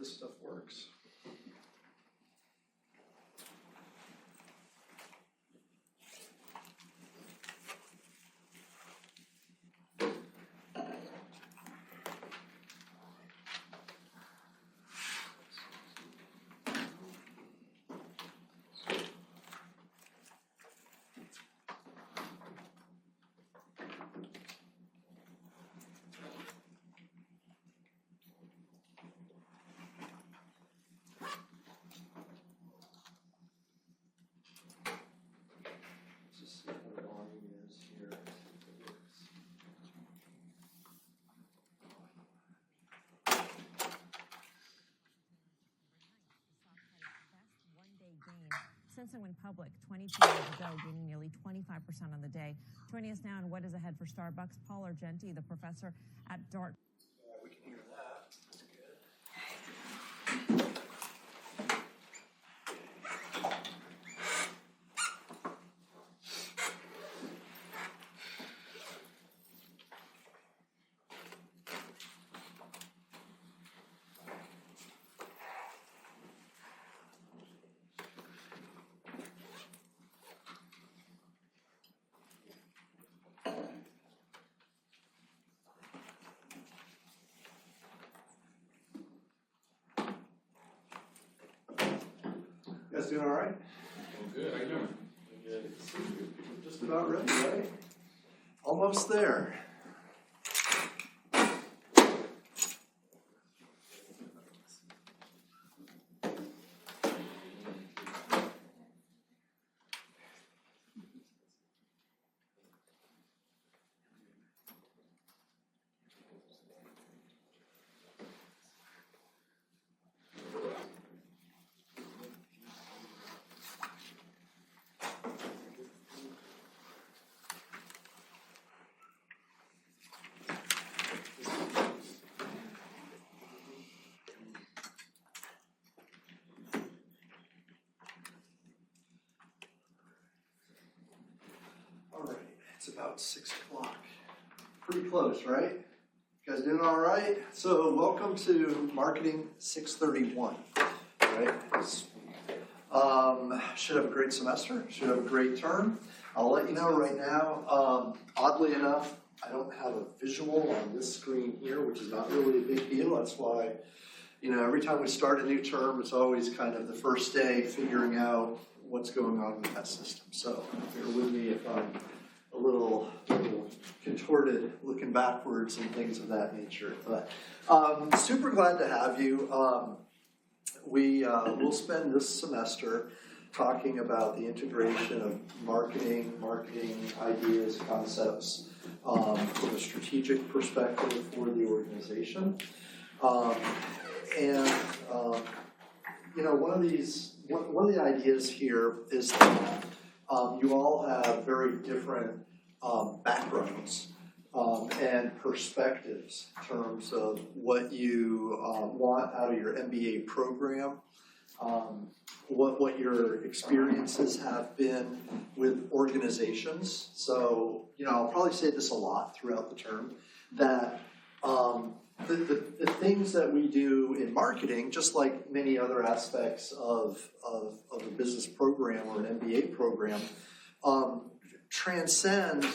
this stuff works. Since it went public 22 years ago, gaining nearly 25% on the day. Joining us now on What is Ahead for Starbucks, Paul Argenti, the professor at Dartmouth. We can hear that. That's good. You guys doing all right? Good. How you doing? Good. Just about ready, right? Almost there. All right, it's about 6 o'clock. Pretty close, right? You guys doing all right? So welcome to Marketing 631, right? Should have a great semester, should have a great term. I'll let you know right now, oddly enough, I don't have a visual on this screen here, which is not really a big deal. That's why, every time we start a new term, it's always kind of the first day figuring out what's going on with that system. So bear with me if I'm a little contorted looking backwards and things of that nature. But super glad to have you. We'll spend this semester talking about the integration of marketing ideas, concepts from a strategic perspective for the organization. One of the ideas here is that you all have very different backgrounds and perspectives in terms of what you want out of your MBA program, what your experiences have been with organizations. So, I'll probably say this a lot throughout the term, that the things that we do in marketing, just like many other aspects of a business program or an MBA program, transcend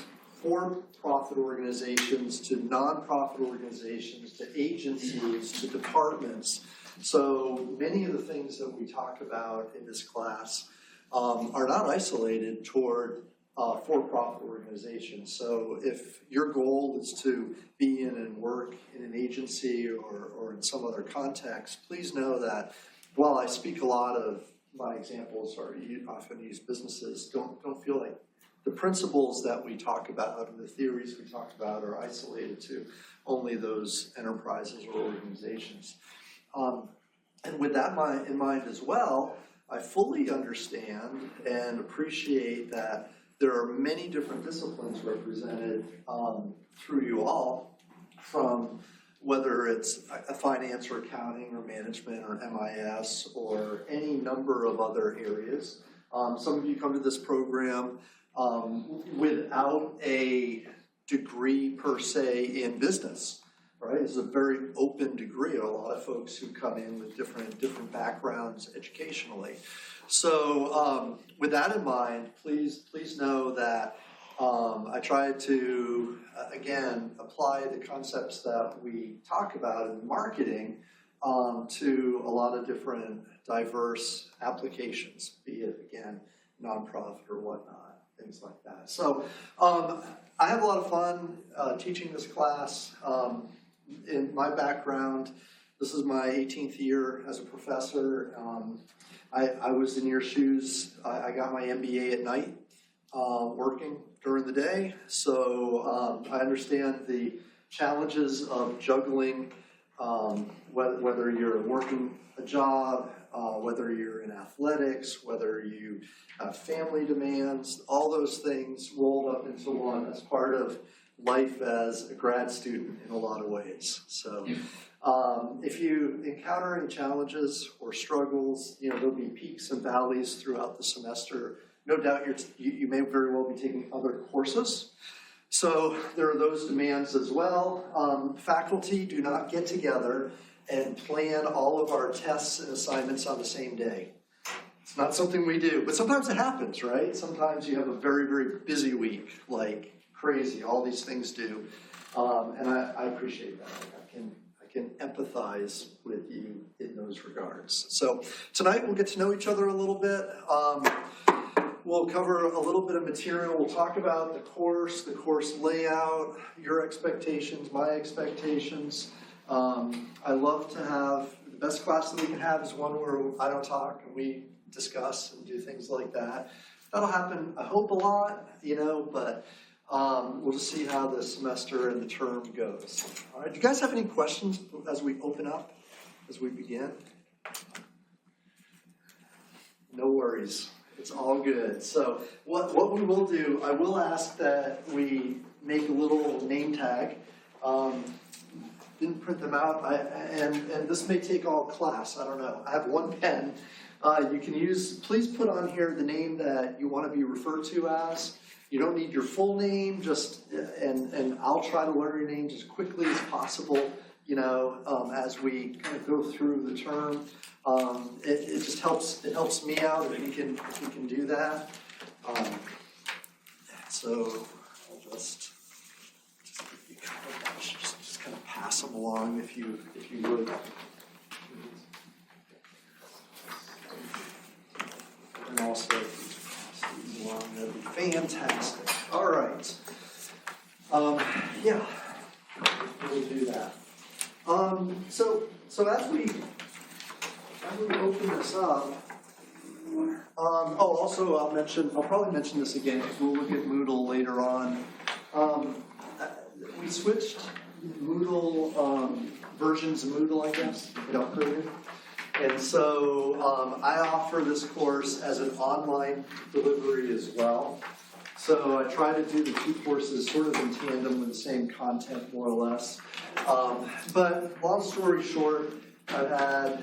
for-profit organizations to non-profit organizations to agencies to departments. So many of the things that we talk about in this class are not isolated toward for-profit organizations. So if your goal is to be in and work in an agency or in some other context, please know that while I speak a lot of my examples or often use businesses, don't feel like the principles that we talk about and the theories we talk about are isolated to only those enterprises or organizations. And with that in mind as well, I fully understand and appreciate that there are many different disciplines represented through you all, from whether it's finance or accounting or management or MIS or any number of other areas. Some of you come to this program without a degree per se in business. right? It's a very open degree. A lot of folks who come in with different backgrounds educationally. So with that in mind, please know that I try to, again, apply the concepts that we talk about in marketing to a lot of different diverse applications, be it, again, nonprofit or whatnot, things like that. So I have a lot of fun teaching this class. In my background, this is my 18th year as a professor. I was in your shoes. I got my MBA at night, working during the day. So I understand the challenges of juggling, whether you're working a job, whether you're in athletics, whether you have family demands, all those things rolled up into one as part of life as a grad student in a lot of ways. So if you encounter any challenges or struggles, there'll be peaks and valleys throughout the semester. No doubt you may very well be taking other courses. So there are those demands as well. Faculty do not get together and plan all of our tests and assignments on the same day. It's not something we do, but sometimes it happens, right? Sometimes you have a very, very busy week, like crazy, all these things do. And I appreciate that. I can empathize with you in those regards. So tonight we'll get to know each other a little bit. We'll cover a little bit of material. We'll talk about the course layout, your expectations, my expectations. I love to have, the best class that we can have is one where I don't talk and we discuss and do things like that. That'll happen, I hope, a lot, but we'll just see how the semester and the term goes. All right, do you guys have any questions as we open up, as we begin? No worries. It's all good. So what we will do, I will ask that we make a little name tag. Didn't print them out, and this may take all class, I don't know. I have one pen. You can use, please put on here the name that you want to be referred to as. You don't need your full name, and I'll try to learn your names as quickly as possible, as we kind of go through the term. It just helps me out if you can do that. So I'll just kind of pass them along if you would. And also, if you pass these along, that'd be fantastic. All right. Yeah, we'll do that. So as we open this up, also I'll probably mention this again because we'll look at Moodle later on. We switched Moodle versions of Moodle, I guess, it upgraded. And so I offer this course as an online delivery as well. So I try to do the two courses sort of in tandem with the same content, more or less. But long story short, I've had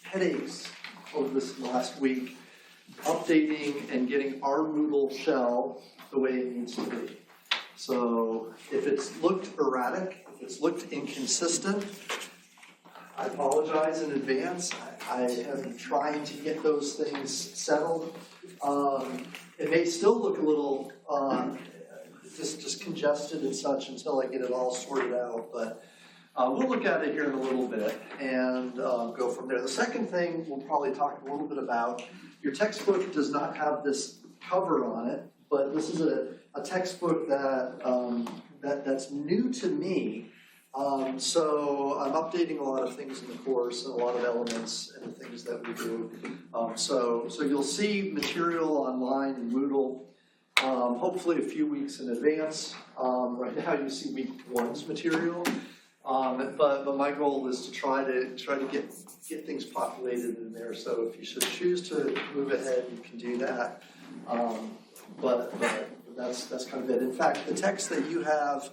headaches over this last week, updating and getting our Moodle shell the way it needs to be. So if it's looked erratic, if it's looked inconsistent, I apologize in advance. I am trying to get those things settled. It may still look a little just congested and such until I get it all sorted out, but we'll look at it here in a little bit and go from there. The second thing we'll probably talk a little bit about, your textbook does not have this cover on it, but this is a textbook that's new to me. So I'm updating a lot of things in the course and a lot of elements and the things that we do. So you'll see material online in Moodle, hopefully a few weeks in advance. Right now you see week one's material, but my goal is to try to get things populated in there. So if you should choose to move ahead, you can do that. But that's kind of it. In fact, the text that you have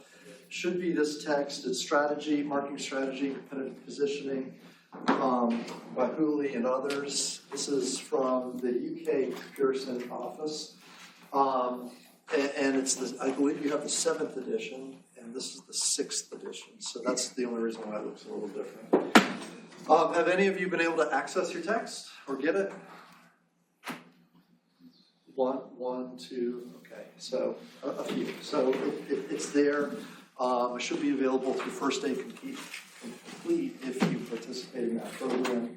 should be this text. It's strategy, marketing strategy, competitive positioning by Hooley and others. This is from the UK Pearson office. And it's I believe you have the 7th edition, and this is the 6th edition. So that's the only reason why it looks a little different. Have any of you been able to access your text or get it? One, two, okay, so a few. So it's there. It should be available through First Day Complete if you participate in that program.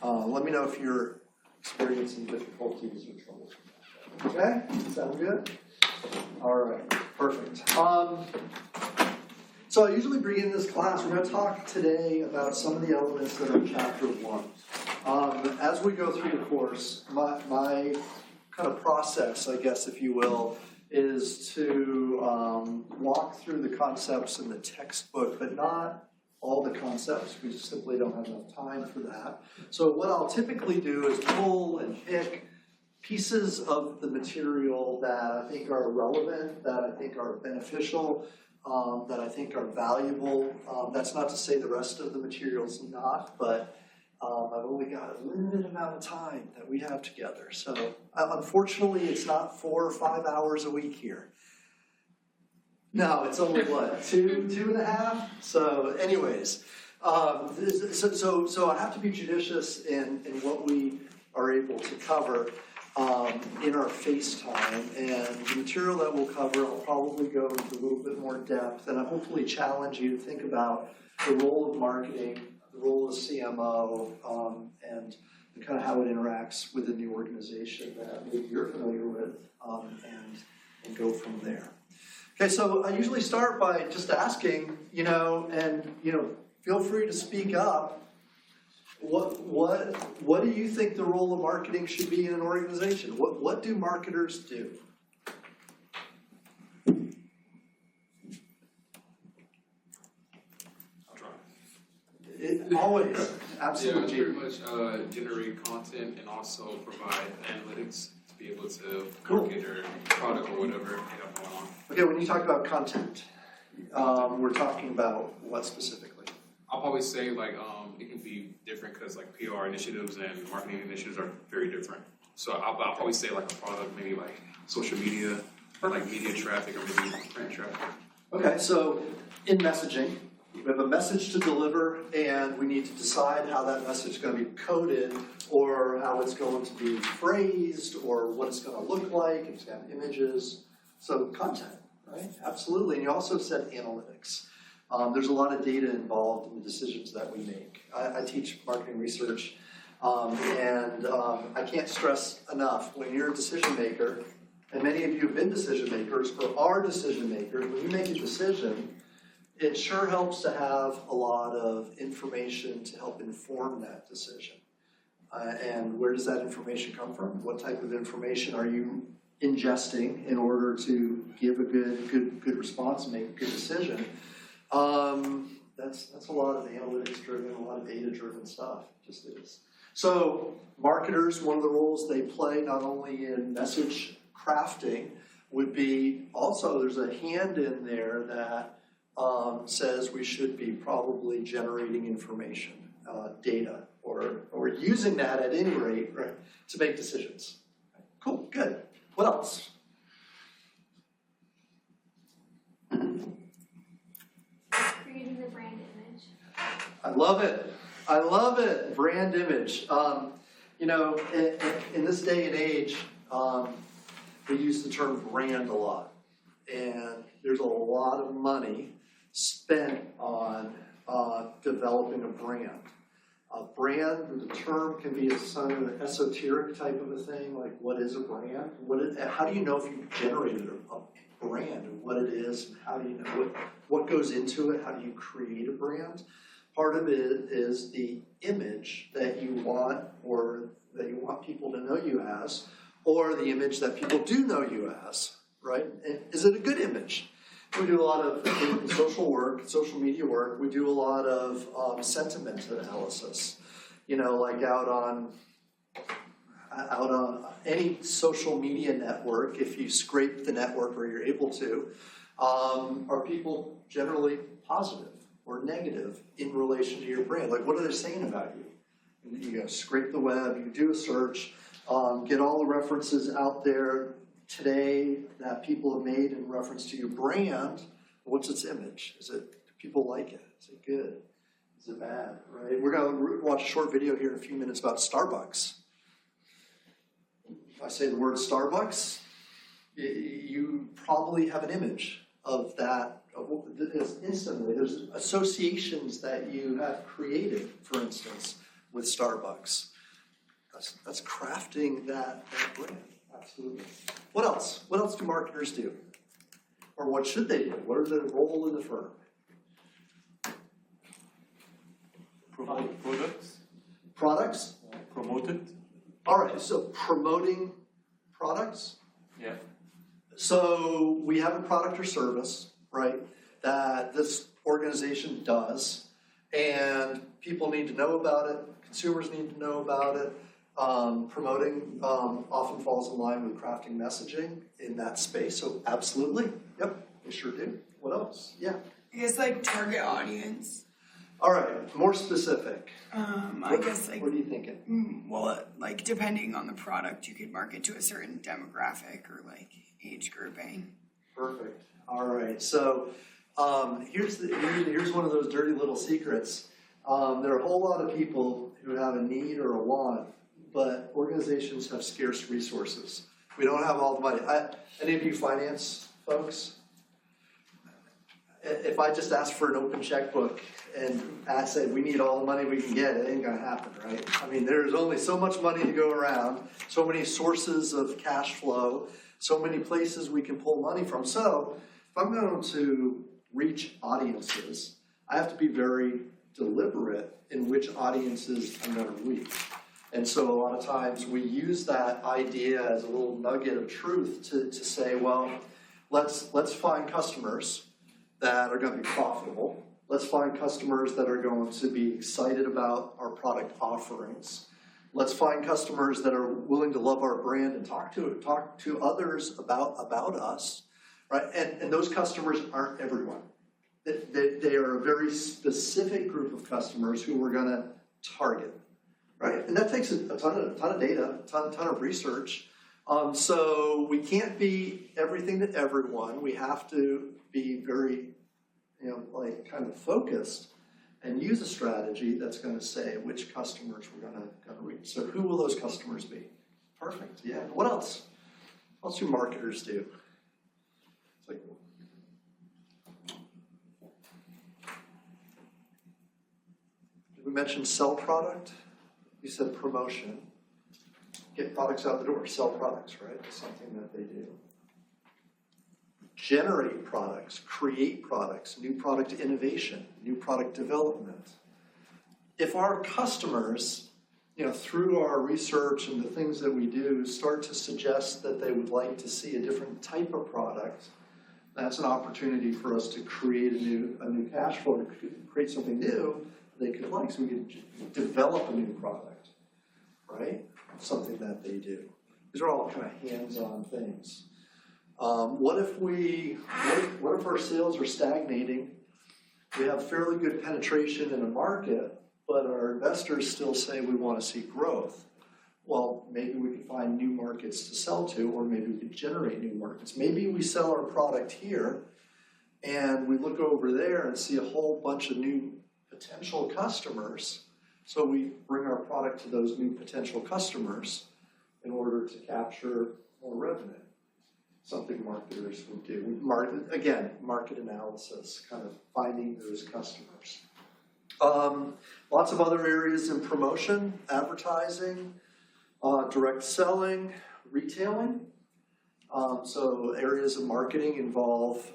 Let me know if you're experiencing difficulties or troubles. Okay, sound good? All right, perfect. So I usually begin this class, we're going to talk today about some of the elements that are in chapter 1. As we go through the course, my kind of process, I guess, if you will, is to walk through the concepts in the textbook, but not all the concepts. We just simply don't have enough time for that. So what I'll typically do is pull and pick pieces of the material that I think are relevant, that I think are beneficial, that I think are valuable. That's not to say the rest of the material is not, but I've only got a limited amount of time that we have together. So unfortunately, it's not 4 or 5 hours a week here. No, it's only what, 2.5? So anyways, so I have to be judicious in what we are able to cover in our FaceTime, and the material that we'll cover, I'll probably go into a little bit more depth, and I'll hopefully challenge you to think about the role of marketing, the role of CMO, and kind of how it interacts within the organization that maybe you're familiar with, and go from there. Okay, so I usually start by just asking, feel free to speak up. What do you think the role of marketing should be in an organization? What do marketers do? I'll try. Always, absolutely. Yeah, pretty much generate content and also provide analytics to be able to Cool. market or product or whatever they have going on. Okay, when you talk about content, we're talking about what specifically? I'll probably say it can be different because PR initiatives and marketing initiatives are very different. So I'll probably say a product, maybe social media, media traffic or maybe print traffic. Okay, so in messaging, we have a message to deliver, and we need to decide how that message is going to be coded, or how it's going to be phrased, or what it's going to look like, if it's got images. So content, right? Absolutely. And you also said analytics. There's a lot of data involved in the decisions that we make. I teach marketing research, and I can't stress enough, when you're a decision maker, and many of you have been decision makers or are decision makers, when you make a decision, it sure helps to have a lot of information to help inform that decision. And where does that information come from? What type of information are you ingesting in order to give a good response and make a good decision? That's a lot of analytics driven, a lot of data driven stuff, just is. So marketers, one of the roles they play not only in message crafting would be also, there's a hand in there that says we should be probably generating information, data, or using that at any rate, right, to make decisions. Cool, good. What else? Creating the brand image. I love it. I love it. Brand image. In this day and age, we use the term brand a lot. And there's a lot of money spent on developing a brand. A brand, the term can be an esoteric type of a thing, like what is a brand? How do you know if you've generated a brand, and what it is, and how do you know what goes into it? How do you create a brand? Part of it is the image that you want, or that you want people to know you as, or the image that people do know you as, right? And is it a good image? We do a lot of, in social work, social media work, we do a lot of sentiment analysis. Out on any social media network, if you scrape the network or you're able to, are people generally positive or negative in relation to your brand? What are they saying about you? You scrape the web, you do a search, get all the references out there today that people have made in reference to your brand. What's its image? Do people like it? Is it good? Is it bad, right? We're going to watch a short video here in a few minutes about Starbucks. If I say the word Starbucks, you probably have an image of that instantly. There's associations that you have created, for instance, with Starbucks. That's crafting that brand, absolutely. What else? What else do marketers do? Or what should they do? What is their role in the firm? Provide products, Products? promote it. All right, so promoting products. Yeah. So we have a product or service, right, that this organization does, and people need to know about it, consumers need to know about it. Promoting often falls in line with crafting messaging in that space, so absolutely, yep, we sure do. What else? Yeah. I guess like target audience. All right, more specific. I guess like, What are you thinking? well, like depending on the product, you could market to a certain demographic or like age grouping. Perfect. All right. So here's one of those dirty little secrets. There are a whole lot of people who have a need or a want, but organizations have scarce resources. We don't have all the money. Any of you finance folks? If I just ask for an open checkbook and I say we need all the money we can get, it ain't gonna happen, right? I mean, there's only so much money to go around, so many sources of cash flow, so many places we can pull money from. So if I'm going to reach audiences, I have to be very deliberate in which audiences I'm going to reach. And so a lot of times we use that idea as a little nugget of truth to say, well, let's find customers that are going to be profitable. Let's find customers that are going to be excited about our product offerings. Let's find customers that are willing to love our brand and talk to others about us, right? And those customers aren't everyone. They are a very specific group of customers who we're going to target, right? And that takes a ton of data, a ton of research. So we can't be everything to everyone. We have to be very, kind of focused and use a strategy that's going to say which customers we're going to reach. So who will those customers be? Perfect. Yeah. What else? What else do marketers do? It's like, did we mention sell product? You said promotion. Get products out the door. Sell products, right? It's something that they do. Generate products, create products, new product innovation, new product development. If our customers, through our research and the things that we do, start to suggest that they would like to see a different type of product, that's an opportunity for us to create a new cash flow, to create something new they could like, so we could develop a new product, right? Something that they do. These are all kind of hands-on things. What if our sales are stagnating? We have fairly good penetration in a market, but our investors still say we want to see growth. Well, maybe we could find new markets to sell to, or maybe we could generate new markets. Maybe we sell our product here, and we look over there and see a whole bunch of new potential customers. So we bring our product to those new potential customers in order to capture more revenue. Something marketers would do. Market analysis, kind of finding those customers. Lots of other areas in promotion, advertising, direct selling, retailing. So areas of marketing involve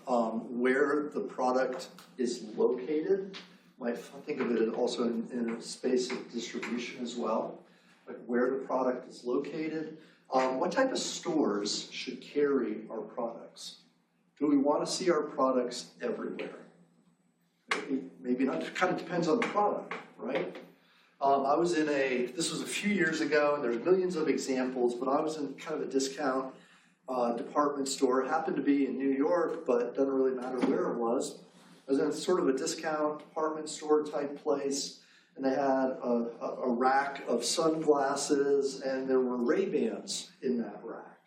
where the product is located. Might think of it also in a space of distribution as well, like where the product is located. What type of stores should carry our products? Do we want to see our products everywhere? Maybe not. It kind of depends on the product, right? This was a few years ago, and there's millions of examples, but I was in kind of a discount department store. It happened to be in New York, but it doesn't really matter where it was. I was in sort of a discount department store type place, and they had a rack of sunglasses, and there were Ray-Bans in that rack.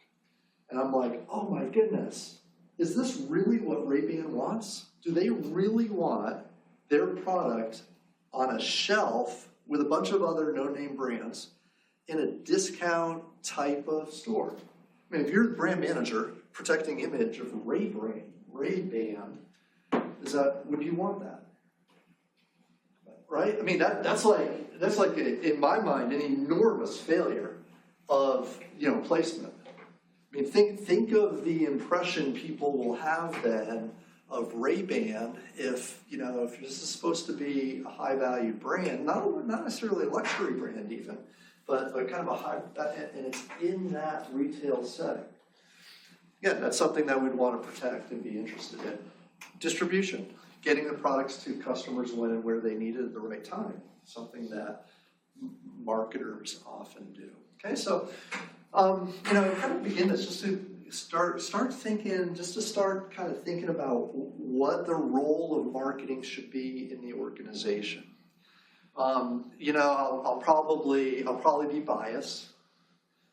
And I'm like, oh my goodness, is this really what Ray-Ban wants? Do they really want their product on a shelf with a bunch of other no-name brands in a discount type of store? I mean, if you're the brand manager protecting image of Ray-Ban, would you want that? Right? I mean, that's like in my mind, an enormous failure of, placement. I mean, think of the impression people will have then of Ray-Ban if this is supposed to be a high-value brand, not necessarily a luxury brand even, but kind of a high, and it's in that retail setting. Again, that's something that we'd want to protect and be interested in. Distribution, getting the products to customers when and where they need it at the right time, something that marketers often do. Okay, so, kind of begin this just to start thinking, just to start kind of thinking about what the role of marketing should be in the organization. I'll probably be biased.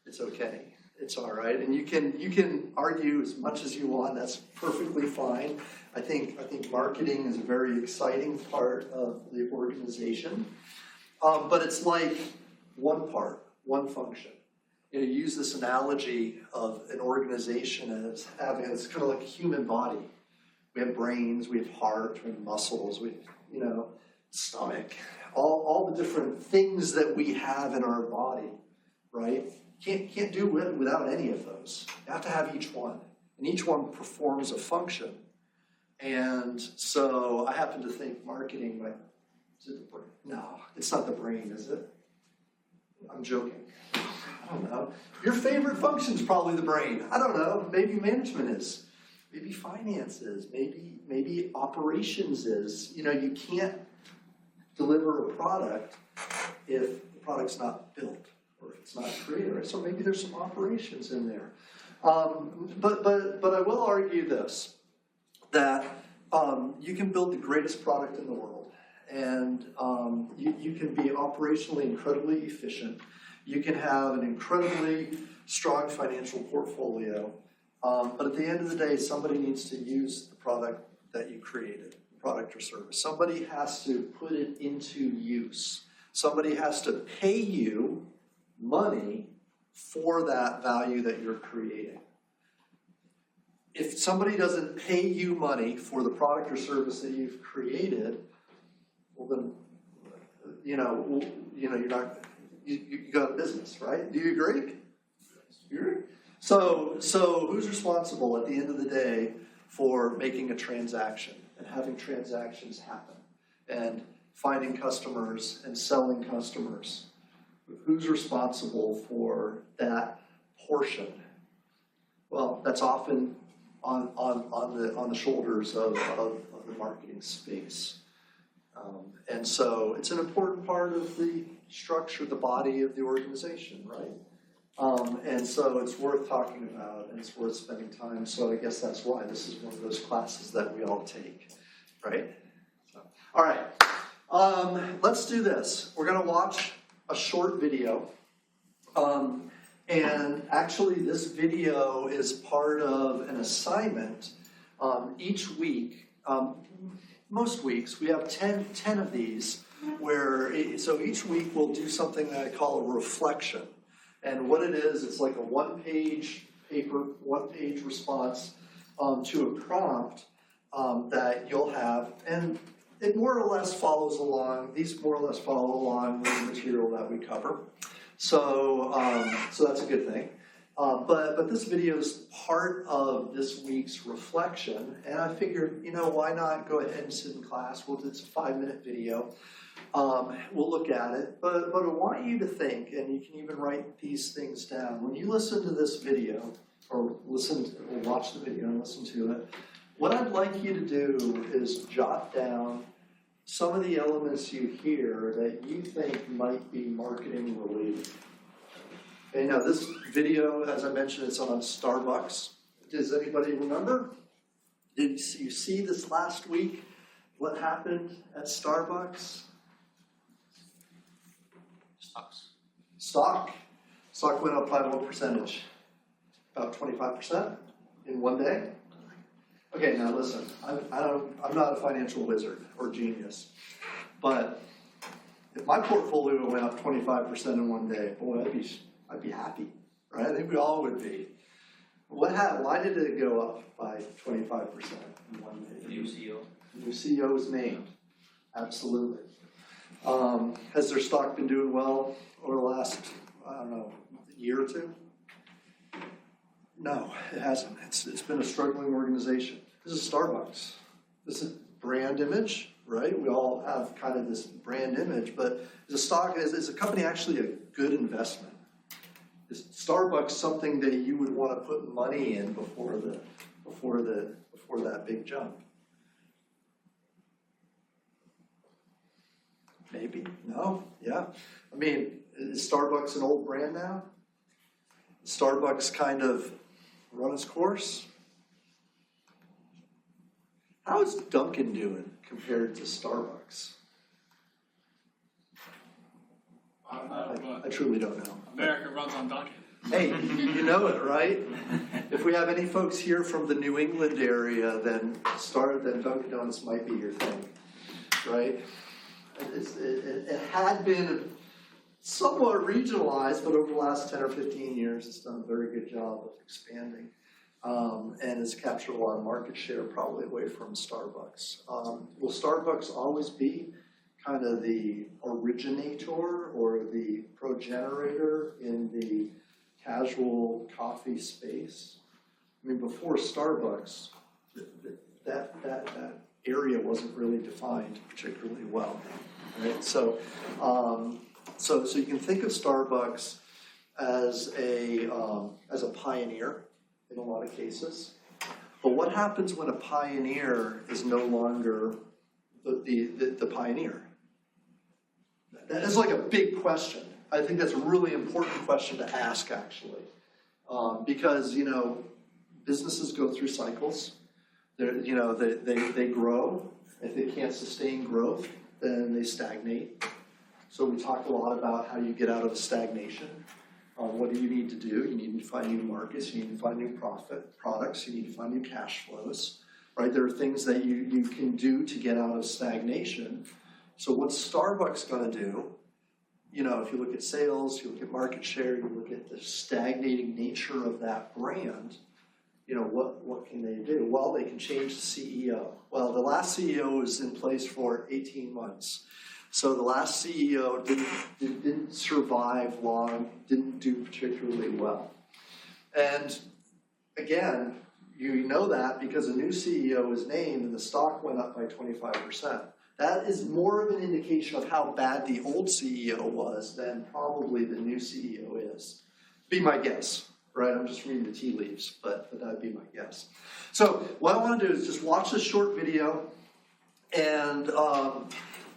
It's okay. It's all right. And you can argue as much as you want. That's perfectly fine. I think marketing is a very exciting part of the organization. But it's like one part, one function. You use this analogy of an organization as having, it's kind of like a human body. We have brains, we have heart, we have muscles, we have, stomach, all the different things that we have in our body, right? Can't do it without any of those. You have to have each one, and each one performs a function. And so I happen to think marketing, is it the brain? No, it's not the brain, is it? I'm joking. I don't know. Your favorite function is probably the brain. I don't know. Maybe management is. Maybe finance is. Maybe operations is. You can't deliver a product if the product's not built or if it's not created. Right? So maybe there's some operations in there. But I will argue this, that you can build the greatest product in the world, and you can be operationally incredibly efficient. You can have an incredibly strong financial portfolio, but at the end of the day, somebody needs to use the product that you created, product or service. Somebody has to put it into use. Somebody has to pay you money for that value that you're creating. If somebody doesn't pay you money for the product or service that you've created, well then, you're not. You go out of business, right? Do you agree? You agree? So who's responsible at the end of the day for making a transaction and having transactions happen and finding customers and selling customers? Who's responsible for that portion? Well, that's often on the shoulders of the marketing space. And so it's an important part of the structure, the body of the organization, right? And so it's worth talking about and it's worth spending time. So I guess that's why this is one of those classes that we all take, right? So, all right, let's do this. We're going to watch a short video. And actually this video is part of an assignment each week. Most weeks, we have 10 of these, so each week we'll do something that I call a reflection. And what it is, it's like a one-page paper, one-page response to a prompt that you'll have. And it more or less follows along, these more or less follow along with the material that we cover. So that's a good thing. But this video is part of this week's reflection, and I figured, why not go ahead and sit in class? It's a 5-minute video. We'll look at it, but I want you to think, and you can even write these things down. When you listen to this video, or watch the video and listen to it, what I'd like you to do is jot down some of the elements you hear that you think might be marketing related. Okay, now this video, as I mentioned, it's on Starbucks. Does anybody remember? Did you see this last week? What happened at Starbucks? Stock went up by what percentage? About 25% in one day. Okay, now listen, I'm not a financial wizard or genius, but if my portfolio went up 25% in one day, boy, I'd be happy, right? I think we all would be. Why did it go up by 25% in one day? New CEO. New CEO is named, absolutely. Has their stock been doing well over the last, I don't know, year or two? No, it hasn't. It's been a struggling organization. This is Starbucks. This is brand image, right? We all have kind of this brand image, but is a company actually a good investment? Is Starbucks something that you would want to put money in before that big jump? Maybe. No? Yeah. I mean, is Starbucks an old brand now? Is Starbucks kind of run its course? How is Dunkin' doing compared to Starbucks? I don't know, I but truly don't know. America runs on Dunkin'. Hey, you know it, right? If we have any folks here from the New England area, then Dunkin' Donuts might be your thing, right? It had been somewhat regionalized, but over the last 10 or 15 years, it's done a very good job of expanding, and has captured a lot of market share, probably away from Starbucks. Will Starbucks always be kind of the originator or the progenitor in the casual coffee space? I mean, before Starbucks, that area wasn't really defined particularly well, right? So you can think of Starbucks as a pioneer in a lot of cases. But what happens when a pioneer is no longer the pioneer? That is like a big question. I think that's a really important question to ask, actually, because businesses go through cycles. They grow. If they can't sustain growth, then they stagnate. So we talk a lot about how you get out of stagnation. What do you need to do? You need to find new markets. You need to find new products. You need to find new cash flows. Right? There are things that you can do to get out of stagnation. So what's Starbucks going to do? If you look at sales, you look at market share, you look at the stagnating nature of that brand, what can they do? Well, they can change the CEO. Well, the last CEO was in place for 18 months. So the last CEO didn't survive long, didn't do particularly well. And again, you know that because a new CEO was named and the stock went up by 25%. That is more of an indication of how bad the old CEO was than probably the new CEO is. Be my guess, right? I'm just reading the tea leaves, but that'd be my guess. So what I want to do is just watch this short video, and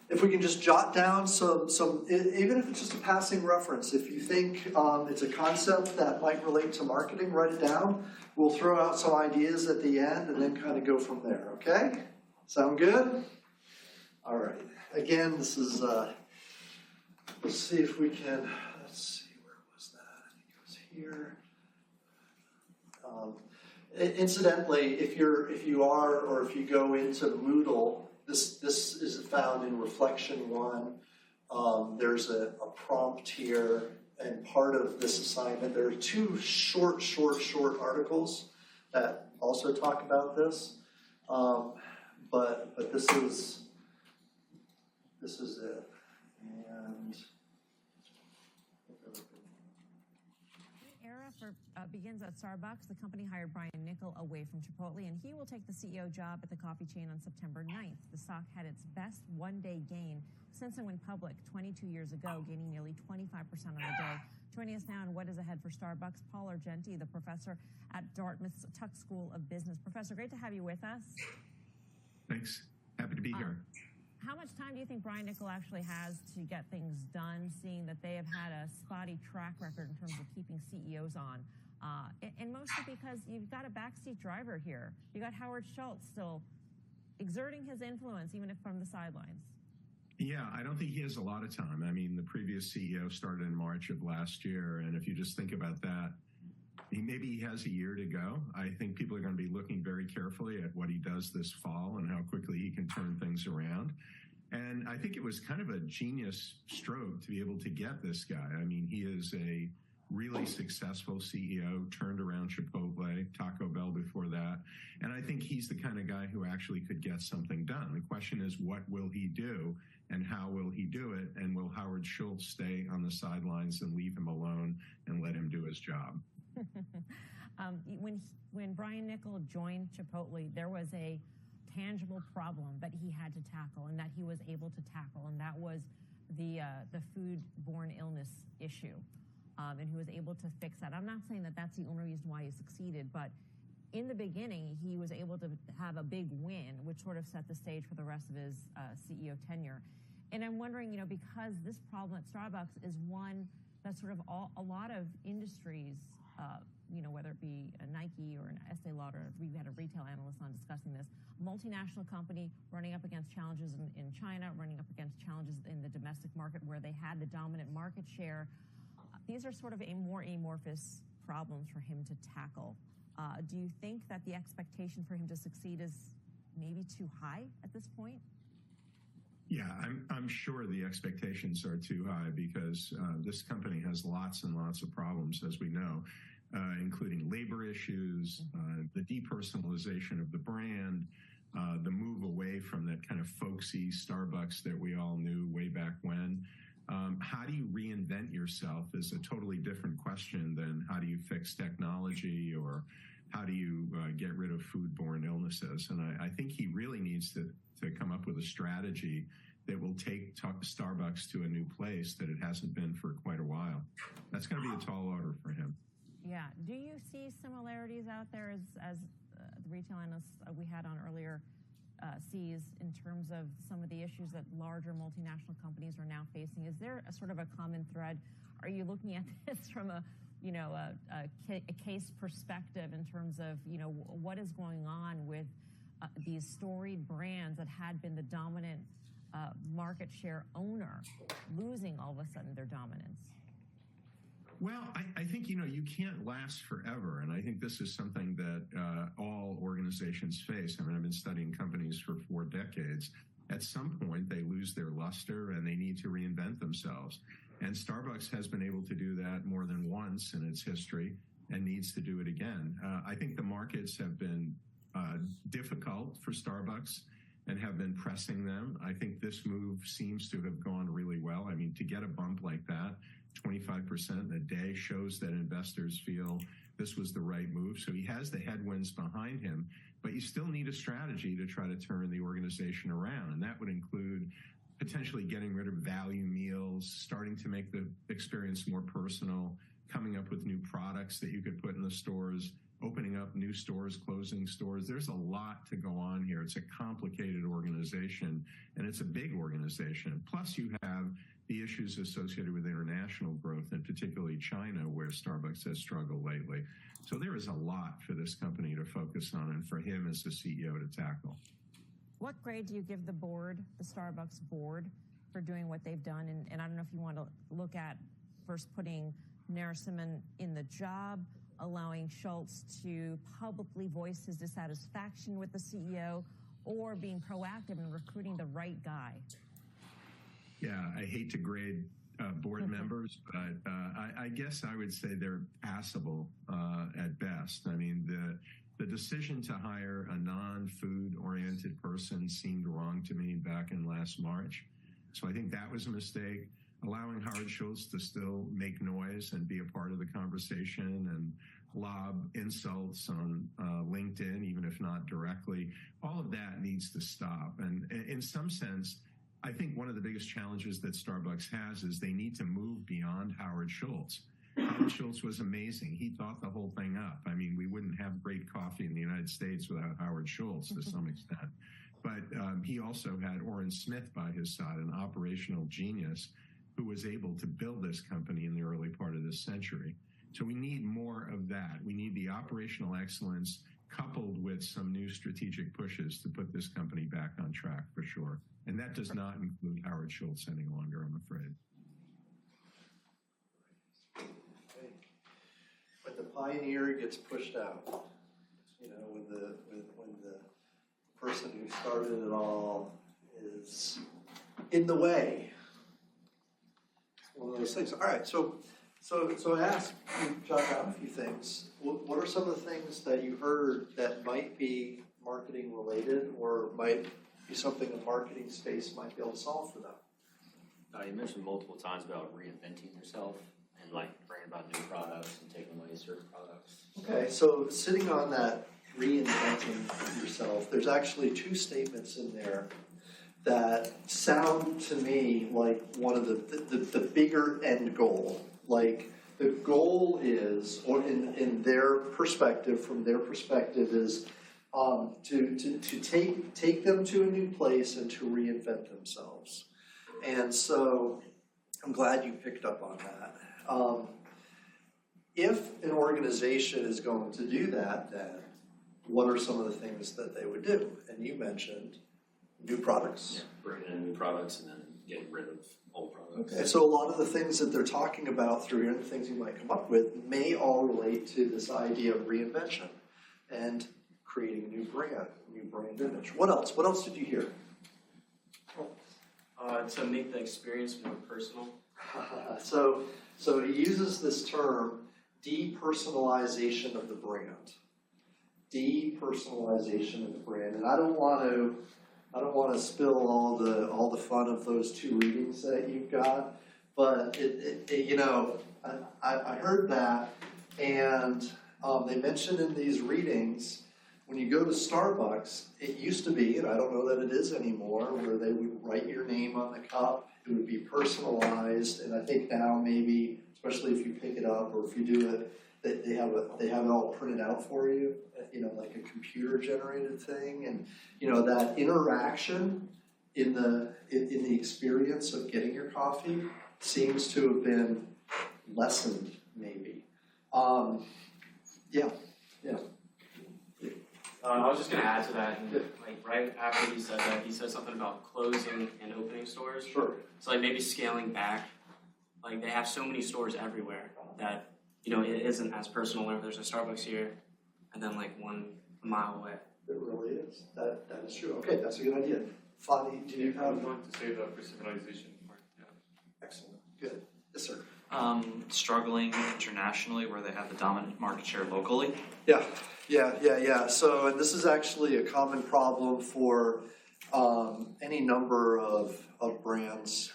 if we can just jot down some, even if it's just a passing reference, if you think it's a concept that might relate to marketing, write it down. We'll throw out some ideas at the end and then kind of go from there, okay? Sound good? All right. Again, this is, let's see if we can, where was that? I think it was here. Incidentally, if you go into Moodle, this is found in Reflection 1. There's a prompt here, and part of this assignment, there are two short articles that also talk about this. But this is it. And The era begins at Starbucks. The company hired Brian Niccol away from Chipotle, and he will take the CEO job at the coffee chain on September 9th. The stock had its best one-day gain since it went public 22 years ago, gaining nearly 25% on the day. Joining us now on what is ahead for Starbucks, Paul Argenti, the professor at Dartmouth's Tuck School of Business. Professor, great to have you with us. Thanks. Happy to be here. How much time do you think Brian Niccol actually has to get things done, seeing that they have had a spotty track record in terms of keeping CEOs on? And mostly because you've got a backseat driver here. You got Howard Schultz still exerting his influence, even if from the sidelines. Yeah, I don't think he has a lot of time. I mean, the previous CEO started in March of last year, and if you just think about that, maybe he has a year to go. I think people are going to be looking very carefully at what he does this fall and how quickly he can turn things around. And I think it was kind of a genius stroke to be able to get this guy. I mean, he is a really successful CEO, turned around Chipotle, Taco Bell before that. And I think he's the kind of guy who actually could get something done. The question is, what will he do and how will he do it? And will Howard Schultz stay on the sidelines and leave him alone and let him do his job? When Brian Niccol joined Chipotle, there was a tangible problem that he had to tackle and that he was able to tackle, and that was the foodborne illness issue. And he was able to fix that. I'm not saying that that's the only reason why he succeeded, but in the beginning, he was able to have a big win, which sort of set the stage for the rest of his CEO tenure. And I'm wondering, because this problem at Starbucks is one that sort of a lot of industries, whether it be a Nike or an Estee Lauder, we had a retail analyst on discussing this, multinational company running up against challenges in China, running up against challenges in the domestic market where they had the dominant market share. These are sort of more amorphous problems for him to tackle. Do you think that the expectation for him to succeed is maybe too high at this point? Yeah, I'm sure the expectations are too high because this company has lots and lots of problems, as we know, including labor issues, the depersonalization of the brand, the move away from that kind of folksy Starbucks that we all knew way back when. How do you reinvent yourself is a totally different question than how do you fix technology or how do you get rid of foodborne illnesses. And I think he really needs to come up with a strategy that will take Starbucks to a new place that it hasn't been for quite a while. That's going to be a tall order for him. Yeah. Do you see similarities out there as the retail analysts we had on earlier sees in terms of some of the issues that larger multinational companies are now facing? Is there a sort of a common thread? Are you looking at this from a case perspective in terms of, what is going on with these storied brands that had been the dominant market share owner losing all of a sudden their dominance? Well, I think, you can't last forever. And I think this is something that all organizations face. I mean, I've been studying companies for 4 decades. At some point, they lose their luster and they need to reinvent themselves. And Starbucks has been able to do that more than once in its history and needs to do it again. I think the markets have been difficult for Starbucks and have been pressing them. I think this move seems to have gone really well. I mean, to get a bump like that, 25% in a day, shows that investors feel this was the right move. So he has the headwinds behind him, but you still need a strategy to try to turn the organization around. And that would include potentially getting rid of value meals, starting to make the experience more personal, coming up with new products that you could put in the stores, opening up new stores, closing stores. There's a lot to go on here. It's a complicated organization, and it's a big organization. Plus, you have the issues associated with international growth, and particularly China, where Starbucks has struggled lately. So there is a lot for this company to focus on and for him as the CEO to tackle. What grade do you give the board, the Starbucks board, for doing what they've done? And I don't know if you want to look at first putting Narasimhan in the job, allowing Schultz to publicly voice his dissatisfaction with the CEO, or being proactive in recruiting the right guy. Yeah, I hate to grade board members, but I guess I would say they're passable at best. I mean, the decision to hire a non-food oriented person seemed wrong to me back in last March. So I think that was a mistake. Allowing Howard Schultz to still make noise and be a part of the conversation and lob insults on LinkedIn, even if not directly, all of that needs to stop. And in some sense, I think one of the biggest challenges that Starbucks has is they need to move beyond Howard Schultz. Howard Schultz was amazing. He thought the whole thing up. I mean, we wouldn't have great coffee in the United States without Howard Schultz to some extent. But he also had Orrin Smith by his side, an operational genius who was able to build this company in the early part of this century. So we need more of that. We need the operational excellence coupled with some new strategic pushes to put this company back on track for sure. And that does not include Howard Schultz any longer, I'm afraid. But the pioneer gets pushed out. You know, when the person who started it all is in the way. It's one of those things. All right, so I asked you to jot down a few things. What are some of the things that you heard that might be marketing related or might be something a marketing space might be able to solve for them? You mentioned multiple times about reinventing yourself and like bringing about new products and taking away certain products. Okay, so sitting on that reinventing yourself, there's actually two statements in there that sound to me like one of the bigger end goal. Like the goal is, or in their perspective, from their perspective, is to take them to a new place and to reinvent themselves. And so I'm glad you picked up on that. If an organization is going to do that, then what are some of the things that they would do? And you mentioned new products. Yeah, bringing in new products and then getting rid of old products. Okay, so a lot of the things that they're talking about through here, and the things you might come up with, may all relate to this idea of reinvention and creating a new brand image. What else? What else did you hear? To make the experience more personal. So he uses this term, depersonalization of the brand. Depersonalization of the brand, and I don't want to spill all the fun of those two readings that you've got, but I heard that, and they mentioned in these readings, when you go to Starbucks, it used to be, and I don't know that it is anymore, where they would write your name on the cup. It would be personalized, and I think now maybe, especially if you pick it up or if you do it, they have it all printed out for you, like a computer generated thing, and that interaction in the experience of getting your coffee seems to have been lessened, maybe. I was just going to add to that, and, like right after he said that, he said something about closing and opening stores. Sure. So like maybe scaling back. Like they have so many stores everywhere that it isn't as personal whenever there's a Starbucks here, and then like 1 mile away. It really is. That is true. Okay, that's a good idea. Fadi, do you I have? was going to say the personalization part. Yeah. Excellent. Good. Yes, sir. Struggling internationally where they have the dominant market share locally. Yeah. So, and this is actually a common problem for any number of brands.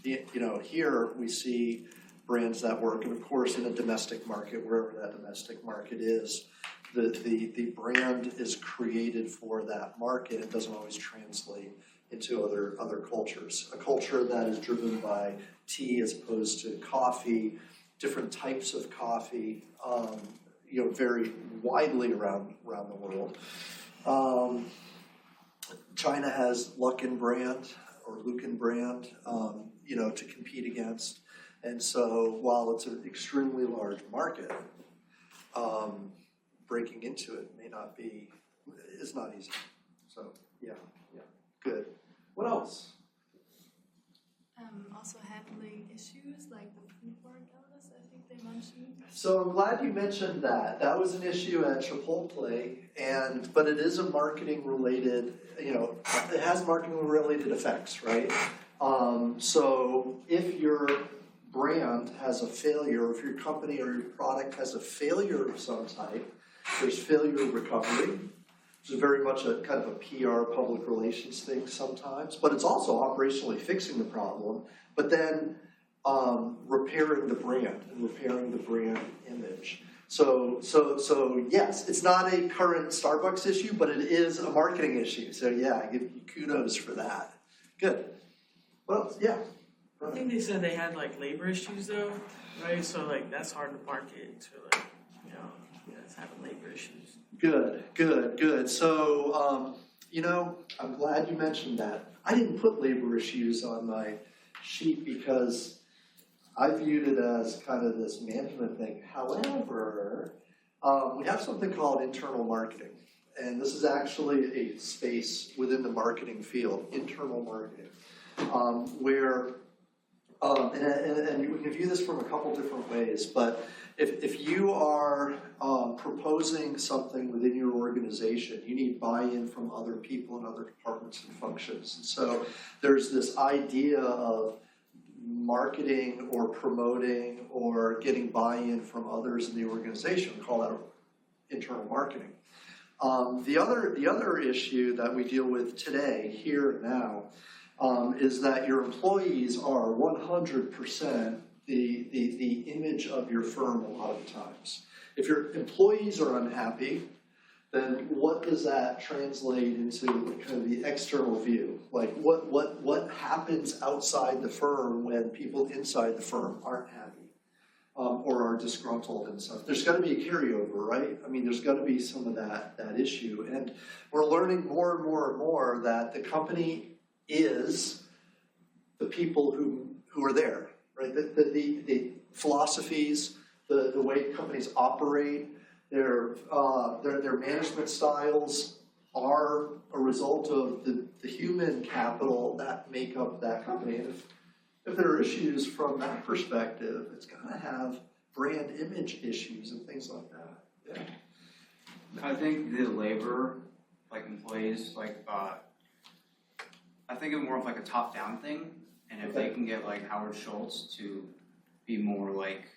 Here we see brands that work, and of course in a domestic market, wherever that domestic market is, the brand is created for that market. It doesn't always translate into other cultures. A culture that is driven by tea as opposed to coffee, different types of coffee, vary widely around the world. China has Luckin brand or Luckin brand, to compete against. And so while it's an extremely large market, breaking into it is not easy. So, yeah, good. What else? Also handling issues like the foodborne illness, I think they mentioned. So I'm glad you mentioned that. That was an issue at Chipotle, but it is a marketing related, it has marketing related effects, right? So if your brand has a failure, if your company or your product has a failure of some type, there's failure recovery, which is very much a kind of a PR, public relations thing sometimes, but it's also operationally fixing the problem, but then repairing the brand and repairing the brand image. So yes, it's not a current Starbucks issue, but it is a marketing issue. So yeah, I give you kudos for that. Good. Well, yeah. I think they said they had like labor issues though, right? So like that's hard to market to it's having labor issues. Good. So, I'm glad you mentioned that. I didn't put labor issues on my sheet because I viewed it as kind of this management thing. However, we have something called internal marketing. And this is actually a space within the marketing field, internal marketing, where And we can view this from a couple different ways, but if you are proposing something within your organization, you need buy-in from other people in other departments and functions. And so there's this idea of marketing or promoting or getting buy-in from others in the organization. We call that internal marketing. The other issue that we deal with today, here and now, is that your employees are 100% the image of your firm a lot of the times. If your employees are unhappy, then what does that translate into kind of the external view? Like what happens outside the firm when people inside the firm aren't happy or are disgruntled and stuff? There's got to be a carryover, right? I mean, there's got to be some of that issue. And we're learning more and more and more that the company is the people who are there, right? The philosophies, the way companies operate, their management styles are a result of the human capital that make up that company. And if there are issues from that perspective, it's going to have brand image issues and things like that. Yeah. I think the labor, like employees, like I think of more of like a top-down thing, and if they can get like Howard Schultz to be more like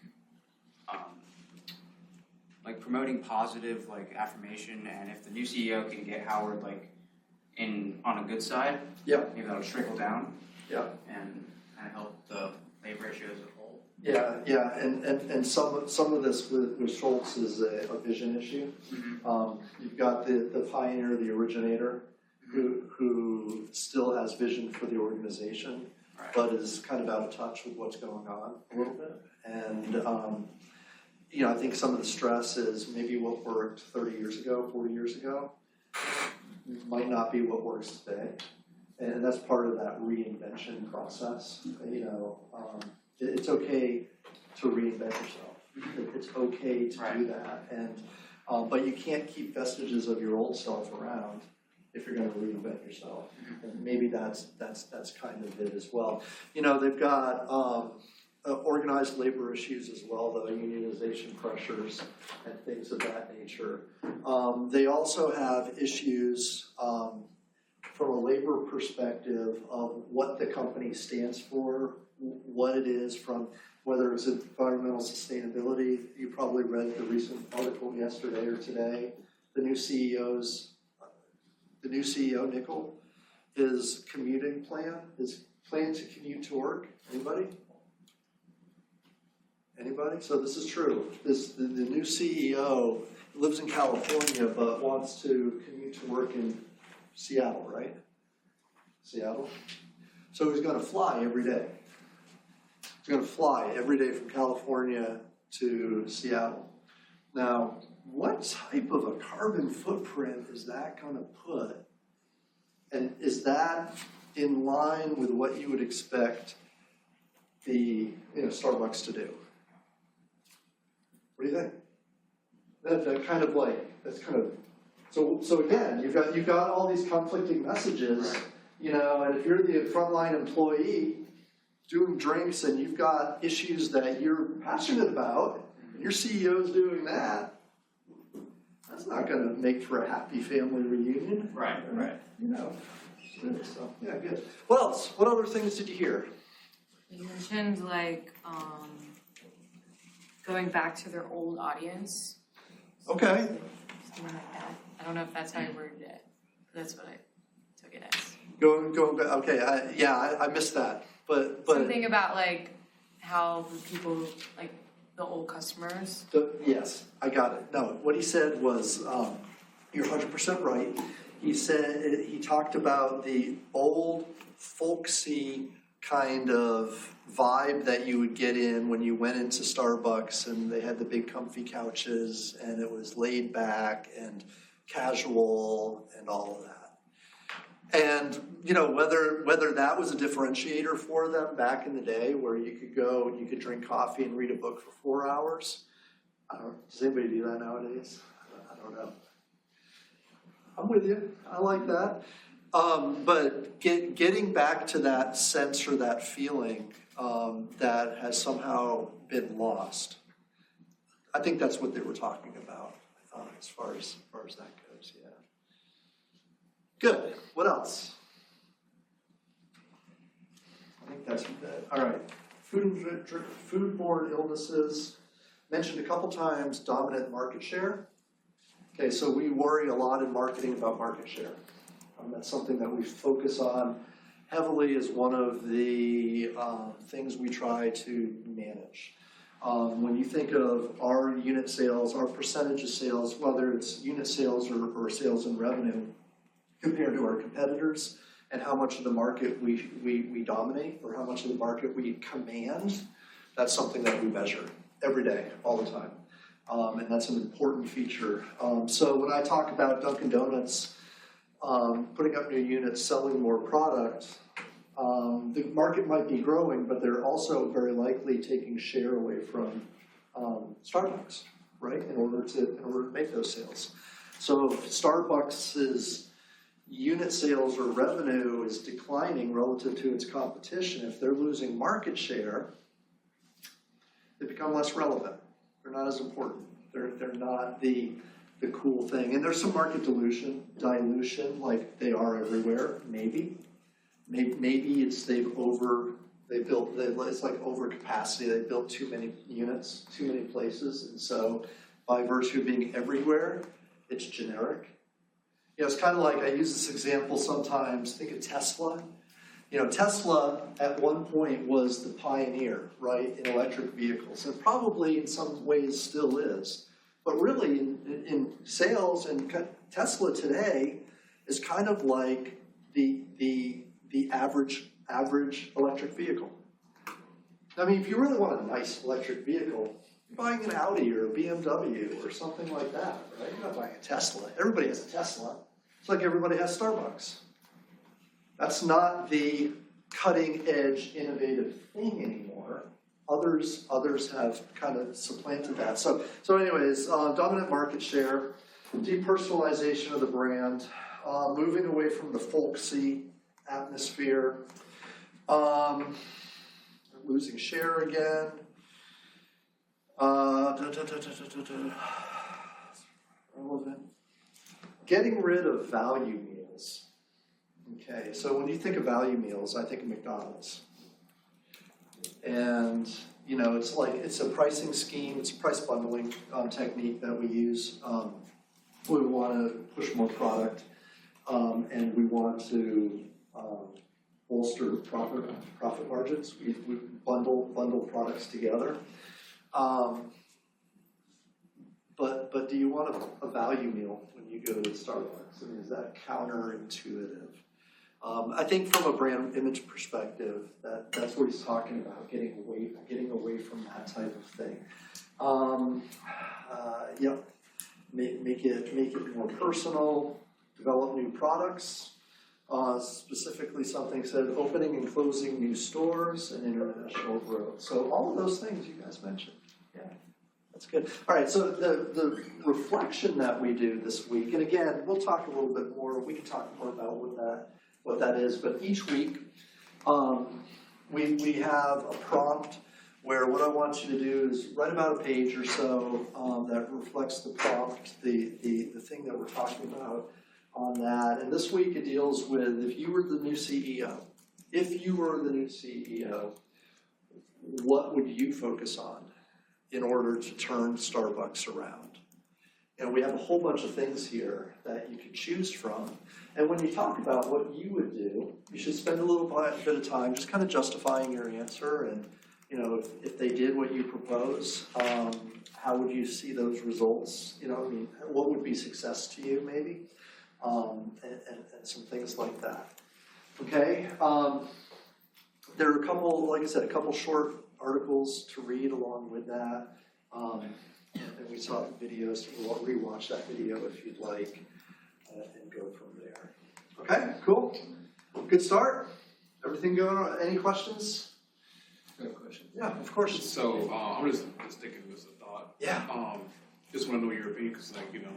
promoting positive like affirmation, and if the new CEO can get Howard like on a good side, maybe that'll trickle down, and kind of help the labor issue as a whole. Yeah, and some of this with Schultz is a vision issue. Mm-hmm. You've got the pioneer, the originator, who still has vision for the organization, but is kind of out of touch with what's going on a little bit. And I think some of the stress is maybe what worked 30 years ago, 40 years ago, might not be what works today. And that's part of that reinvention process. It's okay to reinvent yourself. It's okay to do that. And but you can't keep vestiges of your old self around if you're going to reinvent yourself. And maybe that's kind of it as well. They've got organized labor issues as well, though, unionization pressures and things of that nature. They also have issues from a labor perspective of what the company stands for, what it is, from whether it's environmental sustainability. You probably read the recent article yesterday or today. The new CEO, Nickel, his commuting plan, his plan to commute to work. Anybody? So this is true. The new CEO lives in California but wants to commute to work in Seattle, right? Seattle. So he's going to fly every day. He's going to fly every day from California to Seattle. Now, what type of a carbon footprint is that going to put? And is that in line with what you would expect the Starbucks to do? What do you think? That's kind of so again, you've got all these conflicting messages, and if you're the frontline employee doing drinks and you've got issues that you're passionate about, and your CEO's doing that, that's not going to make for a happy family reunion. Right. So, yeah, good. What else? What other things did you hear? You mentioned going back to their old audience. Okay. Something like that. I don't know if that's how you worded it. That's what I took it as. Going back. Okay. I missed that. But something about how the people the old customers. Yes, I got it. No, what he said was, you're 100% right. He talked about the old folksy kind of vibe that you would get in when you went into Starbucks and they had the big comfy couches and it was laid back and casual and all of that. And, whether that was a differentiator for them back in the day where you could go and you could drink coffee and read a book for 4 hours. Does anybody do that nowadays? I don't know. I'm with you. I like that. But getting back to that sense or that feeling that has somehow been lost. I think that's what they were talking about, as far as that goes, yeah. Good, what else? I think that's it. All right, foodborne illnesses, mentioned a couple times, dominant market share. Okay, so we worry a lot in marketing about market share. That's something that we focus on heavily as one of the things we try to manage. When you think of our unit sales, our percentage of sales, whether it's unit sales or sales and revenue, compared to our competitors, and how much of the market we dominate, or how much of the market we command, that's something that we measure every day, all the time. And that's an important feature. So when I talk about Dunkin' Donuts putting up new units, selling more product, the market might be growing, but they're also very likely taking share away from Starbucks, right? In order to make those sales. So if Starbucks's unit sales or revenue is declining relative to its competition, if they're losing market share, they become less relevant. They're not as important. They're not the cool thing. And there's some market dilution, like they are everywhere, maybe. Maybe it's it's like over capacity. They built too many units, too many places, and so by virtue of being everywhere, it's generic. You know, it's kind of like, I use this example sometimes, think of Tesla. You know, Tesla at one point was the pioneer, right, in electric vehicles, and probably in some ways still is. But really, in sales, and Tesla today is kind of like the average electric vehicle. I mean, if you really want a nice electric vehicle, you're buying an Audi or a BMW or something like that, right? You're not buying a Tesla. Everybody has a Tesla. It's like everybody has Starbucks. That's not the cutting-edge, innovative thing anymore. Others have kind of supplanted that. So anyways, dominant market share, depersonalization of the brand, moving away from the folksy atmosphere, losing share again. Relevant. Getting rid of value meals. Okay, so when you think of value meals, I think of McDonald's. And, you know, it's a pricing scheme, it's a price bundling technique that we use. We want to push more product, and we want to bolster profit margins. We bundle products together. But do you want a value meal when you go to Starbucks? I mean, is that counterintuitive? I think from a brand image perspective, that's what he's talking about, getting away from that type of thing. Make it more personal, develop new products. Specifically, something said opening and closing new stores and international growth. So all of those things you guys mentioned. Yeah, that's good. All right, so the reflection that we do this week, and again, we'll talk a little bit more. We can talk more about what that is. But each week, we have a prompt where what I want you to do is write about a page or so that reflects the prompt, the thing that we're talking about on that. And this week it deals with, if you were the new CEO, what would you focus on in order to turn Starbucks around? And we have a whole bunch of things here that you could choose from. And when you talk about what you would do, you should spend a little bit of time just kind of justifying your answer. And, you know, if they did what you propose, how would you see those results? You know, I mean, what would be success to you, maybe? And some things like that. Okay? There are a couple, like I said, a couple short articles to read along with that. And we saw the videos. We'll rewatch that video if you'd like and go from there. Okay, cool. Good start. Everything going on? Any questions? Got a question. Yeah, of course. So I'm just thinking this a thought. Yeah. Just want to know your opinion because, like, you know,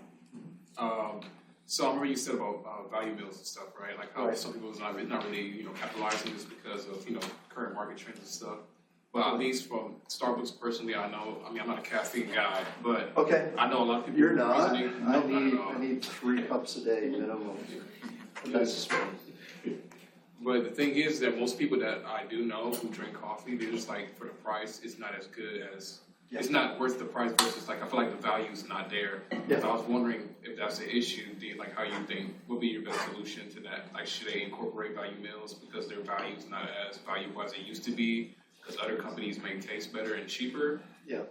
So I remember you said about value meals and stuff, right? Like how Right. some people is not really capitalizing this because of current market trends and stuff. But at least from Starbucks personally, I know. I mean, I'm not a caffeine guy, but Okay. I know a lot of people. You're not. reasoning- I No, not at need all. I need 3 cups a day minimum. That's just me. But the thing is that most people that I do know who drink coffee, they're just like, for the price, it's not as good as, it's not worth the price versus like, I feel like the value's not there. Yeah. So I was wondering if that's the issue, like how you think, what would be your best solution to that? Like, should they incorporate value meals because their value's not as valuable as it used to be? Because other companies may taste better and cheaper? Yeah.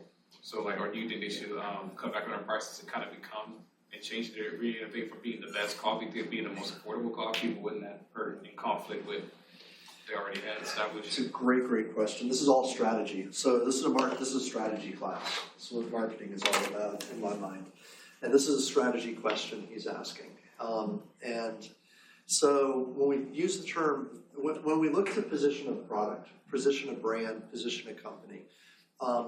So like, or do you think they should cut back on their prices to kind of become and change their reinnovate from being the best coffee to being the most affordable coffee? But wouldn't that hurt in conflict with they already had established? It's a great question. This is all strategy. So this is a strategy class. This is what marketing is all about in my mind. And this is a strategy question he's asking. And so when we use the term, when we look to position a product, position a brand, position a company,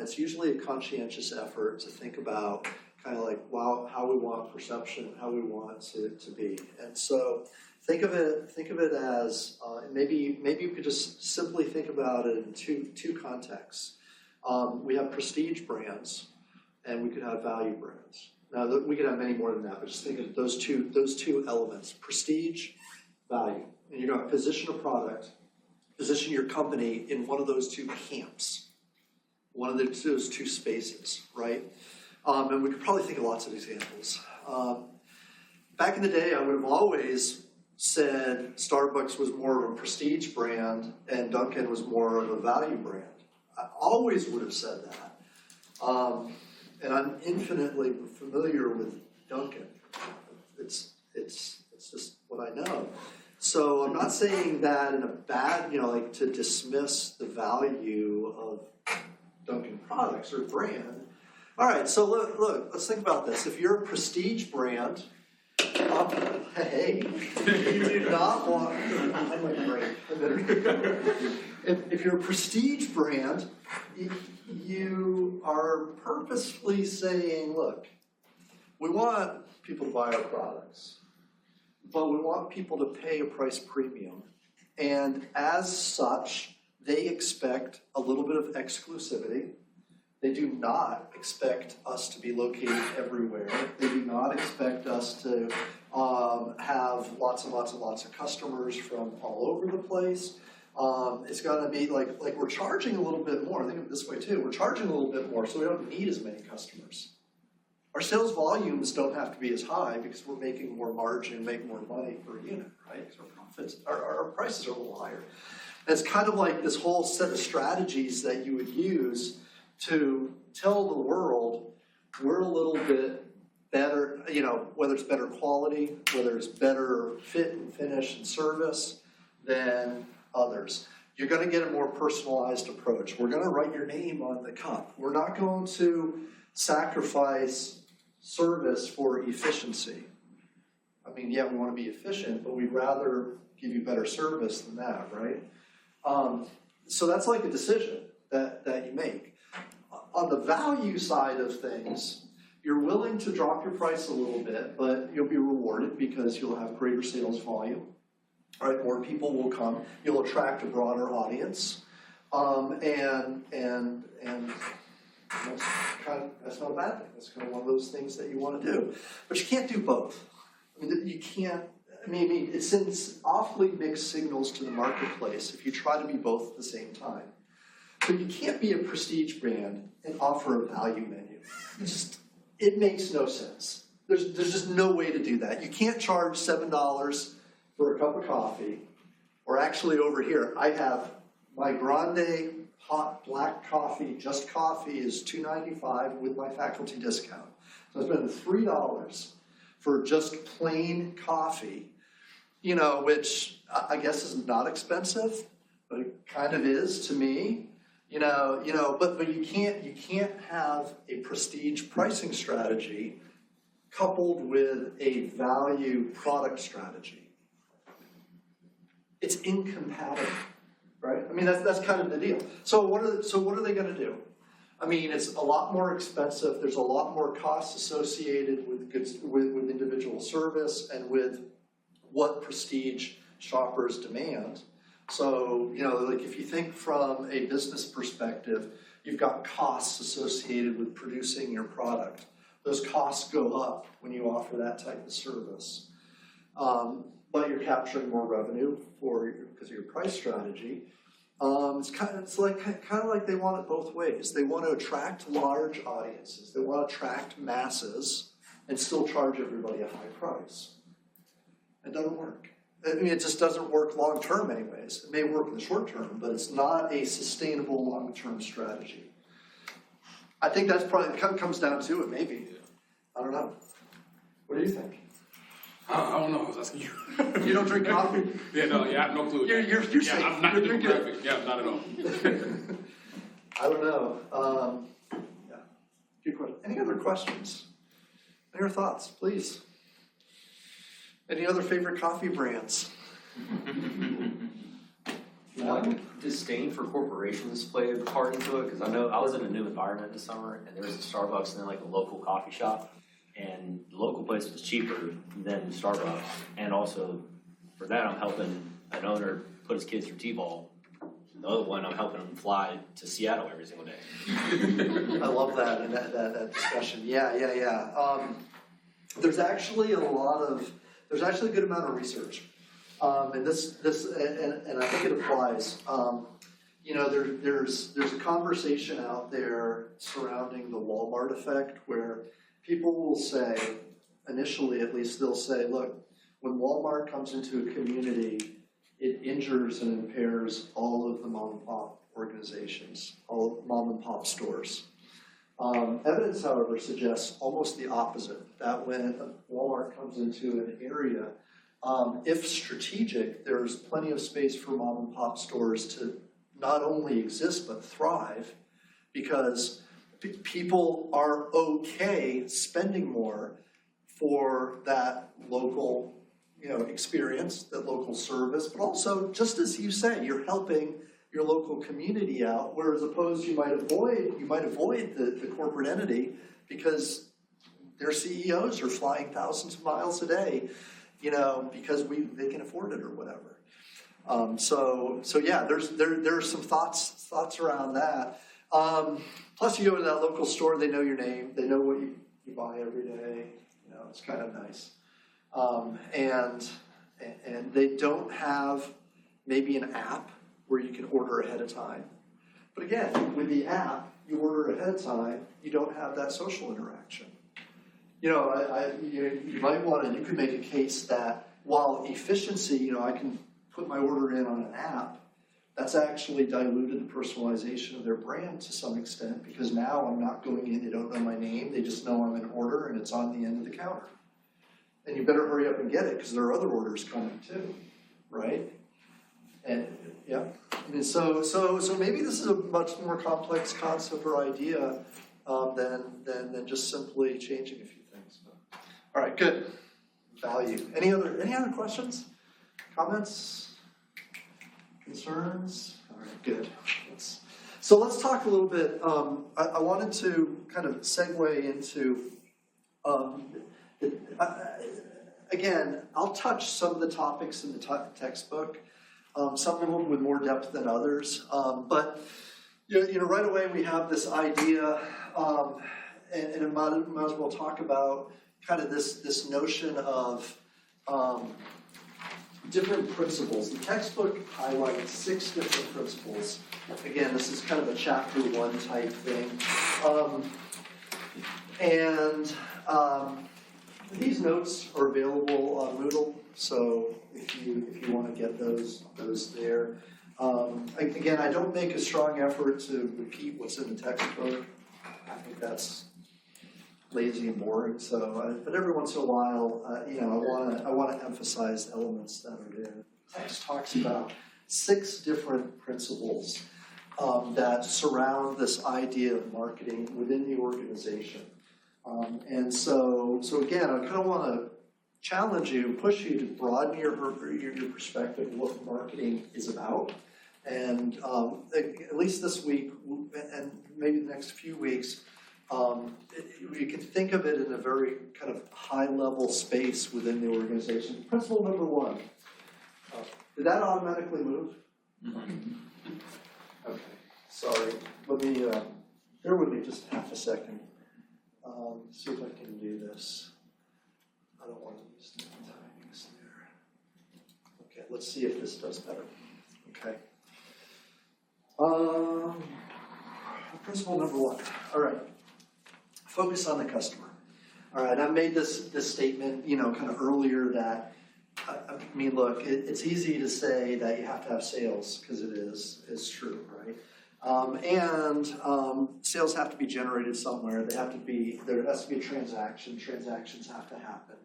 it's usually a conscientious effort to think about kind of like, wow, how we want perception, how we want to be. And so think of it as, maybe you could just simply think about it in two contexts. We have prestige brands and we could have value brands. Now we could have many more than that, but just think of those two elements, prestige, value. And you're going to position a product, position your company in one of those two camps, one of those two spaces, right? And we could probably think of lots of examples. Back in the day, I would have always said Starbucks was more of a prestige brand and Dunkin' was more of a value brand. I always would have said that. And I'm infinitely familiar with Dunkin'. It's just what I know. So I'm not saying that in a bad, like to dismiss the value of Dunkin' products or brand. All right, so look, let's think about this. If you're a prestige brand, hey, you do not want, I'm like, great. If you're a prestige brand, you are purposefully saying, look, we want people to buy our products, but we want people to pay a price premium. And as such, they expect a little bit of exclusivity. They do not expect us to be located everywhere. They do not expect us to have lots and lots and lots of customers from all over the place. It's going to be like we're charging a little bit more. Think of it this way too. We're charging a little bit more, so we don't need as many customers. Our sales volumes don't have to be as high because we're making more margin and make more money per unit, right? Because our profits, our prices are a little higher. And it's kind of like this whole set of strategies that you would use to tell the world we're a little bit better, whether it's better quality, whether it's better fit and finish and service than others. You're going to get a more personalized approach. We're going to write your name on the cup. We're not going to sacrifice service for efficiency. I mean, yeah, we want to be efficient, but we'd rather give you better service than that, right? So that's like a decision that you make. On the value side of things, you're willing to drop your price a little bit, but you'll be rewarded because you'll have greater sales volume. All right, more people will come. You'll attract a broader audience, and that's not a bad thing. That's kind of one of those things that you want to do, but you can't do both. I mean, you can't. I mean, it sends awfully mixed signals to the marketplace if you try to be both at the same time. But you can't be a prestige brand and offer a value menu. It makes no sense. There's just no way to do that. You can't charge $7 for a cup of coffee, or actually over here, I have my grande hot black coffee, just coffee, is $2.95 with my faculty discount. So I spend $3 for just plain coffee, which I guess is not expensive, but it kind of is to me. But you can't have a prestige pricing strategy coupled with a value product strategy. It's incompatible, right? I mean, that's kind of the deal. So what are they going to do? I mean, it's a lot more expensive. There's a lot more costs associated with goods, with individual service and with what prestige shoppers demand. So, you know, like if you think from a business perspective, you've got costs associated with producing your product. Those costs go up when you offer that type of service. But you're capturing more revenue because of your price strategy. It's kind of like they want it both ways. They want to attract large audiences. They want to attract masses and still charge everybody a high price. It doesn't work. I mean, it just doesn't work long term anyways. It may work in the short term, but it's not a sustainable long term strategy. I think that's probably comes down to it, maybe. I don't know. What do you think? I don't know. I was asking you. You don't drink coffee? Yeah, no, I have no clue. You're yeah, safe. I'm not You're the drinking. demographic. Yeah, not at all. I don't know. Yeah. Good question. Any other questions? Any other thoughts, please? Any other favorite coffee brands? Like disdain for corporations play a part into it, because I know I was in a new environment this summer, and there was a Starbucks and then like a local coffee shop, and the local place was cheaper than Starbucks, and also for that I'm helping an owner put his kids through T-ball. The other one I'm helping him fly to Seattle every single day. I love that and that discussion. Yeah. There's actually a good amount of research. And I think it applies. You know, there's a conversation out there surrounding the Walmart effect where people will say, initially at least, they'll say, look, when Walmart comes into a community, it injures and impairs all of the mom and pop organizations, all mom and pop stores. Evidence, however, suggests almost the opposite, that when Walmart comes into an area, if strategic, there's plenty of space for mom and pop stores to not only exist but thrive, because people are okay spending more for that local, experience, that local service, but also, just as you say, you're helping your local community out, whereas opposed you might avoid the corporate entity because their CEOs are flying thousands of miles a day, because they can afford it or whatever. So yeah, there's some thoughts around that. Plus, you go to that local store, they know your name, they know what you buy every day. It's kind of nice. And they don't have maybe an app where you can order ahead of time. But again, with the app, you order ahead of time, you don't have that social interaction. You might want to, you could make a case that while efficiency, I can put my order in on an app, that's actually diluted the personalization of their brand to some extent, because now I'm not going in, they don't know my name, they just know I'm an order and it's on the end of the counter. And you better hurry up and get it because there are other orders coming too, right? And yeah, and so maybe this is a much more complex concept or idea than just simply changing a few things. All right, good. Value. Any other questions, comments, concerns? All right, good. So let's talk a little bit. I wanted to kind of segue into. Again, I'll touch some of the topics in the textbook. Some of them with more depth than others. But right away we have this idea, and I might as well talk about kind of this notion of different principles. The textbook highlights 6 different principles. Again, this is kind of a chapter 1 type thing. These notes are available on Moodle, so if you want to get those there. Again, I don't make a strong effort to repeat what's in the textbook. I think that's lazy and boring. So, but every once in a while, I want to emphasize elements that are there. The text talks about 6 different principles that surround this idea of marketing within the organization. And so again, I kind of want to challenge you, push you to broaden your perspective of what marketing is about, And at least this week, and maybe the next few weeks, you can think of it in a very kind of high-level space within the organization. Principle number 1. Did that automatically move? Okay, sorry. Let me, bear with me just half a second. See if I can do this. I don't want to use the timings there. Okay, let's see if this does better. Okay. Principle number 1. All right. Focus on the customer. All right, I made this statement, kind of earlier that, I mean, look, it's easy to say that you have to have sales, because it's true, right? Sales have to be generated somewhere. There has to be a transaction. Transactions have to happen.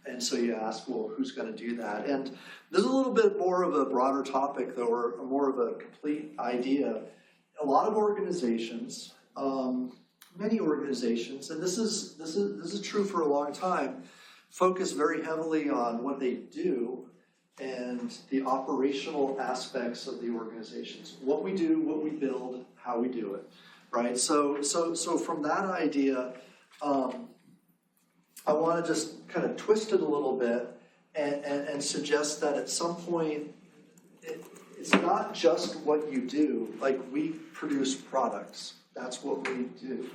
And so you ask, well, who's going to do that? And there's a little bit more of a broader topic, though, or more of a complete idea. A lot of organizations, many organizations, and this is true for a long time, focus very heavily on what they do and the operational aspects of the organizations. What we do, what we build, how we do it, right? So from that idea, I want to just kind of twist it a little bit and suggest that at some point, it's not just what you do. Like, we produce products. That's what we do.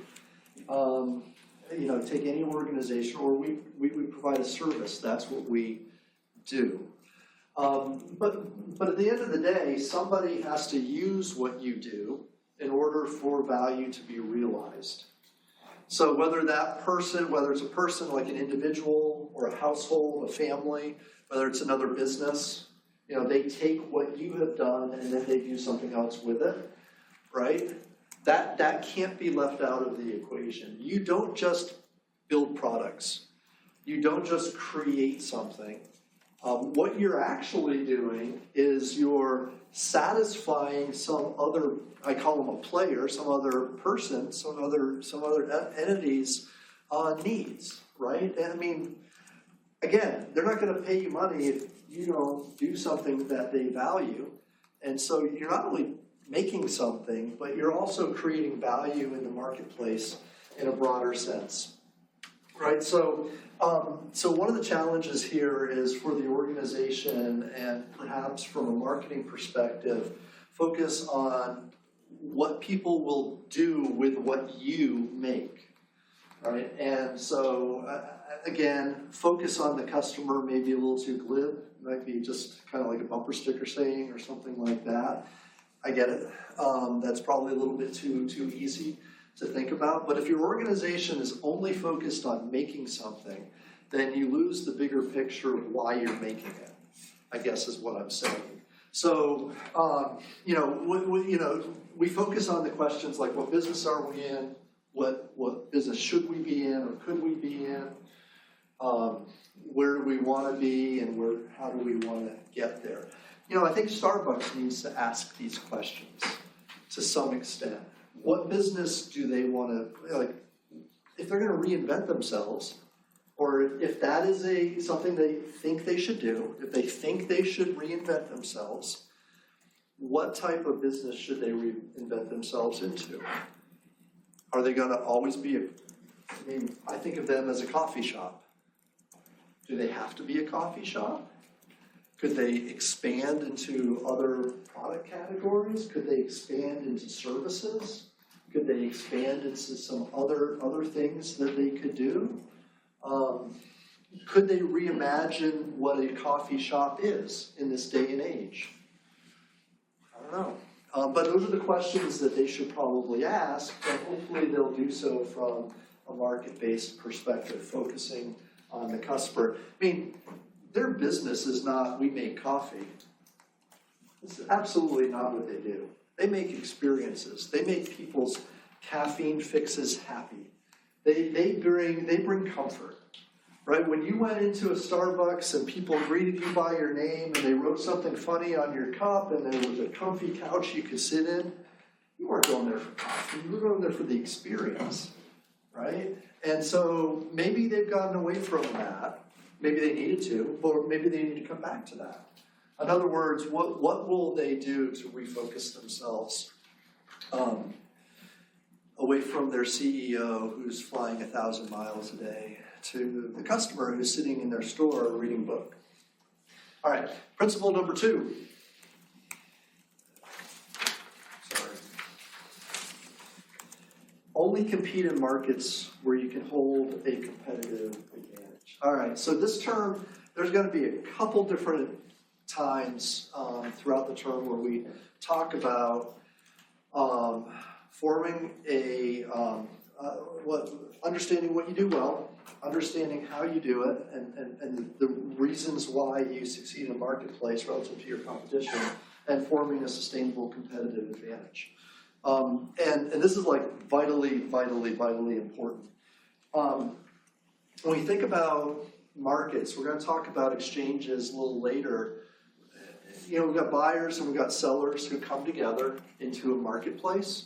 Take any organization, or we provide a service. That's what we do. But at the end of the day, somebody has to use what you do in order for value to be realized. So whether it's a person like an individual or a household, a family, whether it's another business, they take what you have done and then they do something else with it, right? That can't be left out of the equation. You don't just build products. You don't just create something. What you're actually doing is you're satisfying some other, I call them a player, some other person, some other entity's needs, right? And I mean, again, they're not going to pay you money if you don't do something that they value. And so you're not only making something, but you're also creating value in the marketplace in a broader sense, right? So one of the challenges here is for the organization, and perhaps from a marketing perspective, focus on what people will do with what you make, right? And so, again, focus on the customer, maybe a little too glib, might be just kind of like a bumper sticker saying or something like that. I get it. That's probably a little bit too easy to think about. But if your organization is only focused on making something, then you lose the bigger picture of why you're making it, I guess is what I'm saying. So, we focus on the questions like, what business are we in? What business should we be in or could we be in? Where do we want to be, and how do we want to get there? I think Starbucks needs to ask these questions to some extent. What business do they want to, if they're going to reinvent themselves, or if that is something they think they should do, if they think they should reinvent themselves, what type of business should they reinvent themselves into? Are they going to always be I think of them as a coffee shop. Do they have to be a coffee shop? Could they expand into other product categories? Could they expand into services? Could they expand into some other things that they could do? Could they reimagine what a coffee shop is in this day and age? I don't know. But those are the questions that they should probably ask, and hopefully they'll do so from a market-based perspective, focusing on the customer. Their business is not, we make coffee. It's absolutely not what they do. They make experiences. They make people's caffeine fixes happy. They bring comfort, right? When you went into a Starbucks and people greeted you by your name and they wrote something funny on your cup and there was a comfy couch you could sit in, you weren't going there for coffee. You were going there for the experience, right? And so maybe they've gotten away from that. Maybe they needed to, or maybe they need to come back to that. In other words, what will they do to refocus themselves away from their CEO who's flying 1,000 miles a day to the customer who's sitting in their store reading a book? All right, principle number 2. Sorry. Only compete in markets where you can hold a competitive advantage. All right, so this term, there's going to be a couple different times throughout the term where we talk about forming a, understanding what you do well, understanding how you do it, and the reasons why you succeed in a marketplace relative to your competition, and forming a sustainable competitive advantage. And this is like vitally important. When we think about markets, we're going to talk about exchanges a little later. You know, we've got buyers and we've got sellers who come together into a marketplace.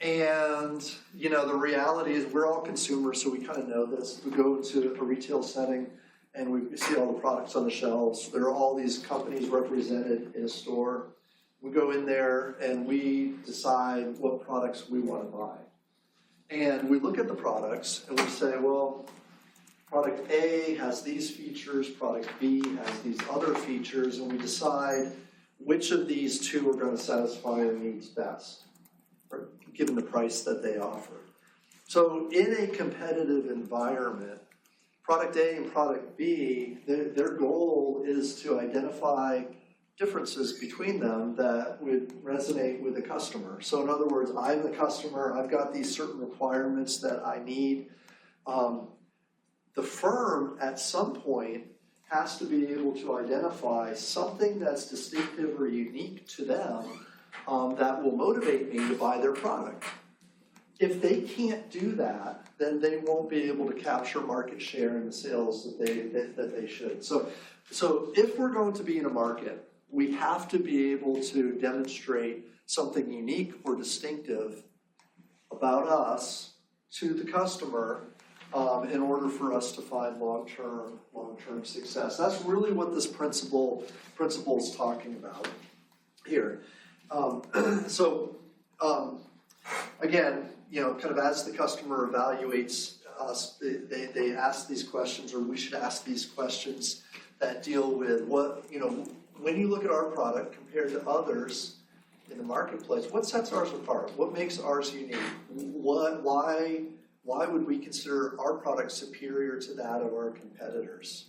And, you know, the reality is we're all consumers, so we kind of know this. We go to a retail setting and we see all the products on the shelves. There are all these companies represented in a store. We go in there and we decide what products we want to buy. And we look at the products and we say, well, product A has these features, product B has these other features, and we decide which of these two are going to satisfy our needs best, given the price that they offer. So in a competitive environment, product A and product B, their goal is to identify differences between them that would resonate with the customer. So in other words, I'm the customer, I've got these certain requirements that I need. The firm, at some point, has to be able to identify something that's distinctive or unique to them that will motivate me to buy their product. If they can't do that, then they won't be able to capture market share in the sales that they should. So if we're going to be in a market, we have to be able to demonstrate something unique or distinctive about us to the customer in order for us to find long-term success. That's really what this principle is talking about here. Again, you know, kind of as the customer evaluates us, they ask these questions, or we should ask these questions that deal with what, you know, when you look at our product compared to others in the marketplace, what sets ours apart? What makes ours unique? Why would we consider our product superior to that of our competitors,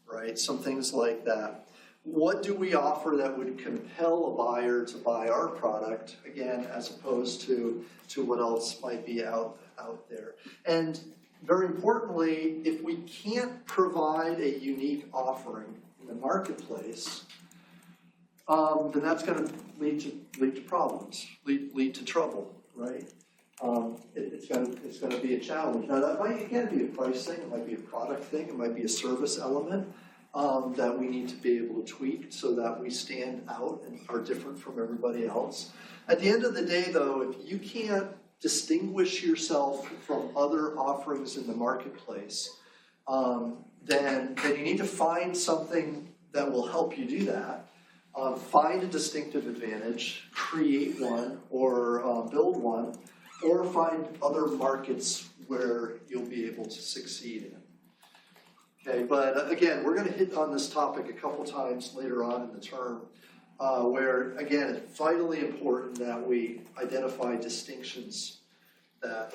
right? Some things like that. What do we offer that would compel a buyer to buy our product, again, as opposed to what else might be out there? And very importantly, if we can't provide a unique offering in the marketplace, then that's going to lead to problems, lead to trouble, right? It's going to be a challenge. Now that might again be a price thing, it might be a product thing, it might be a service element that we need to be able to tweak so that we stand out and are different from everybody else. At the end of the day, though, if you can't distinguish yourself from other offerings in the marketplace, then you need to find something that will help you do that. Find a distinctive advantage, create one, or build one, or find other markets where you'll be able to succeed in. Okay, but again, we're going to hit on this topic a couple times later on in the term, where, again, it's vitally important that we identify distinctions that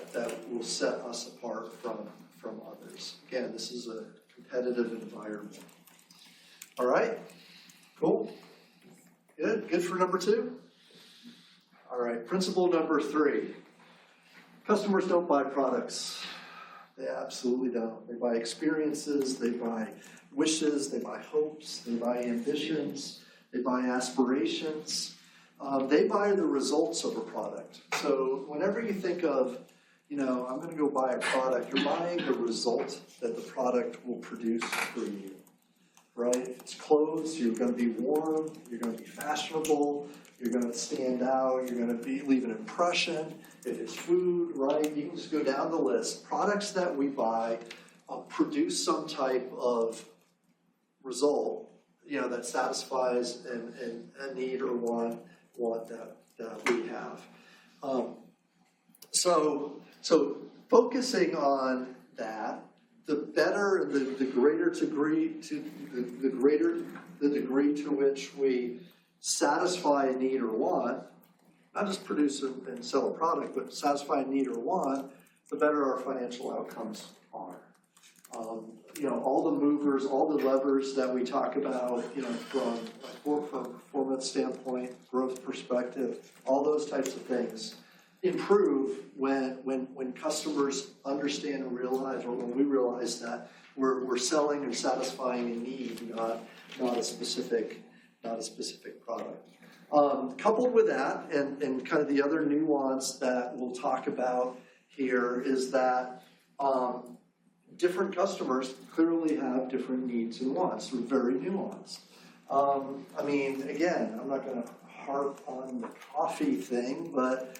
will set us apart from others. Again, this is a competitive environment. All right, cool. Good for number 2? All right, principle number 3. Customers don't buy products. They absolutely don't. They buy experiences, they buy wishes, they buy hopes, they buy ambitions, they buy aspirations. They buy the results of a product. So whenever you think of, you know, I'm going to go buy a product, you're buying the result that the product will produce for you. Right? If it's clothes, you're going to be warm, you're going to be fashionable, you're going to stand out, you're going to leave an impression. If it's food, right, you can just go down the list. Products that we buy produce some type of result that satisfies a need or want that we have. So focusing on that, the better, the greater degree the degree to which we satisfy a need or want, not just produce and sell a product, but satisfy a need or want, the better our financial outcomes are. All the movers, all the levers that we talk about, from a performance standpoint, growth perspective, all those types of things improve when customers understand and realize, or when we realize that we're selling and satisfying a need, not a specific product. Coupled with that, and kind of the other nuance that we'll talk about here is that different customers clearly have different needs and wants. They're very nuanced. Again, I'm not going to harp on the coffee thing, but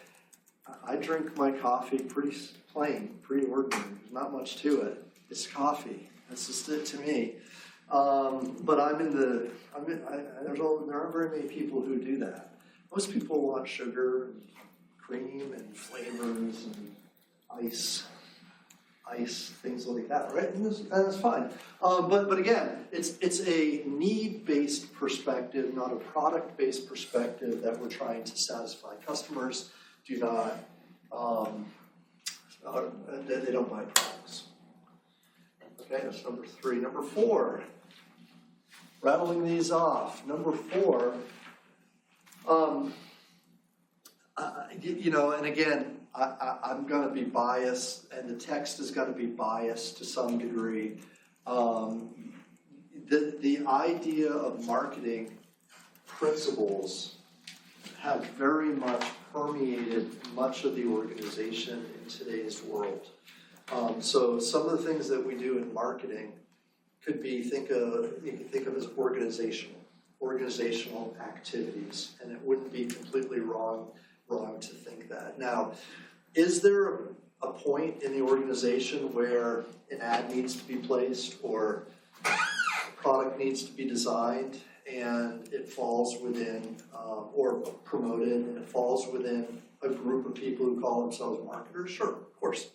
I drink my coffee pretty plain, pretty ordinary. There's not much to it. It's coffee. That's just it to me. But there aren't very many people who do that. Most people want sugar and cream and flavors and ice, things like that, right? And that's fine. But again, it's a need-based perspective, not a product-based perspective that we're trying to satisfy. Customers do not, they don't buy products. Okay, that's number 3. Number 4, rattling these off. Number 4, and again, I'm going to be biased, and the text is going to be biased to some degree. The idea of marketing principles have very much permeated much of the organization in today's world. So some of the things that we do in marketing could be, you can think of as organizational activities, and it wouldn't be completely wrong to think that. Now, is there a point in the organization where an ad needs to be placed or a product needs to be designed and it falls within, or promoted, and it falls within a group of people who call themselves marketers? Sure, of course.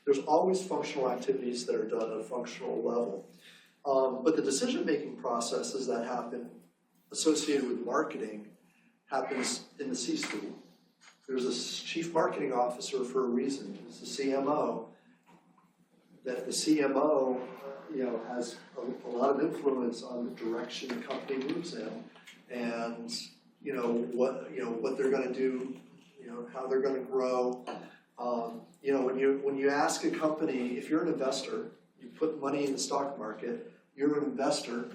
There's always functional activities that are done at a functional level. But the decision-making processes that happen associated with marketing happens in the C-suite. There's a chief marketing officer for a reason. It's the CMO. That the CMO, has a lot of influence on the direction the company moves in, and what they're going to do, how they're going to grow. When you ask a company, if you're an investor, you put money in the stock market, you're an investor,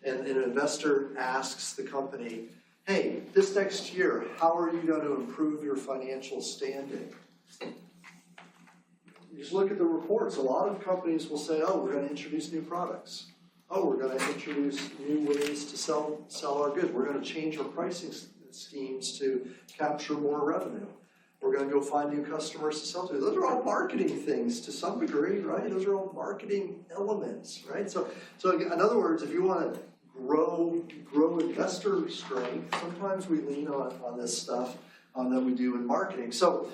and an investor asks the company, hey, this next year, how are you going to improve your financial standing? You just look at the reports. A lot of companies will say, oh, we're going to introduce new products. Oh, we're going to introduce new ways to sell our goods. We're going to change our pricing schemes to capture more revenue. We're going to go find new customers to sell to. Those are all marketing things to some degree, right? Those are all marketing elements, right? So in other words, if you want to grow investor strength, sometimes we lean on this stuff that we do in marketing. So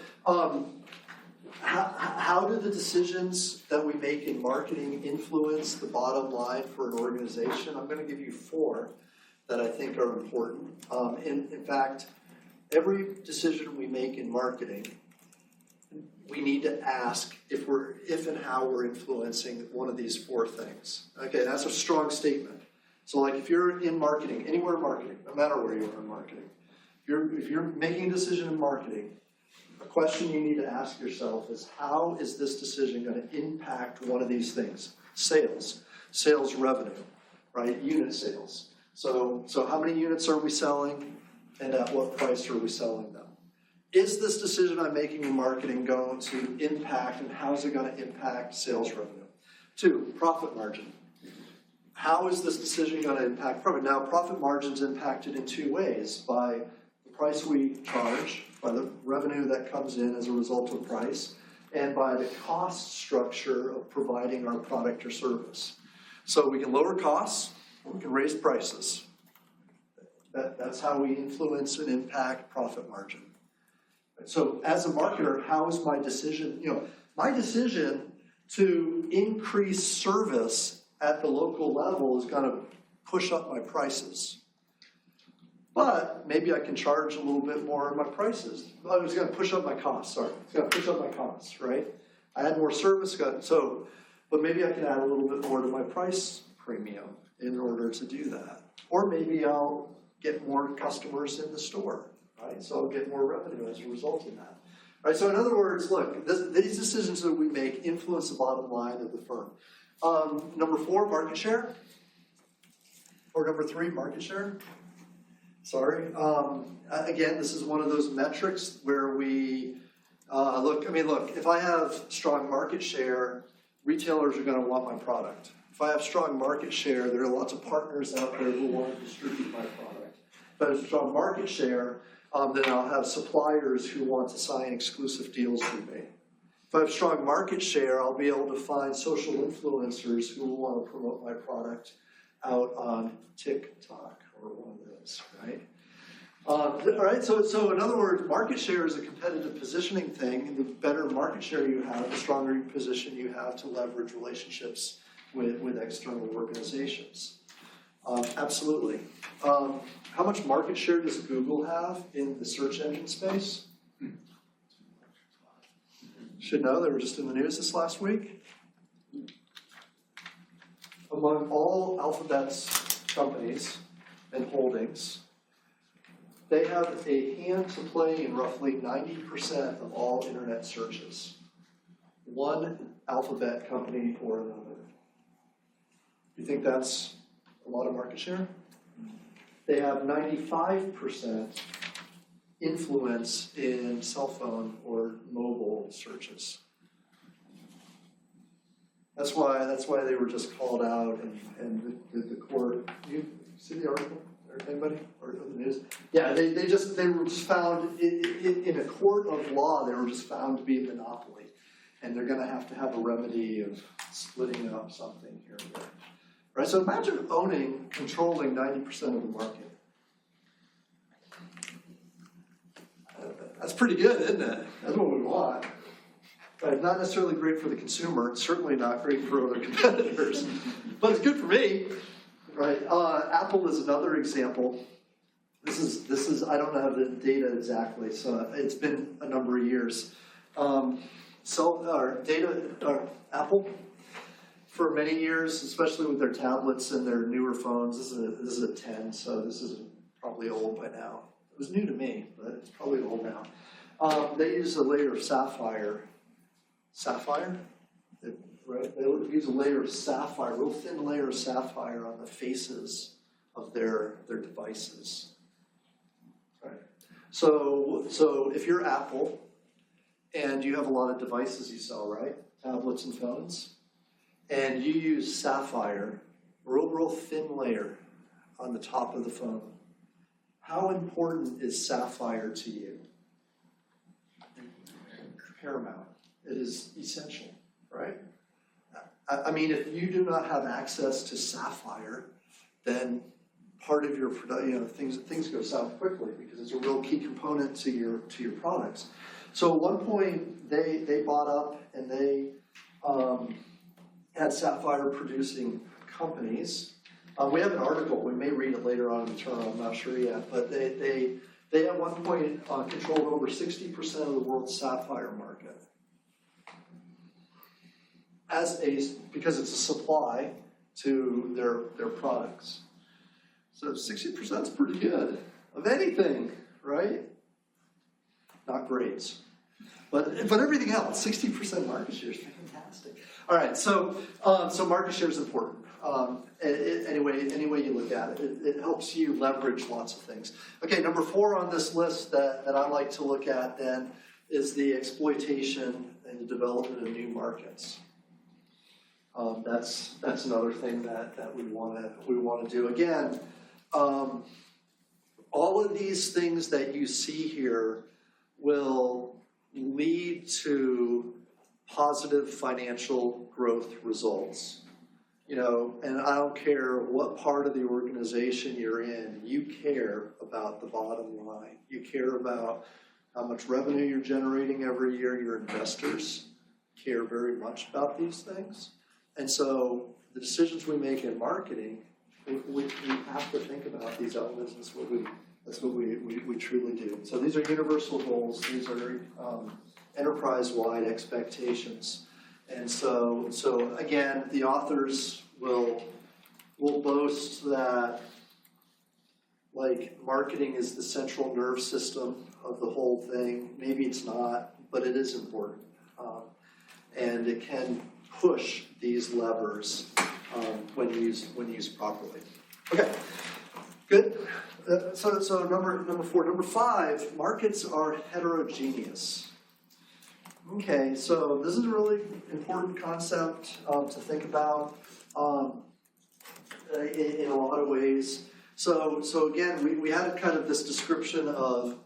how do the decisions that we make in marketing influence the bottom line for an organization? I'm going to give you 4 that I think are important. In fact, every decision we make in marketing, we need to ask if and how we're influencing one of these 4 things. Okay, that's a strong statement. So like if you're in marketing, anywhere in marketing, no matter where you are in marketing, if you're making a decision in marketing, a question you need to ask yourself is, how is this decision going to impact one of these things? Sales revenue, right? Unit sales. So how many units are we selling, and at what price are we selling them? Is this decision I'm making in marketing going to impact, and how is it going to impact sales revenue? 2, profit margin. How is this decision going to impact profit? Now, profit margin's impacted in 2 ways: by the price we charge, by the revenue that comes in as a result of price, and by the cost structure of providing our product or service. So we can lower costs, We can raise prices. That's how we influence and impact profit margin. So as a marketer, how is my decision, my decision to increase service at the local level is going to push up my prices. But maybe I can charge a little bit more in my prices. I was going to push up my costs, It's going to push up my costs, right? I had more service, but maybe I can add a little bit more to my price premium in order to do that. Or maybe I'll get more customers in the store, right? So I'll get more revenue as a result of that. Right, so in other words, look, these decisions that we make influence the bottom line of the firm. Number 4, market share. Or number 3, market share. Sorry. Again, this is one of those metrics where we look, if I have strong market share, retailers are going to want my product. If I have strong market share, there are lots of partners out there who want to distribute my product. If I have strong market share, then I'll have suppliers who want to sign exclusive deals with me. If I have strong market share, I'll be able to find social influencers who will want to promote my product out on TikTok or one of those, right? All right, so in other words, market share is a competitive positioning thing. And the better market share you have, the stronger position you have to leverage relationships with external organizations. Absolutely. How much market share does Google have in the search engine space? Should know, they were just in the news this last week. Among all Alphabet's companies and holdings, they have a hand to play in roughly 90% of all internet searches. One Alphabet company or another. You think that's a lot of market share? They have 95% influence in cell phone or mobile searches. That's why they were just called out and the court. You see the article? Anybody? Or the news? Yeah, they were just found in a court of law. They were just found to be a monopoly, and they're going to have a remedy of splitting up something here and there. Right. So imagine controlling 90% of the market. That's pretty good, isn't it? That's what we want. Right, not necessarily great for the consumer. It's certainly not great for other competitors, but it's good for me. Right. Apple is another example. This is I don't have the data exactly, so it's been a number of years. Apple, for many years, especially with their tablets and their newer phones. This is a 10, so this is probably old by now. It was new to me, but it's probably old now. They use a layer of sapphire. Sapphire? Right? They use a layer of sapphire, a real thin layer of sapphire on the faces of their devices. Right? So if you're Apple and you have a lot of devices you sell, right? Tablets and phones, and you use sapphire, real thin layer on the top of the phone. How important is sapphire to you? Paramount. It is essential, right? I mean, if you do not have access to sapphire, then part of your things go south quickly because it's a real key component to your products. So at one point they bought up and they had sapphire producing companies. We have an article. We may read it later on in the term. I'm not sure yet, but they at one point controlled over 60% of the world's sapphire market. Because it's a supply to their products. So 60% is pretty good of anything, right? Not grapes. But everything else, 60% market share is fantastic. All right, so market share is important. Any way you look at it, it helps you leverage lots of things. Okay, number 4 on this list that I like to look at then is the exploitation and the development of new markets. That's another thing that we want to do. Again, all of these things that you see here will lead to positive financial growth results. and I don't care what part of the organization you're in, you care about the bottom line. You care about how much revenue you're generating every year. Your investors care very much about these things. And so the decisions we make in marketing, we have to think about these elements. That's what we truly do. So these are universal goals. These are enterprise-wide expectations. And so again, the authors will boast that like marketing is the central nerve system of the whole thing. Maybe it's not, but it is important. And it can push these levers when used properly. Okay, good. So number 4. Number 5, markets are heterogeneous. Okay, so this is a really important concept to think about in a lot of ways. So again, we had kind of this description of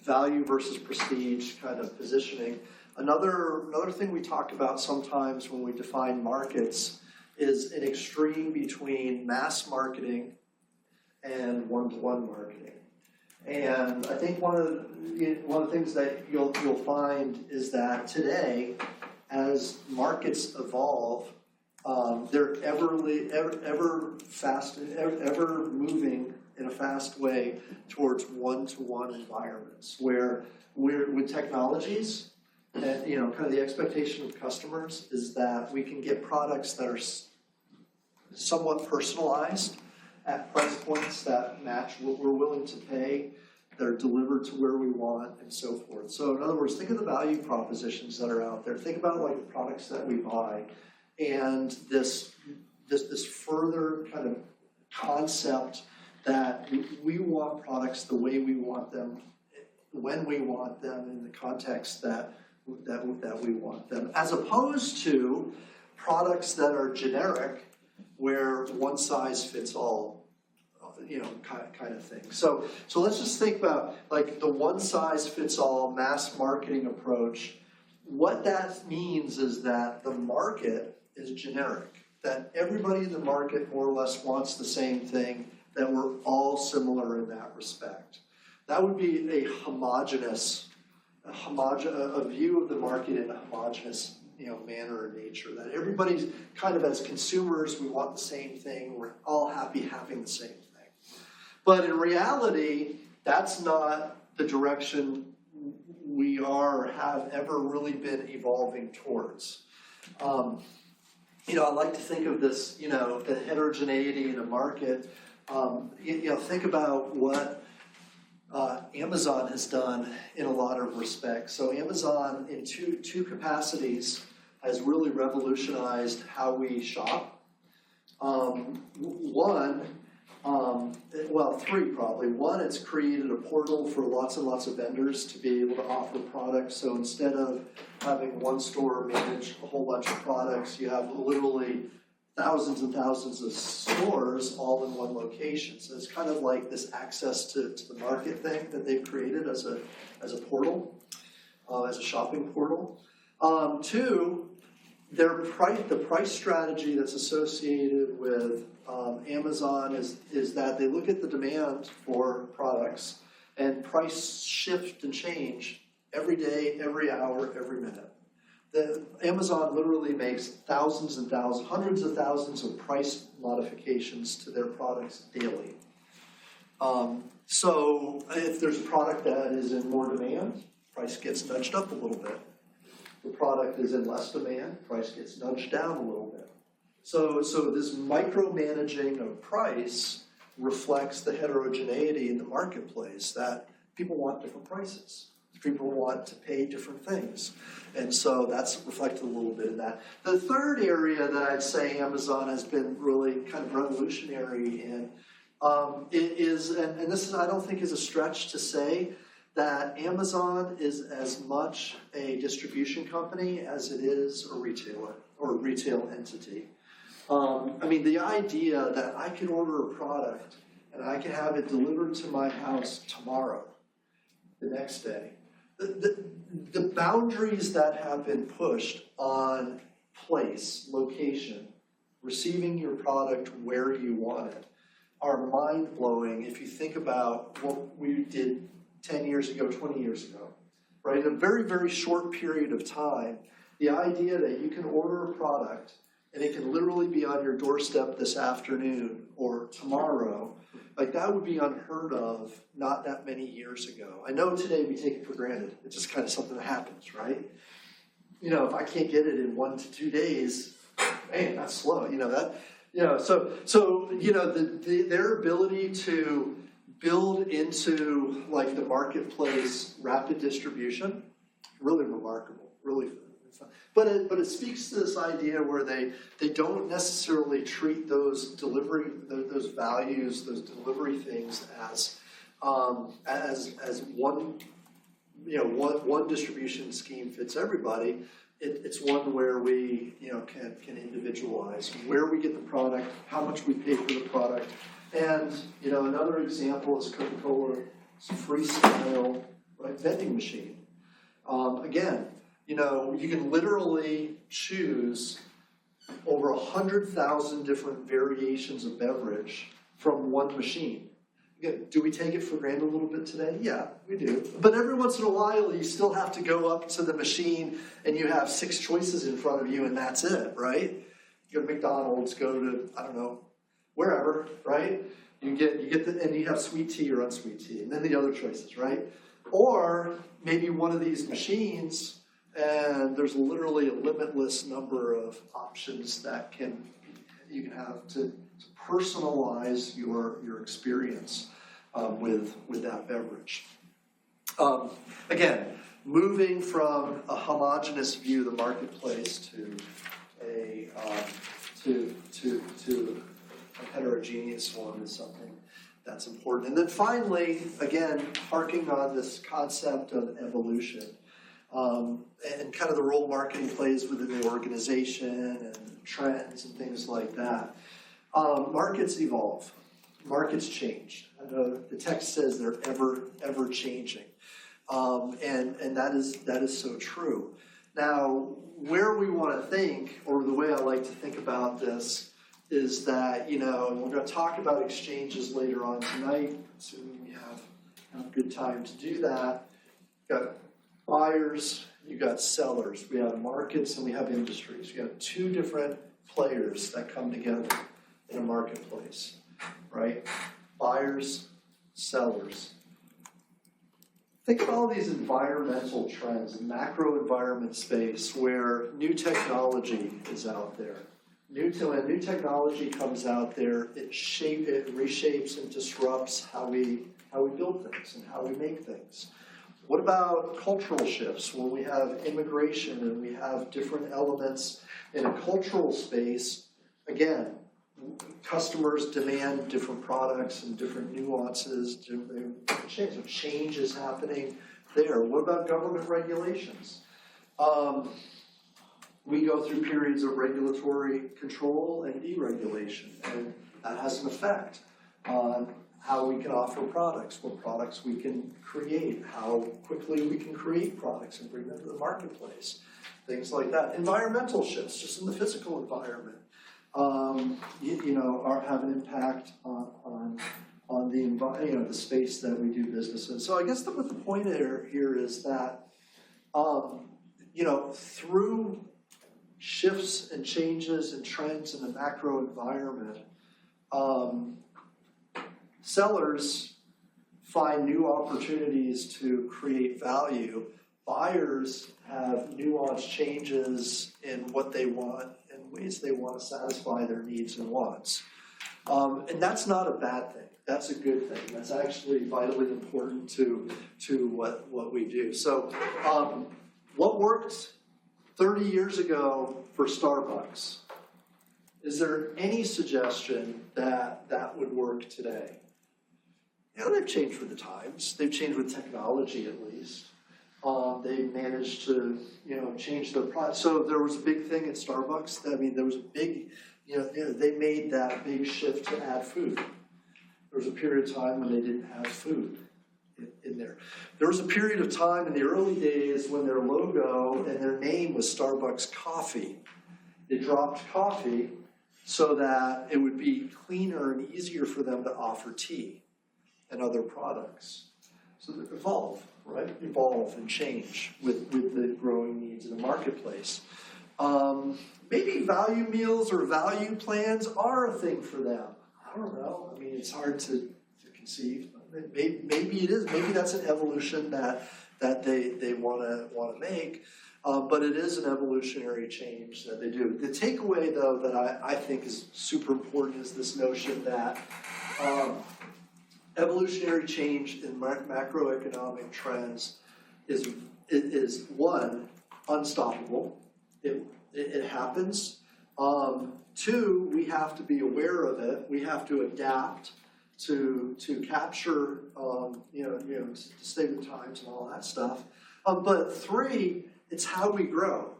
value versus prestige kind of positioning. Another thing we talk about sometimes when we define markets is an extreme between mass marketing and one-to-one marketing. And I think one of the things that you'll find is that today, as markets evolve, they're ever moving in a fast way towards one-to-one environments where with technologies, and kind of the expectation of customers is that we can get products that are somewhat personalized at price points that match what we're willing to pay, that are delivered to where we want, and so forth. So in other words, think of the value propositions that are out there. Think about like the products that we buy, and this further kind of concept that we want products the way we want them, when we want them, in the context that we want them, as opposed to products that are generic, where one size fits all, kind of thing. So let's just think about like the one size fits all mass marketing approach. What that means is that the market is generic, that everybody in the market more or less wants the same thing, that we're all similar in that respect. That would be a view of the market in a homogeneous manner or nature, that everybody's kind of, as consumers, we want the same thing, we're all happy having the same thing. But in reality, that's not the direction we are or have ever really been evolving towards. I like to think of this, the heterogeneity in a market. Think about what Amazon has done in a lot of respects. So Amazon, in two capacities, has really revolutionized how we shop. Three probably. One, it's created a portal for lots and lots of vendors to be able to offer products. So instead of having one store manage a whole bunch of products, you have literally thousands and thousands of stores all in one location. So it's kind of like this access to the market thing that they've created as a portal, as a shopping portal. 2, the price strategy that's associated with Amazon is that they look at the demand for products and price shift and change every day, every hour, every minute. Amazon literally makes thousands and thousands, hundreds of thousands of price modifications to their products daily. So if there's a product that is in more demand, price gets nudged up a little bit. The product is in less demand, price gets nudged down a little bit. So this micromanaging of price reflects the heterogeneity in the marketplace, that people want different prices. People want to pay different things. And so that's reflected a little bit in that. The third area that I'd say Amazon has been really kind of revolutionary in is, and this is, I don't think is a stretch to say, that Amazon is as much a distribution company as it is a retailer or a retail entity. The idea that I can order a product and I can have it delivered to my house tomorrow, the next day. The boundaries that have been pushed on place, location, receiving your product where you want it are mind-blowing if you think about what we did 10 years ago, 20 years ago, right? In a very, very short period of time, the idea that you can order a product and it can literally be on your doorstep this afternoon or tomorrow, like that would be unheard of not that many years ago. I know today we take it for granted. It's just kind of something that happens, right? You know, if I can't get it in 1 to 2 days, man, that's slow. You know that. You know, so you know their ability to build into like the marketplace rapid distribution, really remarkable, really fun. But it speaks to this idea where they don't necessarily treat those delivery, those values, those delivery things as one, you know, one distribution scheme fits everybody. It's one where we, you know, can individualize where we get the product, how much we pay for the product, and you know, another example is Coca-Cola's freestyle vending machine. Again, you know, you can literally choose over 100,000 different variations of beverage from one machine. Again, do we take it for granted a little bit today? Yeah, we do. But every once in a while, you still have to go up to the machine and you have 6 choices in front of you and that's it, right? You go to McDonald's, go to, I don't know, wherever, right? You get and you have sweet tea or unsweet tea, and then the other choices, right? Or maybe one of these machines, and there's literally a limitless number of options that you can have to personalize your experience with that beverage. Again, moving from a homogeneous view of the marketplace to a heterogeneous one is something that's important. And then finally, again, harking on this concept of evolution and kind of the role marketing plays within the organization and trends and things like that. Markets evolve. Markets change. I know the text says they're ever changing. And that is so true. Now, where we want to think, or the way I like to think about this, is that, you know, and we're going to talk about exchanges later on tonight, assuming we have good time to do that. You've got buyers, you've got sellers. We have markets and we have industries. You have 2 different players that come together in a marketplace, right? Buyers, sellers. Think of all these environmental trends, macro environment space where new technology is out there. When new technology comes out there, it reshapes and disrupts how we build things and how we make things. What about cultural shifts when we have immigration and we have different elements in a cultural space? Again, customers demand different products and different nuances. Change is happening there. What about government regulations? We go through periods of regulatory control and deregulation, and that has an effect on how we can offer products, what products we can create, how quickly we can create products and bring them to the marketplace, things like that. Environmental shifts, just in the physical environment, have an impact on the the space that we do business in. So I guess what the point here is that through shifts and changes and trends in the macro environment, sellers find new opportunities to create value. Buyers have nuanced changes in what they want and ways they want to satisfy their needs and wants. And that's not a bad thing. That's a good thing. That's actually vitally important to what we do. So what worked 30 years ago for Starbucks, is there any suggestion that that would work today? They've changed with the times. They've changed with technology, at least. They managed to, change their product. So there was a big thing at Starbucks. There was a big, they made that big shift to add food. There was a period of time when they didn't have food in there. There was a period of time in the early days when their logo and their name was Starbucks Coffee. They dropped coffee so that it would be cleaner and easier for them to offer tea and other products. So they evolve, right? Evolve and change with the growing needs in the marketplace. Maybe value meals or value plans are a thing for them. I don't know. I mean, it's hard to conceive. Maybe it is. Maybe that's an evolution that they want to make. But it is an evolutionary change that they do. The takeaway, though, that I think is super important is this notion that evolutionary change in macroeconomic trends is one, unstoppable. It happens. Two, we have to be aware of it. We have to adapt to capture, to stay with times and all that stuff. But three, it's how we grow.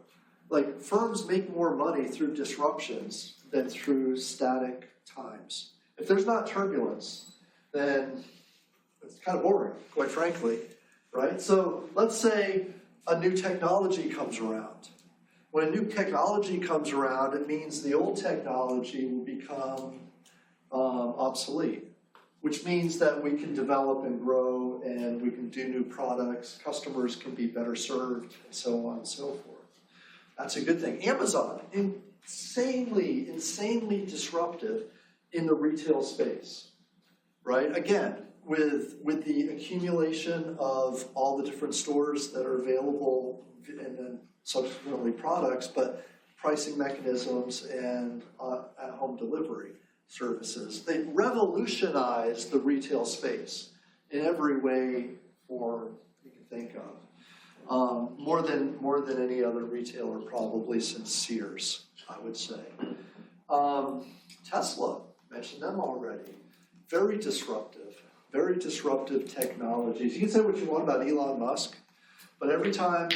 Like, firms make more money through disruptions than through static times. If there's not turbulence, then it's kind of boring, quite frankly, right? So let's say a new technology comes around. When a new technology comes around, it means the old technology will become obsolete, which means that we can develop and grow and we can do new products, customers can be better served, and so on and so forth. That's a good thing. Amazon, insanely disruptive in the retail space, right? Again, with the accumulation of all the different stores that are available and then subsequently products, but pricing mechanisms and at-home delivery services. They revolutionized the retail space in every way form you can think of. More than any other retailer probably since Sears, I would say. Tesla, mentioned them already. Very disruptive technologies. You can say what you want about Elon Musk, but every time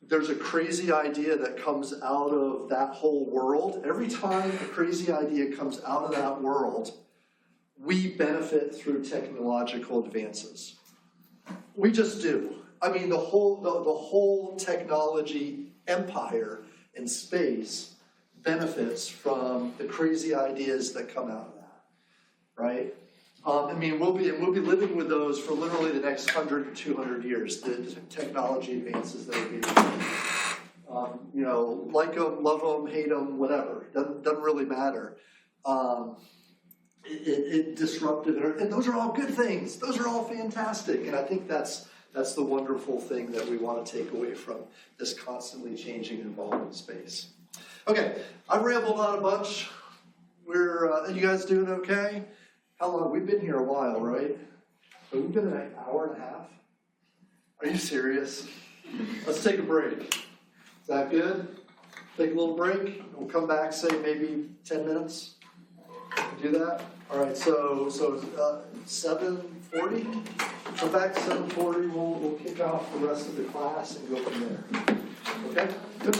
there's a crazy idea that comes out of that whole world, every time a crazy idea comes out of that world, we benefit through technological advances. We just do. I mean, the whole technology empire in space benefits from the crazy ideas that come out of that, right? I mean, we'll be living with those for literally the next 100 to 200 years, the technology advances that are being made. Like them, love them, hate them, whatever. Doesn't really matter. It disrupted, and those are all good things. Those are all fantastic, and I think that's the wonderful thing that we want to take away from this constantly changing and evolving space. Okay, I've rambled on a bunch. You guys doing okay? How long? We've been here a while, right? So we've been an hour and a half. Are you serious? Let's take a break. Is that good? Take a little break. We'll come back, say maybe 10 minutes. Do that? All right, so 7:40? Come back 7:40. We'll kick off the rest of the class and go from there. Okay? Good.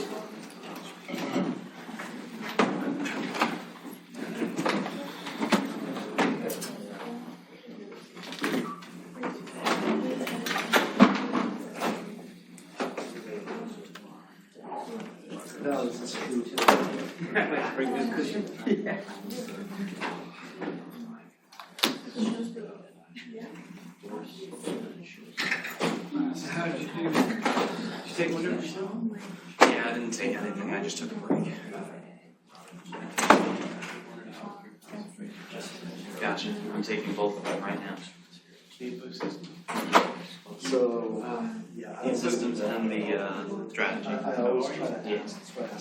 Bring this cushion? Yeah. So how did you do? Did you take one of yourself? Yeah, I didn't take anything. I just took a break. Gotcha. I'm taking both of them right now. So, The systems and the strategy. I always try to Yeah.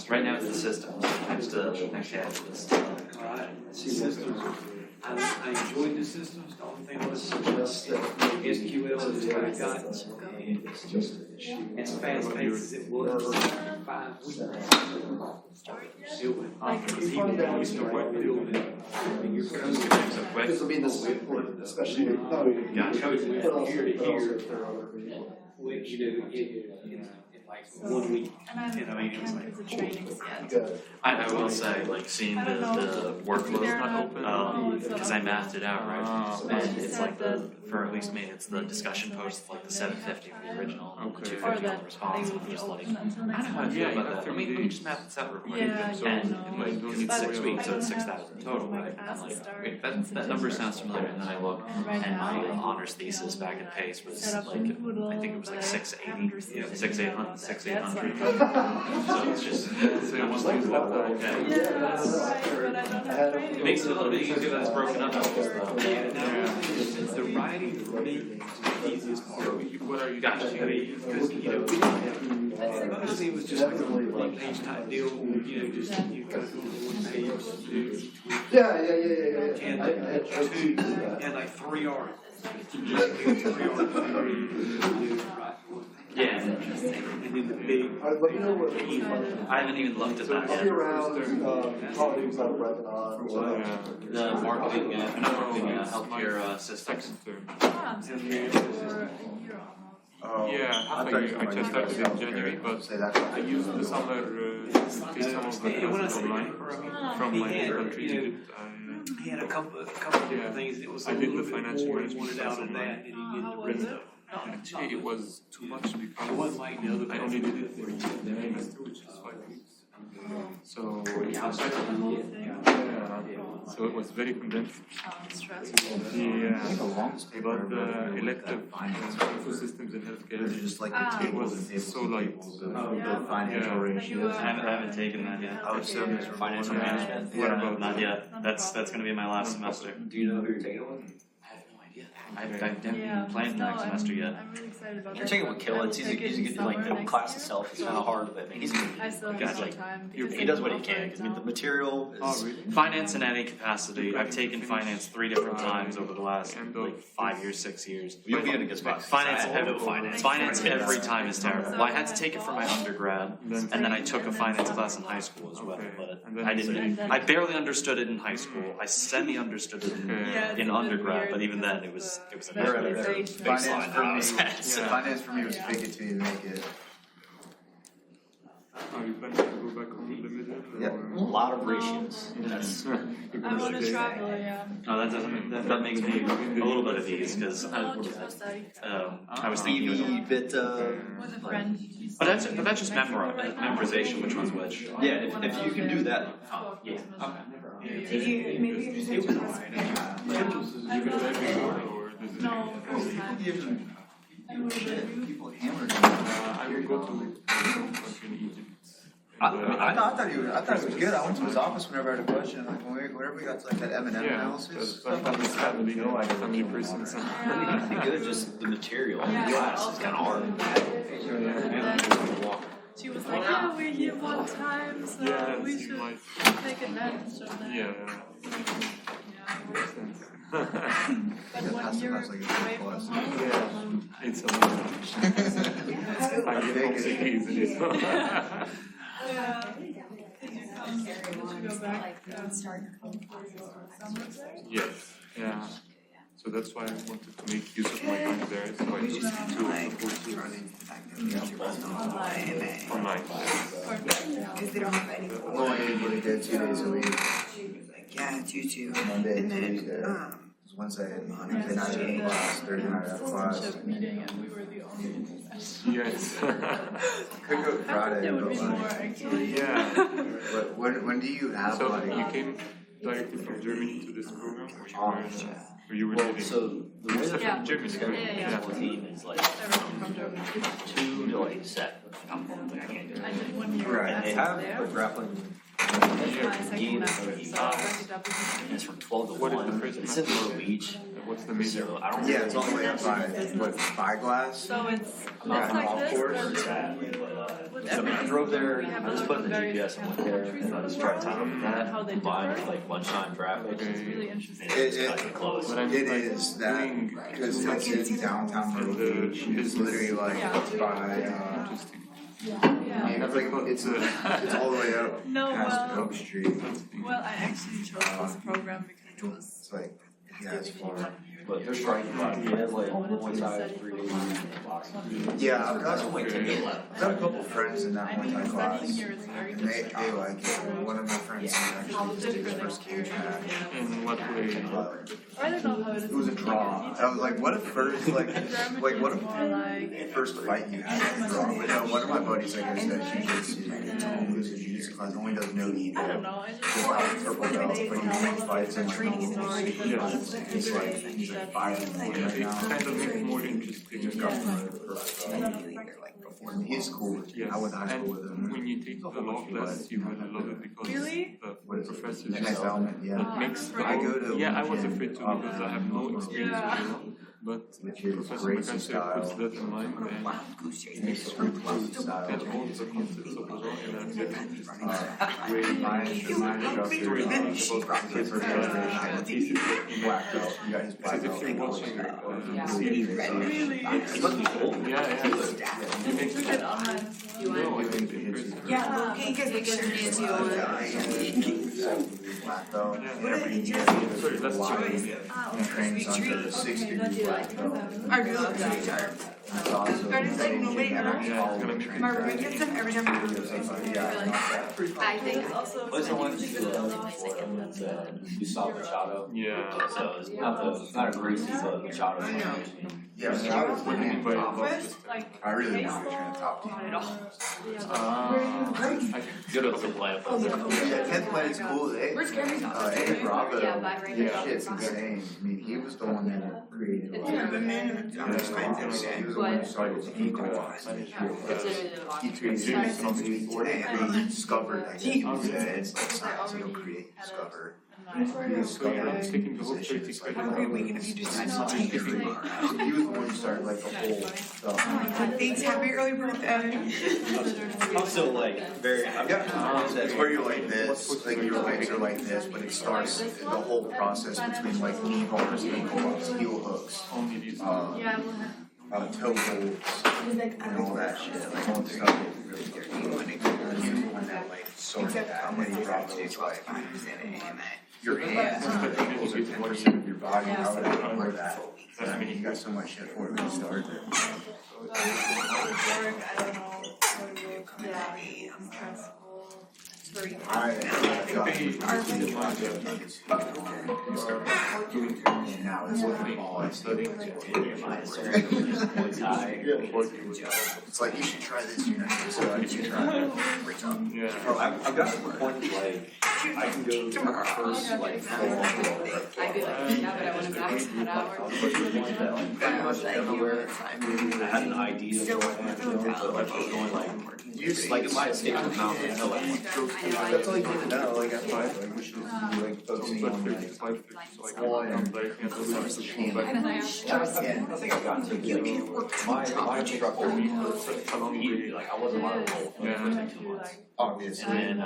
Right now it's the systems. Next year it's Systems. I enjoyed the systems. The only thing was suggest that SQL is what I got. it's just an issue. As fast paced as it was, 5 weeks. Even though you start building your code. Because I mean, this is important, especially with code. But also Here to here. if there are other people. Which, in like 1 week. And I haven't You know, got it's time like, for the trainings yet. Good. I will say, like, seeing the workload, because I mathed it out, right? And it's like for at least me, it's the discussion post, like the 750 for the original, and the 250 on the response. I'm just like, I don't know how I feel about that. Let me just map this out real quick. And it's 6 weeks, so it's 6,000 total, right? I'm like, wait, that number sounds familiar. And then I look, and my honors thesis back in PACE was like, I think it was like 680, 6,800. So it's just, it makes it a little bit easier that it's broken up. The writing for me is the easiest part. What are you guys doing? Because, honestly, it was just like a one-page type deal, just, you kind of go to one page. And like 3 articles. Yeah. And then the big. I haven't even looked at that yet. The marketing, healthcare systems. Yeah, half a year. I just started in January, but I used the summer to see some of the classes online from my country. He had a couple of different things. It was I did the financial management wanted out of that, and he did the rest of it. Actually, it was too much because It wasn't like the other I only did it for 2 semester, which is 5 weeks. So so it was very condensed. Yeah, but the elective info systems in healthcare, it was so light. The financial ratios. I haven't taken that yet. Oh, so financial management? What about Not yet. That's going to be my last semester. Do you know who you're taking it with? I haven't planned the next semester yet. I'm really excited about You're taking it with Kill. It's easy to get, like, the class itself is kind of hard, but he's I still have guys, some like, time. he does what he can. I mean, the material is Finance in any capacity. I've taken finance 3 different times over the last like 5 years, 6 years. You'll be in a good spot. Finance, I know finance. finance every time is terrible. Well, I had to take it for my undergrad, and then I took a finance class in high school as well. But I didn't. I barely understood it in high school. I semi-understood it in undergrad, but even then, it was a big slide that I was at. Finance for me was fake it till you make it. Are you planning to go back over the middle? Yeah, a lot of ratios. Yes. I want to travel, yeah. No, that makes me a little bit of ease because I was thinking With a friend. But that's just memorization. Which one's which? Yeah, if you can do that. Yeah. Did you maybe No, first time. People hammered I will go to Egypt. I thought it was good. I went to his office whenever I had a question. Like whenever we got to like that M&M analysis. Family persons. Good, just the material in the class is kind of hard. She was like, yeah, we're here one time, so we should take advantage of that. Yeah. But 1 year away from home. It's a lot. I get homesick easily. Did you go back and start summer there? Yes. Yeah. So that's why I wanted to make use of my time there. So I took 2 online. Because they don't have any. I'm going able to get 2 days a week. Yeah, it's you too. Monday And and then, Tuesday. Wednesday and Thursday night I have class, Thursday night I have class. Meeting and we were the only. Yes. Could go Friday, That would but be more actually. Yeah. But when do you have So like? you came directly from Germany to this program, or you were Well, living? so the way that Yeah. from Germany, Yeah. the team is like Everyone from Germany. 2 to like 7. I can't do I it. did 1 year Right. And they classes have there. a grappling. My second master, so I went to Dublin. And it's from 12 to What is 1. the first It's in semester? Myrtle Beach. What's the major? So I don't Yeah, it's all the way up by Spyglass. So it's Yeah, looks like golf this, course. but So I drove there, I just put in the GPS and went there, and I just tried timing that, how they combined differ. with like lunchtime traffic. It's really interesting. And it's kind of close. But I'm It like is that because it's in downtown Myrtle Beach. It's literally like by. Yeah. It's all the way up No, past well- Oak Street. Well, I actually chose this program because it was It's like yeah, it's far. but they're striking a lot. He has like Muay Thai, 3 days a week, and boxing. Yeah, I've got Like 10 to 11. I've got a couple friends in that Muay Thai class, and they like it. One of my friends actually did his first cage match. In what way? I don't know how it is. It was a draw. I was like, what if first, what if first fight you had was a draw? But no, one of my buddies, like I said, he was a jiu-jitsu class, only does no gi. I don't know. I just He's like purple belt, but he only fights in like he's like 5 and 4 right now. Kind of make more interesting. He just got promoted before. He's cool. I went to high school with him. When you take the law class, you really love it because the professors Next element, yeah. it makes the I go to yeah, I was afraid too because I have no experience with the law. But Professor McAnswer puts that in mind and makes it really cool to get all the concepts of the law in a very My instructor about the first generation. Black belt. You got his black because belt. if you're watching a series, It must be cool. yeah, you make it no, I think it's Yeah, okay, because like Black belt. sorry, that's true. He trains under a 6-degree black belt. Our girls are really sharp. It's also Artists like nobody ever. My roommate gets them every time I go to the I think What's the one that Gustavo Machado? Yeah. So it's not a Gracie, but Machado. Yeah, Machado's What do you mean by office, like, I really want to train a top team. Good at the play. Yeah, 10th Planet's cool. Where's Gary's office? Eddie Bravo, Yeah, but right his now. shit's insane. I mean, he was the one that created a lot of the man in the He was the one who started with Equinox. He created he discovered that he was it's like science, you don't create, you discover. So you're not taking the whole 30 credit. Every weekend if you decide to take it. He was the one who started like the whole stuff. Thanks, happy early birthday. I'm still like very. Yeah, it's where you're like this, like your legs are like this, but it starts the whole process between like knee bars, ankle bars, heel hooks, toe holds, and all that shit. Like all the stuff that really dirty. And he was the one that like sorted that. And then he brought those like your hands equals a 10% of your body. How would I know that? I mean, he got so much shit for it when he started it. I'm stressful. Now it's like all I study. It's like you should try this. So you should try it. I've got to the point like I can go to my first like full on I'd be like, yeah, but I want to max that out. pretty much everywhere. I had an idea of what I wanted to do, but I was going like it might escape the mouth until That's all you need to know. Like at 5, like we should be like focusing on like one I think I got to my instructor like I wasn't on a roll for 2 months. Obviously. And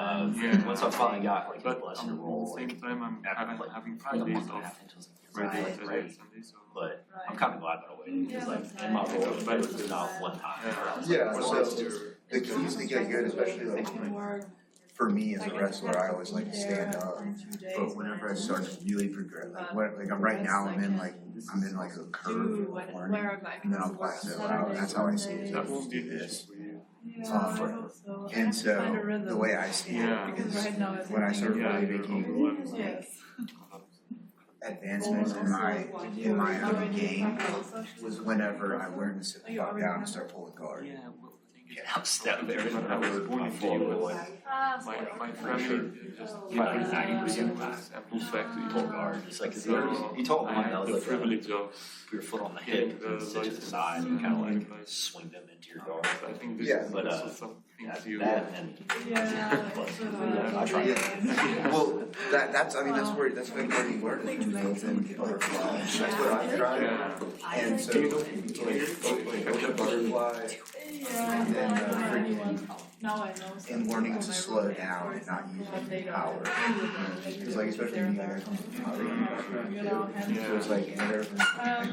once I finally got like a lesson roll, at the same time I'm having 5 days off. Friday, Saturday, Sunday, so. But I'm kind of glad that I waited because like in my role, it was not one time. Yeah, so the keys to get good, especially like for me as a wrestler, I always like to stand up. But whenever I start to really progress, like I'm right now, I'm in like a curve of learning, and then I'll plateau out. That's how I see it. I won't do this. And so the way I see it, because when I started really making advancements in my own game was whenever I learned to sit the fuck down and start pulling guard. Get out step there. I was born into my family just Like 90% pull back to pull guard. It's like he told me that was the like privilege of put your foot on the hip, sit to the side, and kind of like swing them into your guard. I think this Yeah. is But also something to you. that and I try. Well, that's been where you learn it from built-in butterfly. That's what I've tried. And so like the butterfly and then freaking and learning to slow down and not using power. Because like especially me, like I come from power. So it's like I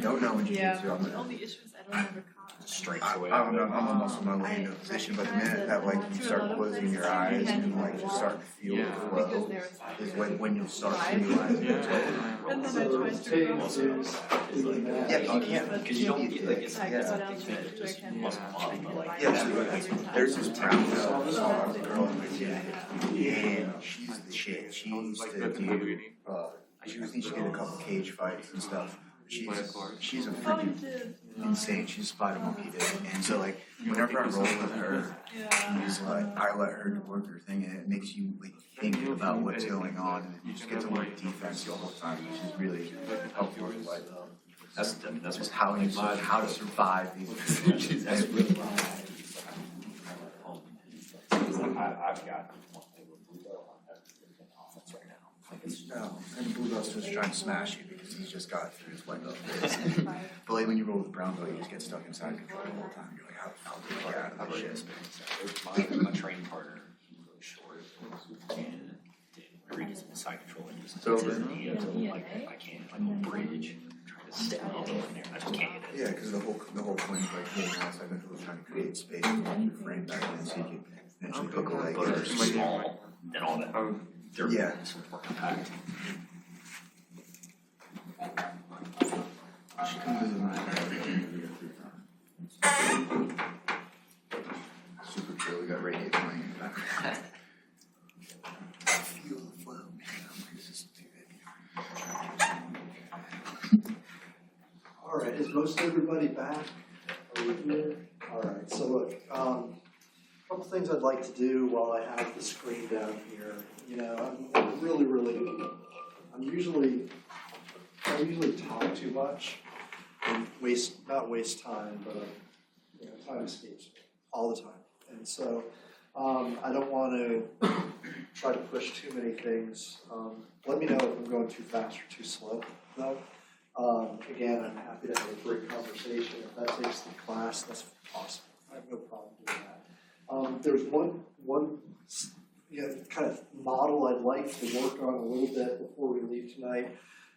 don't know in jiu-jitsu. I'm The only issue is I don't have a car. strengths away. I'm almost on my way into a position, but the minute that like you start closing your eyes and like just start to feel the flow is when you'll start to realize what's going on. And then I tried to Yeah, you can't, because you don't get like it's yeah. just muscle pop, but like Yeah, so there's this brown belt girl in my team, and she's the shit. She used to do, she was teaching a couple cage fights and stuff. She's a freaking insane. She's a spider monkey, dude. And so like whenever I roll with her, she's like I let her work her thing, and it makes you like think about what's going on, and you just get to work defense the whole time, which is really helpful. Like that's just how to survive these positions. That's really I've got no, and Blue Belt's just trying to smash you because he's just got through his white belt phase. But like when you roll with brown belt, you just get stuck inside control the whole time. You're like, how do I get out of this shit? my training partner, he's really short, and whenever he gets in side control, and just So, like I can't, like on bridge, trying to step up in there, I just can't get it. Yeah, because the whole point of like getting outside control is trying to create space for your frame back in so you can eventually hook a leg in. They're small, and all that. They're Yeah. packed. She can visit my super chill. We got radio playing in the background. Feel the flow, man. I'm like, this is too good. All right, is most everybody back? Are we here? All right, so look, a couple things I'd like to do while I have the screen down here. You know, I'm I usually talk too much and not waste time, but you know, time escapes me all the time. And so I don't want to try to push too many things. Let me know if I'm going too fast or too slow, though. Again, I'm happy to have a great conversation. If that takes the class, that's awesome. I have no problem doing that. There's one kind of model I'd like to work on a little bit before we leave tonight,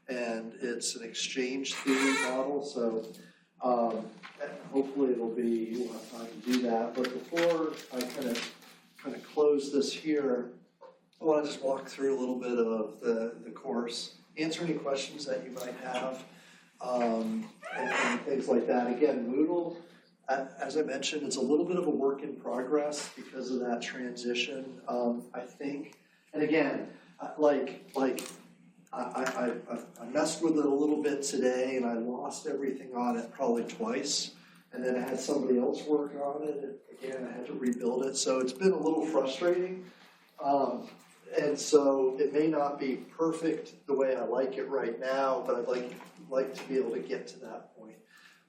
and it's an exchange theory model. So hopefully we'll have time to do that. But before I kind of close this here, I want to just walk through a little bit of the course, answer any questions that you might have, and things like that. Again, Moodle, as I mentioned, it's a little bit of a work in progress because of that transition, I think. And again, I messed with it a little bit today, and I lost everything on it probably twice. And then I had somebody else work on it, and again, I had to rebuild it. So it's been a little frustrating. And so it may not be perfect the way I like it right now, but I'd like to be able to get to that point.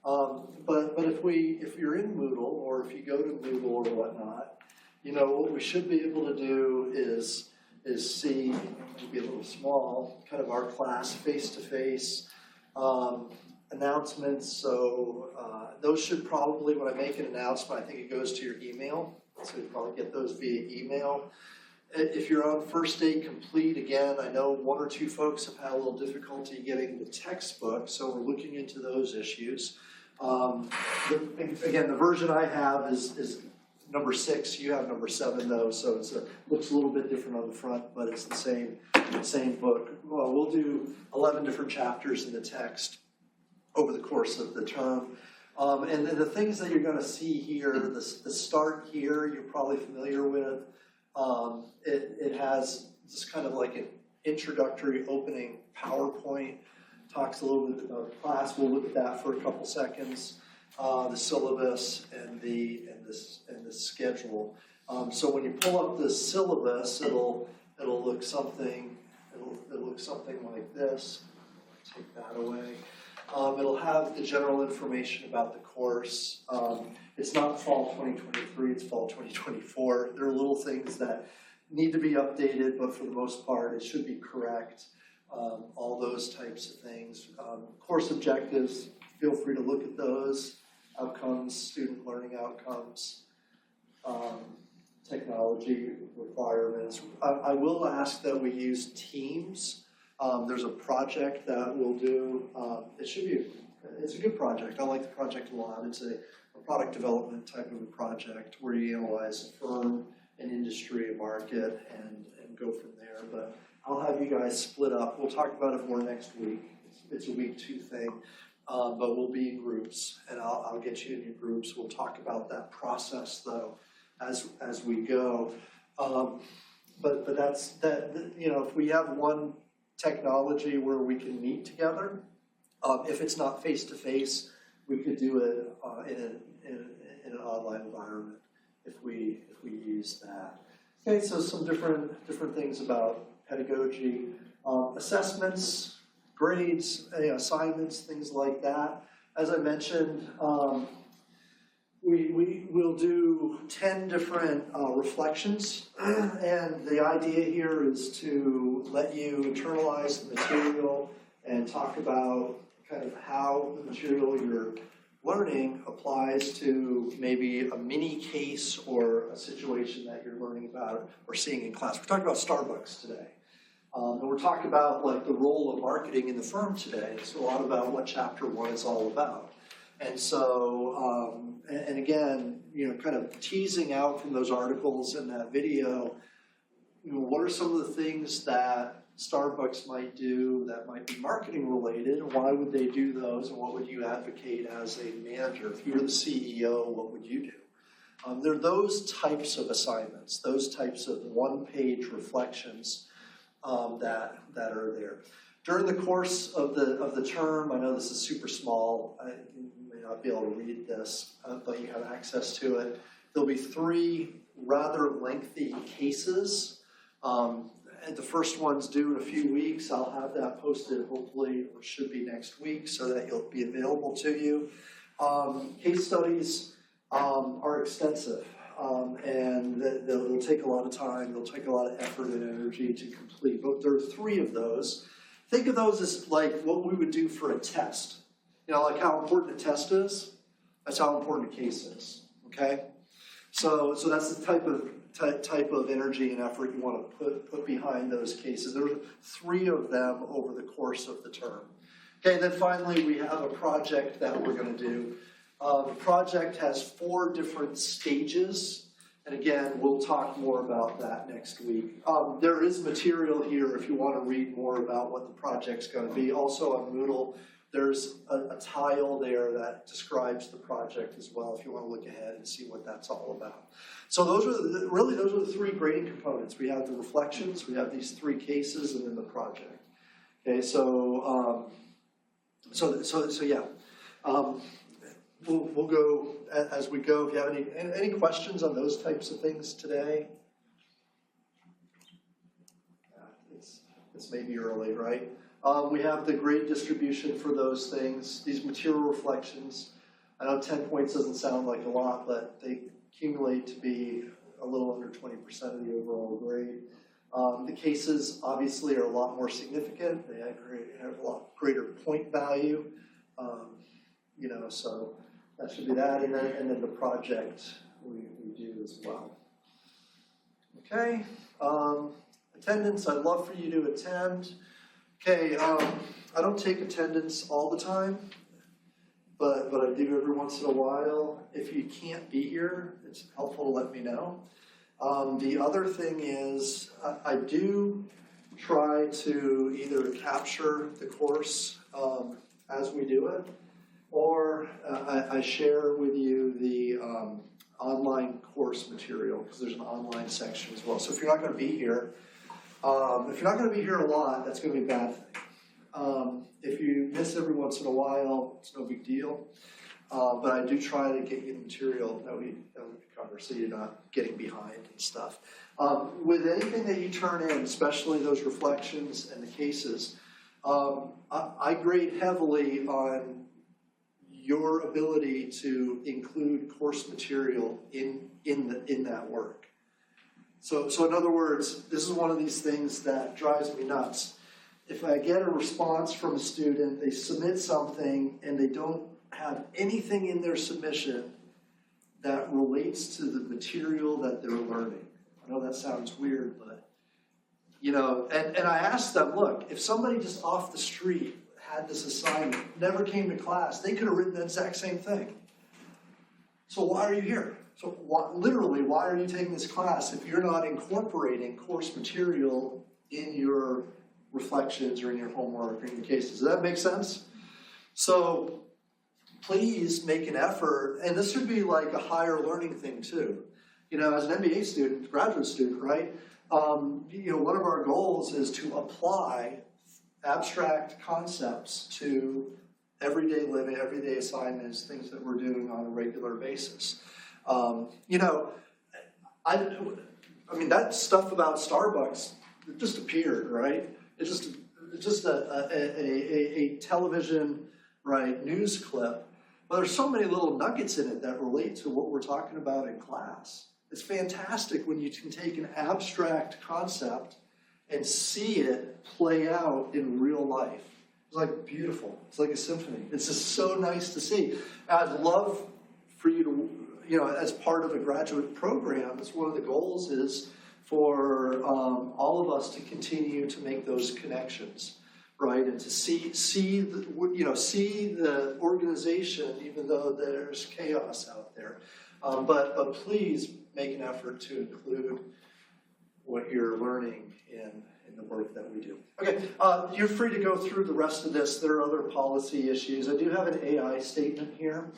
But if you're in Moodle, or if you go to Moodle or whatnot, you know, what we should be able to do is see, maybe a little small, kind of our class face-to-face announcements. So those should probably, when I make an announcement, I think it goes to your email. So you probably get those via email. If you're on First Day Complete, again, I know one or two folks have had a little difficulty getting the textbook, so we're looking into those issues. Again, the version I have is number 6. You have number 7, though, so it looks a little bit different on the front, but it's the same book. Well, we'll do 11 different chapters in the text over the course of the term. And the things that you're going to see here, the start here, you're probably familiar with. It has just kind of like an introductory opening PowerPoint, talks a little bit about the class. We'll look at that for a couple seconds. The syllabus and the schedule. So when you pull up the syllabus, it'll look something like this. Take that away. It'll have the general information about the course. It's not fall 2023, it's fall 2024. There are little things that need to be updated, but for the most part, it should be correct. All those types of things. Course objectives, feel free to look at those. Outcomes, student learning outcomes. Technology requirements. I will ask that we use Teams. There's a project that we'll do. It's a good project. I like the project a lot. It's a product development type of a project where you analyze a firm, an industry, a market, and go from there. But I'll have you guys split up. We'll talk about it more next week. It's a week 2 thing, but we'll be in groups, and I'll get you in your groups. We'll talk about that process though as we go. But that's that. You know, if we have one technology where we can meet together, if it's not face to face, we could do it in an online environment if we use that. Okay, so some different things about pedagogy, assessments, grades, assignments, things like that. As I mentioned, we will do 10 different reflections, and the idea here is to let you internalize the material and talk about kind of how the material you're learning applies to maybe a mini case or a situation that you're learning about or seeing in class. We're talking about Starbucks today. And we're talking about like the role of marketing in the firm today. It's a lot about what chapter 1 is all about. And so, and again, you know, kind of teasing out from those articles and that video, you know, what are some of the things that Starbucks might do that might be marketing related, and why would they do those, and what would you advocate as a manager? If you were the CEO, what would you do? There are those types of assignments, those types of one-page reflections that are there. During the course of the term, I know this is super small, you may not be able to read this, but you have access to it. There'll be 3 rather lengthy cases. And the first one's due in a few weeks. I'll have that posted hopefully, or should be next week, so that it'll be available to you. Case studies are extensive, and they'll take a lot of time. They'll take a lot of effort and energy to complete. But there are 3 of those. Think of those as like what we would do for a test. You know, like how important a test is. That's how important a case is. Okay, so that's the type of energy and effort you want to put behind those cases. There are 3 of them over the course of the term. Okay, and then finally we have a project that we're going to do. The project has 4 different stages, and again, we'll talk more about that next week. There is material here if you want to read more about what the project's going to be. Also on Moodle, there's a tile there that describes the project as well if you want to look ahead and see what that's all about. So those are the 3 grading components. We have the reflections, we have these 3 cases, and then the project. Okay, so yeah. We'll go as we go. If you have any questions on those types of things today, it's maybe early, right? We have the grade distribution for those things. These material reflections. I know 10 points doesn't sound like a lot, but they accumulate to be a little under 20% of the overall grade. The cases obviously are a lot more significant. They have a lot greater point value. You know, so that should be that, and then the project we do as well. Okay, attendance. I'd love for you to attend. Okay, I don't take attendance all the time, but I do every once in a while. If you can't be here, it's helpful to let me know. The other thing is I do try to either capture the course as we do it, or I share with you the online course material, because there's an online section as well. So if you're not going to be here, if you're not going to be here a lot, that's going to be a bad thing. If you miss every once in a while, it's no big deal. But I do try to get you the material that we cover, so you're not getting behind and stuff. With anything that you turn in, especially those reflections and the cases, I grade heavily on your ability to include course material in that work. So in other words, this is one of these things that drives me nuts. If I get a response from a student, they submit something and they don't have anything in their submission that relates to the material that they're learning. I know that sounds weird, but, you know, and I asked them, look, if somebody just off the street had this assignment, never came to class, they could have written the exact same thing. So why are you here? So literally, why are you taking this class if you're not incorporating course material in your reflections or in your homework or in your cases? Does that make sense? So please make an effort, and this should be like a higher learning thing too. You know, as an MBA student, graduate student, right? You know, one of our goals is to apply abstract concepts to everyday living, everyday assignments, things that we're doing on a regular basis. You know, I mean, that stuff about Starbucks, it just appeared, right? It's just a television, right, news clip. But there's so many little nuggets in it that relate to what we're talking about in class. It's fantastic when you can take an abstract concept and see it play out in real life. It's like beautiful. It's like a symphony. It's just so nice to see. I'd love for you to, you know, as part of a graduate program, it's one of the goals is for all of us to continue to make those connections, right? And to see the organization, even though there's chaos out there. But please make an effort to include what you're learning in the work that we do. Okay, you're free to go through the rest of this. There are other policy issues. I do have an AI statement here.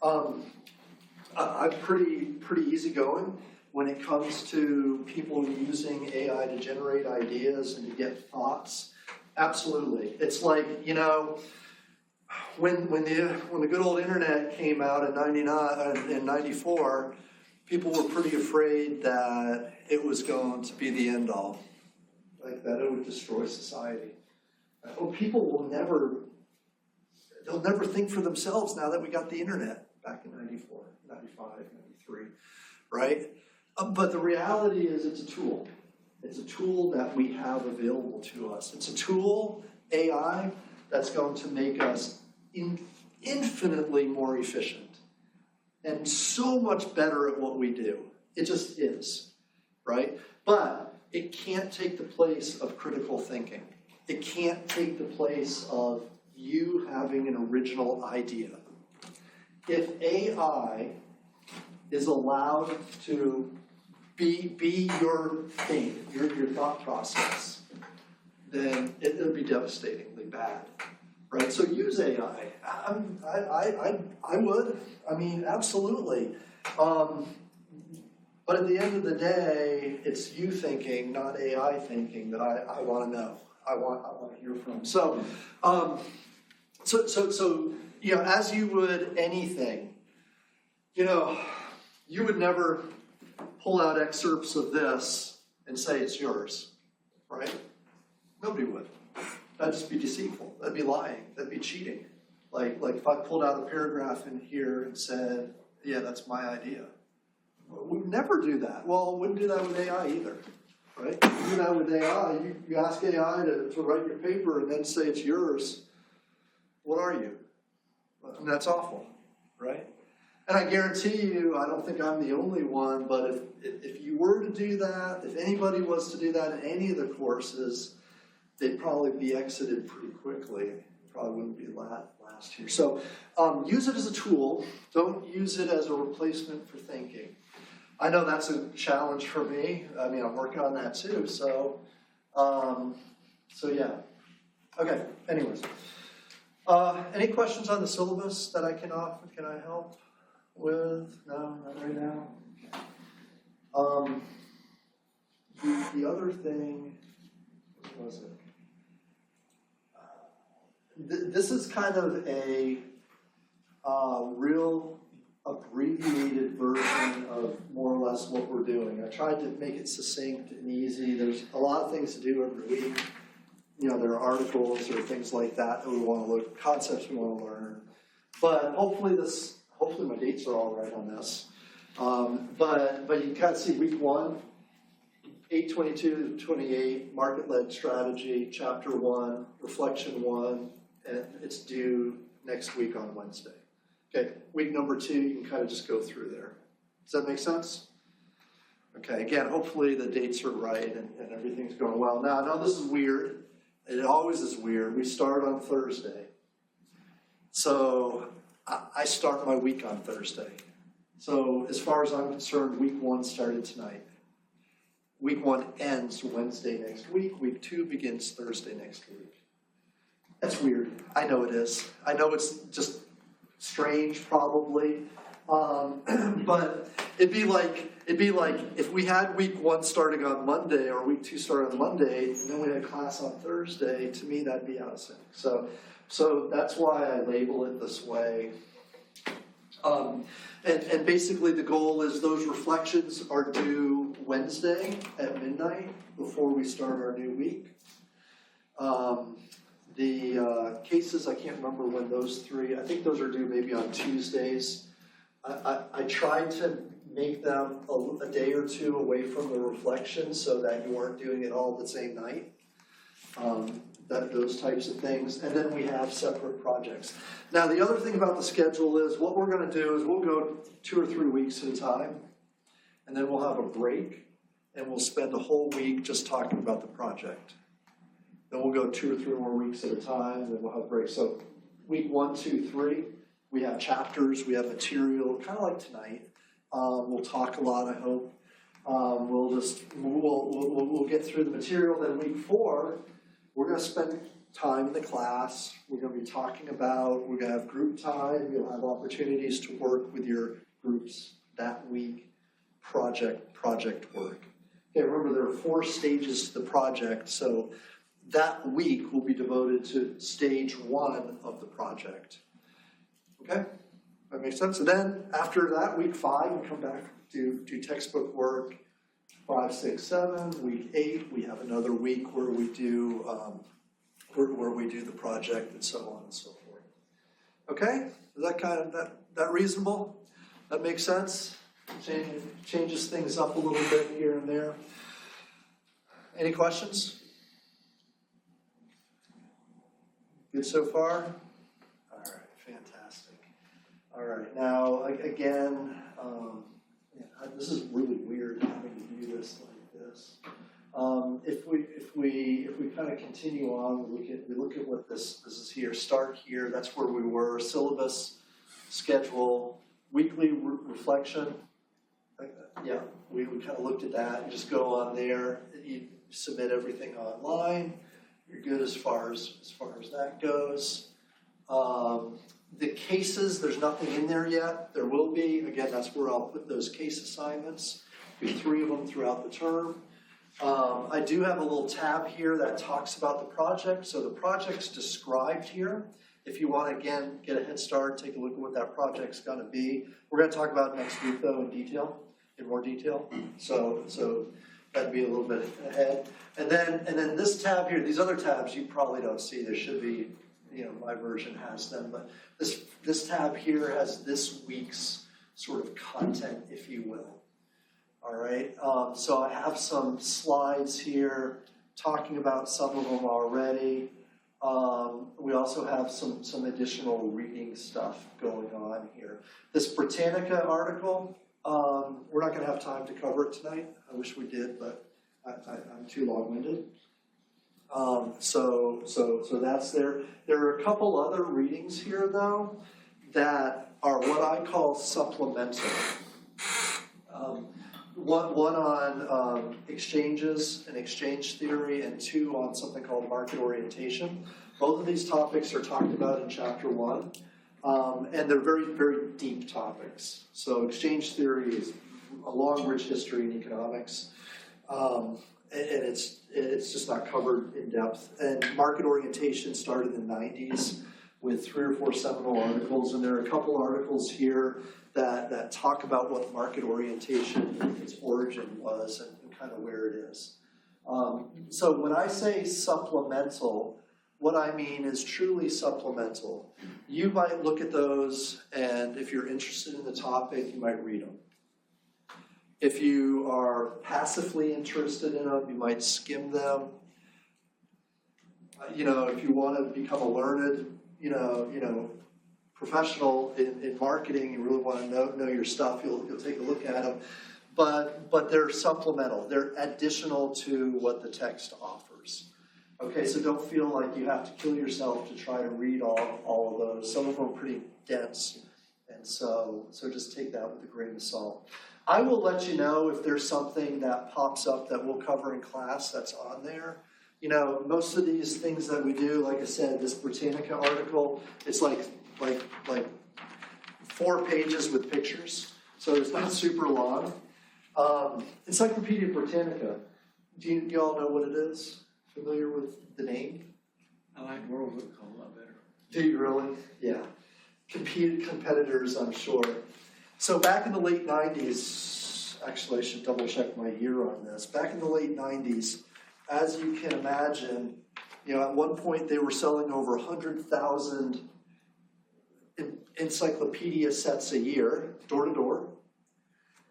I'm pretty easygoing when it comes to people using AI to generate ideas and to get thoughts. Absolutely. It's like, you know, when the good old internet came out in 99 and 94, people were pretty afraid that it was going to be the end all, like that it would destroy society. Well, people will they'll never think for themselves now that we got the internet back in 94, 95, 93, right? But the reality is it's a tool. It's a tool that we have available to us. It's a tool, AI, that's going to make us infinitely more efficient and so much better at what we do. It just is, right? But it can't take the place of critical thinking. It can't take the place of you having an original idea. If AI is allowed to be your thing, your thought process, then it'll be devastatingly bad, right? So use AI. I would. I mean, absolutely. But at the end of the day, it's you thinking, not AI thinking, that I want to know. I want to hear from. So you know, as you would anything, you know, you would never pull out excerpts of this and say it's yours, right? Nobody would. That'd just be deceitful. That'd be lying. That'd be cheating. Like if I pulled out a paragraph in here and said, yeah, that's my idea. We'd never do that. Well, wouldn't do that with AI either, right? You do that with AI. You ask AI to write your paper and then say it's yours. What are you? And that's awful, right? And I guarantee you, I don't think I'm the only one, but if you were to do that, if anybody was to do that in any of the courses, they'd probably be exited pretty quickly. Probably wouldn't be last here. So use it as a tool. Don't use it as a replacement for thinking. I know that's a challenge for me. I mean, I'm working on that too. So yeah. Okay. Anyways, any questions on the syllabus that I can offer? Can I help with? No, not right now. The other thing, what was it? This is kind of a real abbreviated version of more or less what we're doing. I tried to make it succinct and easy. There's a lot of things to do every week. You know, there are articles or things like that we want to look, concepts we want to learn. But hopefully my dates are all right on this. But you can kind of see week 1, 8:22 to 28, market-led strategy, chapter 1, reflection 1, and it's due next week on Wednesday. Okay, week number 2, you can kind of just go through there. Does that make sense? Okay, again, hopefully the dates are right and everything's going well. Now, I know this is weird. It always is weird. We start on Thursday. So I start my week on Thursday. So as far as I'm concerned, week 1 started tonight. Week 1 ends Wednesday next week. Week 2 begins Thursday next week. That's weird. I know it is. I know it's just strange, probably. But it'd be like if we had week 1 starting on Monday or week 2 starting on Monday, and then we had class on Thursday. To me, that'd be out of sync. So that's why I label it this way. And basically the goal is those reflections are due Wednesday at midnight before we start our new week. The cases, I can't remember when those 3, I think those are due maybe on Tuesdays. I tried to make them a day or 2 away from the reflections so that you weren't doing it all the same night. Those types of things. And then we have separate projects. Now, the other thing about the schedule is what we're going to do is we'll go 2 or 3 weeks at a time, and then we'll have a break, and we'll spend a whole week just talking about the project. Then we'll go 2 or 3 more weeks at a time, and then we'll have a break. So week 1, 2, 3, we have chapters, we have material, kind of like tonight. We'll talk a lot, I hope. We'll get through the material. Then week 4, we're going to spend time in the class. We're going to be talking about, we're going to have group time. You'll have opportunities to work with your groups that week, project work. Okay, remember there are 4 stages to the project, so that week will be devoted to stage 1 of the project. Okay, that makes sense? And then after that, week 5, we come back to do textbook work. 5, 6, 7. Week 8, we have another week where we do the project and so on and so forth. Okay, is that kind of that reasonable? That makes sense? Changes things up a little bit here and there. Any questions? Good so far? All right, fantastic. All right, now again, this is really weird having to do this like this. If we kind of continue on, we look at what this is here. Start here. That's where we were. Syllabus, schedule, weekly reflection. Yeah, we kind of looked at that. You just go on there. You submit everything online. You're good as far as that goes. The cases, there's nothing in there yet. There will be. Again, that's where I'll put those case assignments. Be 3 of them throughout the term. I do have a little tab here that talks about the project. So the project's described here. If you want to, again, get a head start, take a look at what that project's going to be. We're going to talk about it next week, though, in more detail. So that'd be a little bit ahead. And then this tab here, these other tabs you probably don't see. There should be, my version has them. But this tab here has this week's sort of content, if you will. All right, so I have some slides here talking about some of them already. We also have some additional reading stuff going on here. This Britannica article, we're not going to have time to cover it tonight. I wish we did, but I'm too long-winded. So that's there. There are a couple other readings here, though, that are what I call supplemental. One on exchanges and exchange theory, and 2 on something called market orientation. Both of these topics are talked about in chapter 1, and they're very, very deep topics. So exchange theory is a long, rich history in economics, and it's just not covered in depth. And market orientation started in the 90s with 3 or 4 seminal articles, and there are a couple articles here that talk about what market orientation, its origin was, and kind of where it is. So when I say supplemental, what I mean is truly supplemental. You might look at those, and if you're interested in the topic, you might read them. If you are passively interested in them, you might skim them. If you want to become a learned, professional in marketing, you really want to know your stuff, you'll take a look at them. But they're supplemental. They're additional to what the text offers. Okay, so don't feel like you have to kill yourself to try to read all of those. Some of them are pretty dense And so just take that with a grain of salt. I will let you know if there's something that pops up that we'll cover in class that's on there. You know, most of these things that we do, like I said, this Britannica article, it's like 4 pages with pictures, so it's not super long. Encyclopedia Britannica, do you all know what it is? Familiar with the name? I like World Book a lot better. Do you really? Yeah. Competitors, I'm sure. So back in the late 90s, actually I should double check my year on this. Back in the late 90s, as you can imagine, you know, at one point they were selling over 100,000 encyclopedia sets a year, door to door.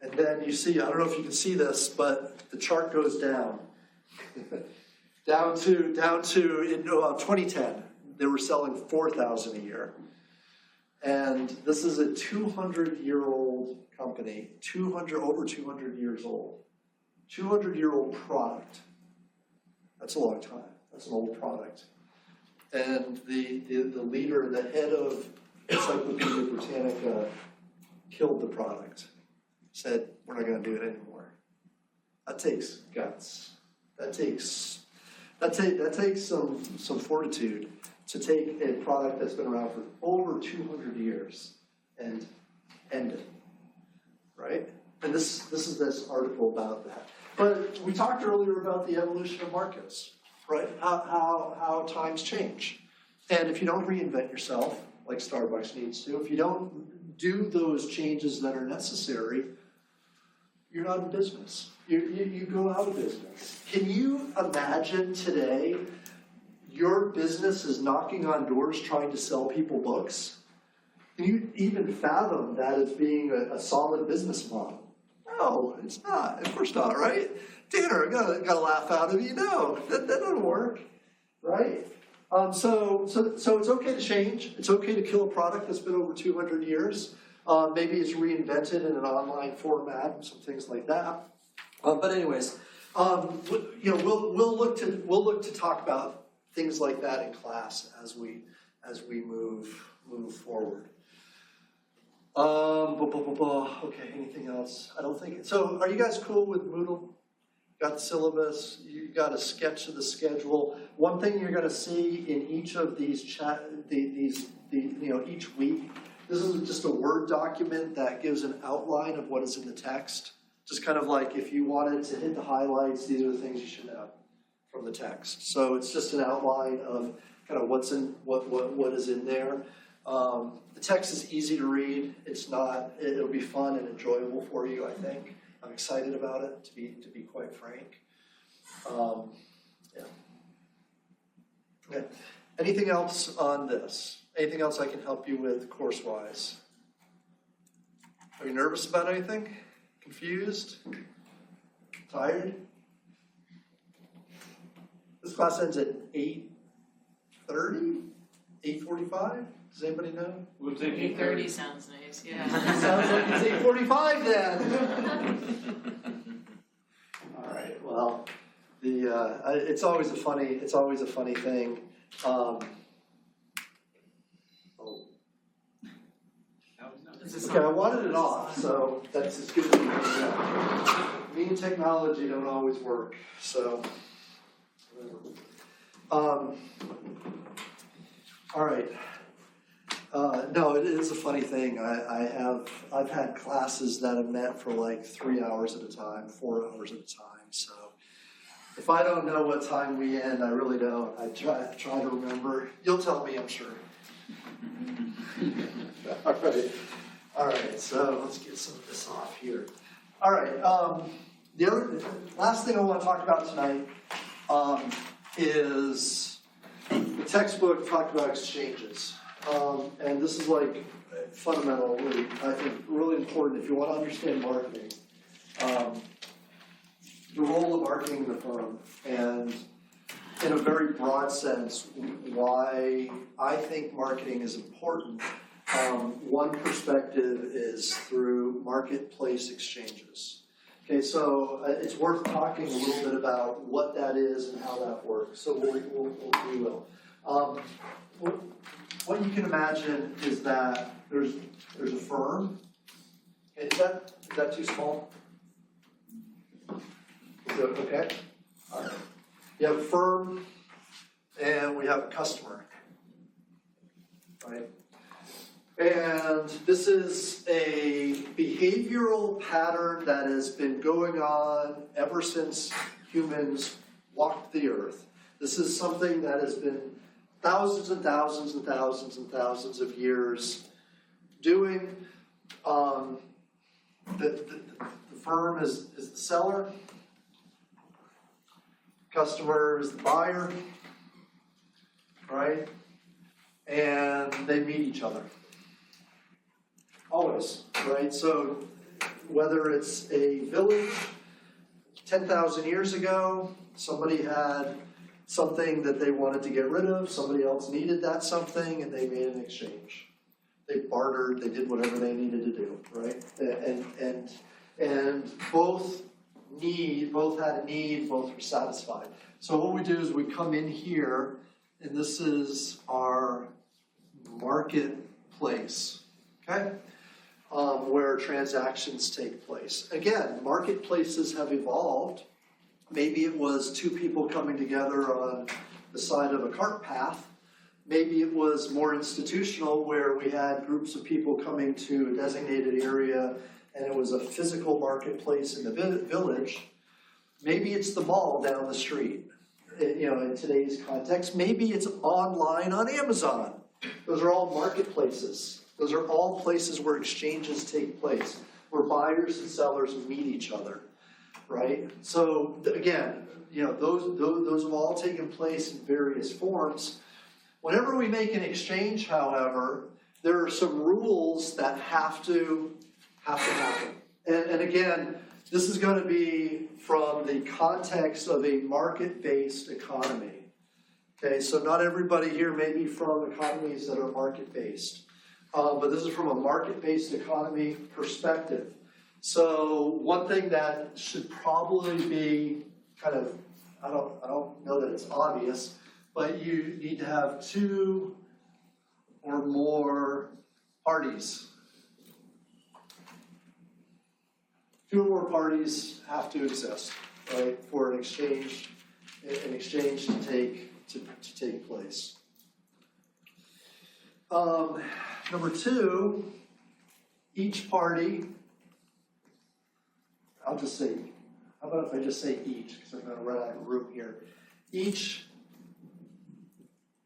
And then you see, I don't know if you can see this, but the chart goes down. down to in 2010, they were selling 4,000 a year. And this is a 200-year-old company, over 200 years old. 200-year-old product. That's a long time. That's an old product. And the leader, the head of Encyclopedia Britannica, killed the product. Said, we're not going to do it anymore. That takes guts. That takes some fortitude to take a product that's been around for over 200 years and end it, right? And this is this article about that. But we talked earlier about the evolution of markets, right? How times change. And if you don't reinvent yourself, like Starbucks needs to, if you don't do those changes that are necessary, you're not in business. You go out of business. Can you imagine today your business is knocking on doors trying to sell people books? Can you even fathom that as being a solid business model? No, it's not. Of course not, right? Tanner, I got a laugh out of you. No, that doesn't work, right? So it's okay to change. It's okay to kill a product that's been over 200 years. Maybe it's reinvented in an online format and some things like that. But anyways, you know, we'll look to talk about things like that in class as we move forward. Okay, anything else? I don't think so. Are you guys cool with Moodle? Got the syllabus. You got a sketch of the schedule. One thing you're going to see in each of these each week. This is just a Word document that gives an outline of what is in the text. Just kind of like if you wanted to hit the highlights, these are the things you should know from the text. So it's just an outline of kind of what's in what is in there. The text is easy to read. It'll be fun and enjoyable for you, I think. I'm excited about it, to be quite frank. Yeah. Okay. Anything else on this? Anything else I can help you with course-wise? Are you nervous about anything? Confused? Tired? This class ends at 8:30? 8:45? Does anybody know? 8:30 sounds nice, yeah. Sounds like it's 8:45 then. All right. Well, it's always a funny thing. Okay, I wanted it off, so that's as good as we can. Me and technology don't always work, so. All right. No, it is a funny thing. I've had classes that have met for like 3 hours at a time, 4 hours at a time. So if I don't know what time we end, I really don't. I try to remember. You'll tell me, I'm sure. All right. So let's get some of this off here. All right. The last thing I want to talk about tonight is the textbook talked about exchanges. And this is like fundamental, really, I think, really important if you want to understand marketing. The role of marketing in the firm, and in a very broad sense, why I think marketing is important. One perspective is through marketplace exchanges. Okay, so it's worth talking a little bit about what that is and how that works. So we will. what you can imagine is that there's a firm. Is that too small? Is it okay? All right. You have a firm and we have a customer, right? And this is a behavioral pattern that has been going on ever since humans walked the earth. This is something that has been thousands and thousands and thousands and thousands of years doing. The firm is the seller, customer is the buyer, right? And they meet each other. Always, right? So whether it's a village 10,000 years ago, somebody had something that they wanted to get rid of, somebody else needed that something, and they made an exchange. They bartered, they did whatever they needed to do, right? And both had a need, both were satisfied. So what we do is we come in here, and this is our marketplace, okay? Where transactions take place. Again, marketplaces have evolved. Maybe it was two people coming together on the side of a cart path. Maybe it was more institutional where we had groups of people coming to a designated area and it was a physical marketplace in the village. Maybe it's the mall down the street, in today's context. Maybe it's online on Amazon. Those are all marketplaces. Those are all places where exchanges take place, where buyers and sellers meet each other, right? So again, those have all taken place in various forms. Whenever we make an exchange, however, there are some rules that have to happen. And again, this is going to be from the context of a market-based economy. Okay, so not everybody here may be from economies that are market-based. But this is from a market-based economy perspective. So one thing that should probably be kind of, I don't know that it's obvious, but you need to have two or more parties. Two or more parties have to exist, right, for an exchange to take place. Number two, each party, how about if I just say each, because I'm going to run out of room here. Each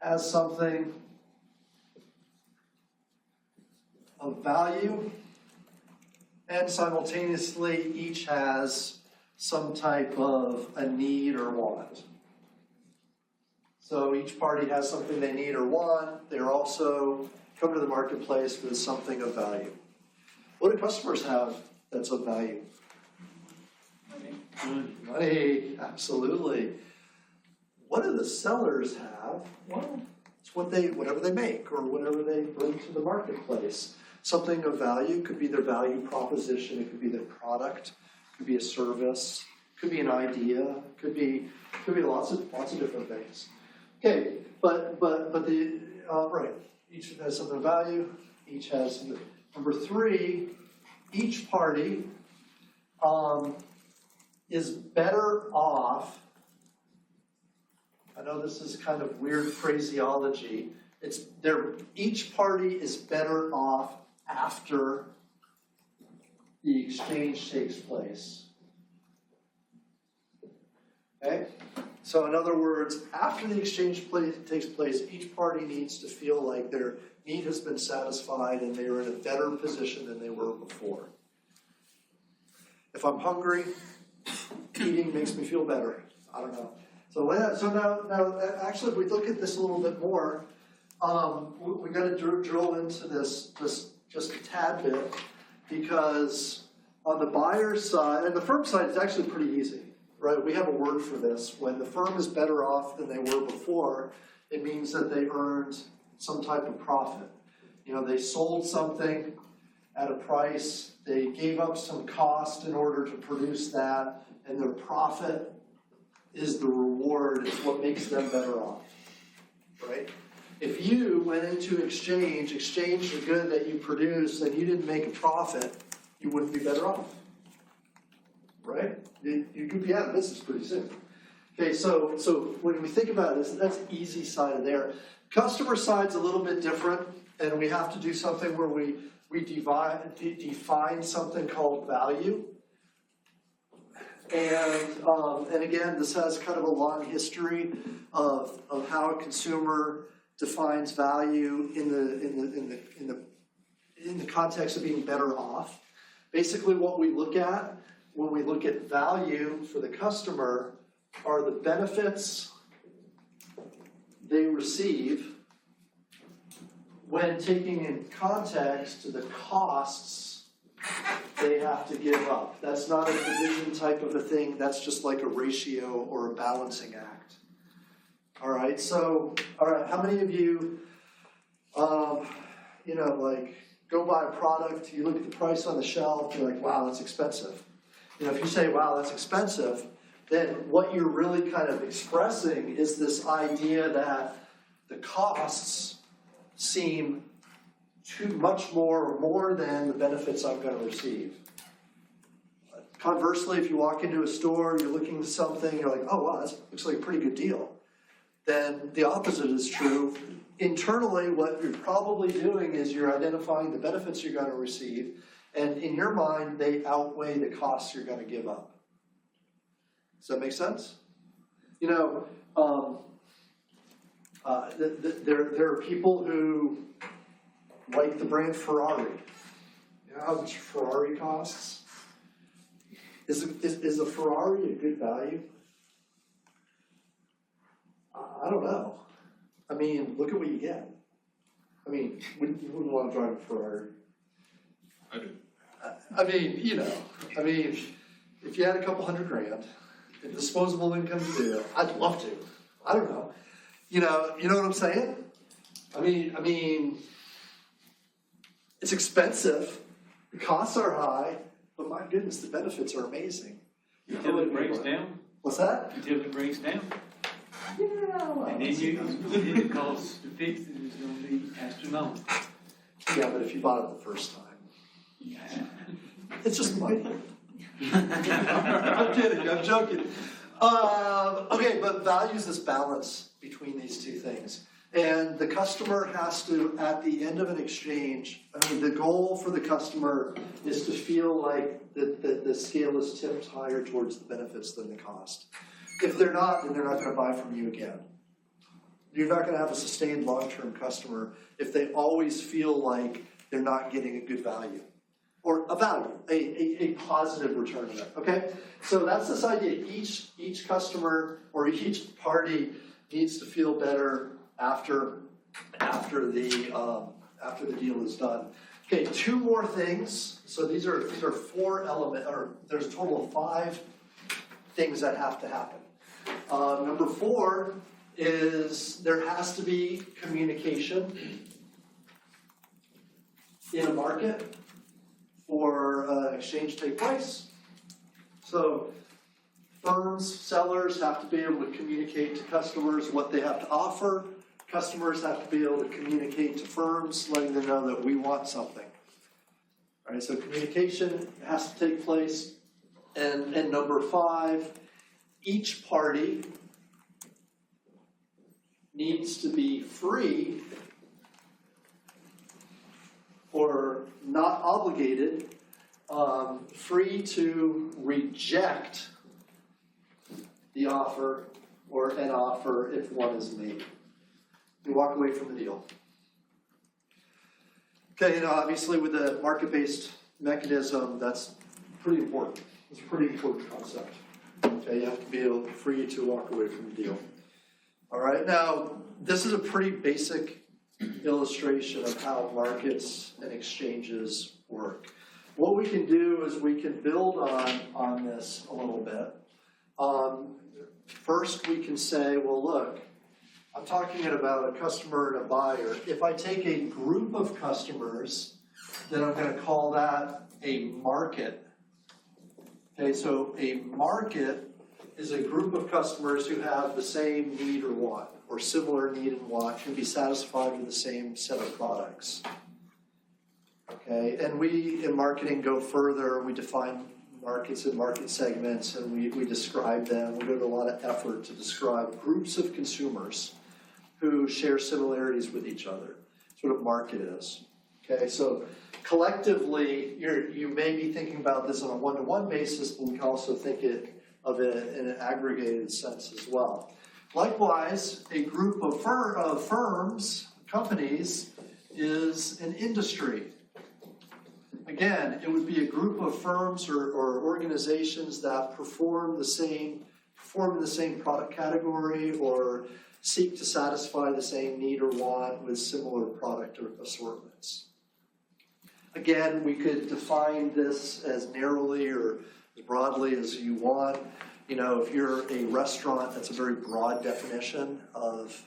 has something of value, and simultaneously each has some type of a need or want. So each party has something they need or want. They're also come to the marketplace with something of value. What do customers have that's of value? Money, absolutely. What do the sellers have? Well, it's whatever they make or whatever they bring to the marketplace. Something of value could be their value proposition. It could be their product. It could be a service. It could be an idea. It could be lots of different things. Okay, but the right. Each has something of value. Each has something. Number three, each party is better off. I know this is kind of weird phraseology. Each party is better off after the exchange takes place. Okay? So in other words, after the exchange takes place, each party needs to feel like their need has been satisfied and they are in a better position than they were before. If I'm hungry, eating makes me feel better. I don't know. So now, actually, if we look at this a little bit more, we got to drill into this just a tad bit, because on the buyer's side, and the firm side is actually pretty easy, right? We have a word for this. When the firm is better off than they were before, it means that they earned some type of profit. They sold something at a price, they gave up some cost in order to produce that, and their profit is the reward, it's what makes them better off, right? If you went into exchange, exchanged a good that you produced, and you didn't make a profit, you wouldn't be better off. Right? You could be out of business pretty soon. Okay, so when we think about this, that's easy side of there. Customer side's a little bit different, and we have to do something where we define something called value. And again, this has kind of a long history of how a consumer defines value in the context of being better off. Basically, what we look at when we look at value for the customer are the benefits they receive when taking in context the costs they have to give up. That's not a division type of a thing. That's just like a ratio or a balancing act. All right. So, how many of you, like go buy a product, you look at the price on the shelf, you're like, wow, that's expensive. If you say, wow, that's expensive, then what you're really kind of expressing is this idea that the costs seem too much more than the benefits I'm going to receive. Conversely, if you walk into a store, you're looking at something, you're like, oh, wow, that looks like a pretty good deal. Then the opposite is true. Internally, what you're probably doing is you're identifying the benefits you're going to receive, and in your mind, they outweigh the costs you're going to give up. Does that make sense? There are people who like the brand Ferrari. You know how much Ferrari costs? Is a Ferrari a good value? I don't know. I mean, look at what you get. I mean, you wouldn't want to drive a Ferrari. I do. If you had a couple $100,000 and disposable income to do, I'd love to. I don't know. You know what I'm saying? I mean, it's expensive. The costs are high, but my goodness, the benefits are amazing. Until it breaks down. What's that? Until it breaks down. Yeah, well, and then the cost to fix it is going to be astronomical. Yeah, but if you bought it the first time, it's just money. I'm kidding. I'm joking. Okay, but values this balance between these two things. And the customer has to, at the end of an exchange, the goal for the customer is to feel like the scale is tipped higher towards the benefits than the cost. If they're not, then they're not going to buy from you again. You're not going to have a sustained long-term customer if they always feel like they're not getting a good value. Or a value, a positive return on it, okay? So that's this idea. Each customer or each party needs to feel better after the deal is done. Okay, two more things. So these are 4 elements, or there's a total of 5 things that have to happen. Number 4 is there has to be communication in a market for an exchange to take place. So firms, sellers have to be able to communicate to customers what they have to offer. Customers have to be able to communicate to firms, letting them know that we want something. All right, so communication has to take place. And number 5, each party needs to be free or not obligated, free to reject the offer or an offer if one is made. You walk away from the deal. Okay, obviously with the market-based mechanism, that's pretty important. It's a pretty important concept. Okay, you have to be able to free to walk away from the deal. All right, now this is a pretty basic illustration of how markets and exchanges work. What we can do is we can build on this a little bit. First, we can say, well, look, I'm talking about a customer and a buyer. If I take a group of customers, then I'm going to call that a market. Okay, so a market is a group of customers who have the same need or want. or similar need and want can be satisfied with the same set of products. Okay, and we in marketing go further. We define markets and market segments, and we describe them. We go to a lot of effort to describe groups of consumers who share similarities with each other. That's what a market is. Okay, so collectively, you may be thinking about this on a one-to-one basis, but we can also think of it in an aggregated sense as well. Likewise, a group of firms, companies, is an industry. Again, it would be a group of firms or organizations that perform in the same product category or seek to satisfy the same need or want with similar product or assortments. Again, we could define this as narrowly or as broadly as you want. You know, if you're a restaurant, that's a very broad definition of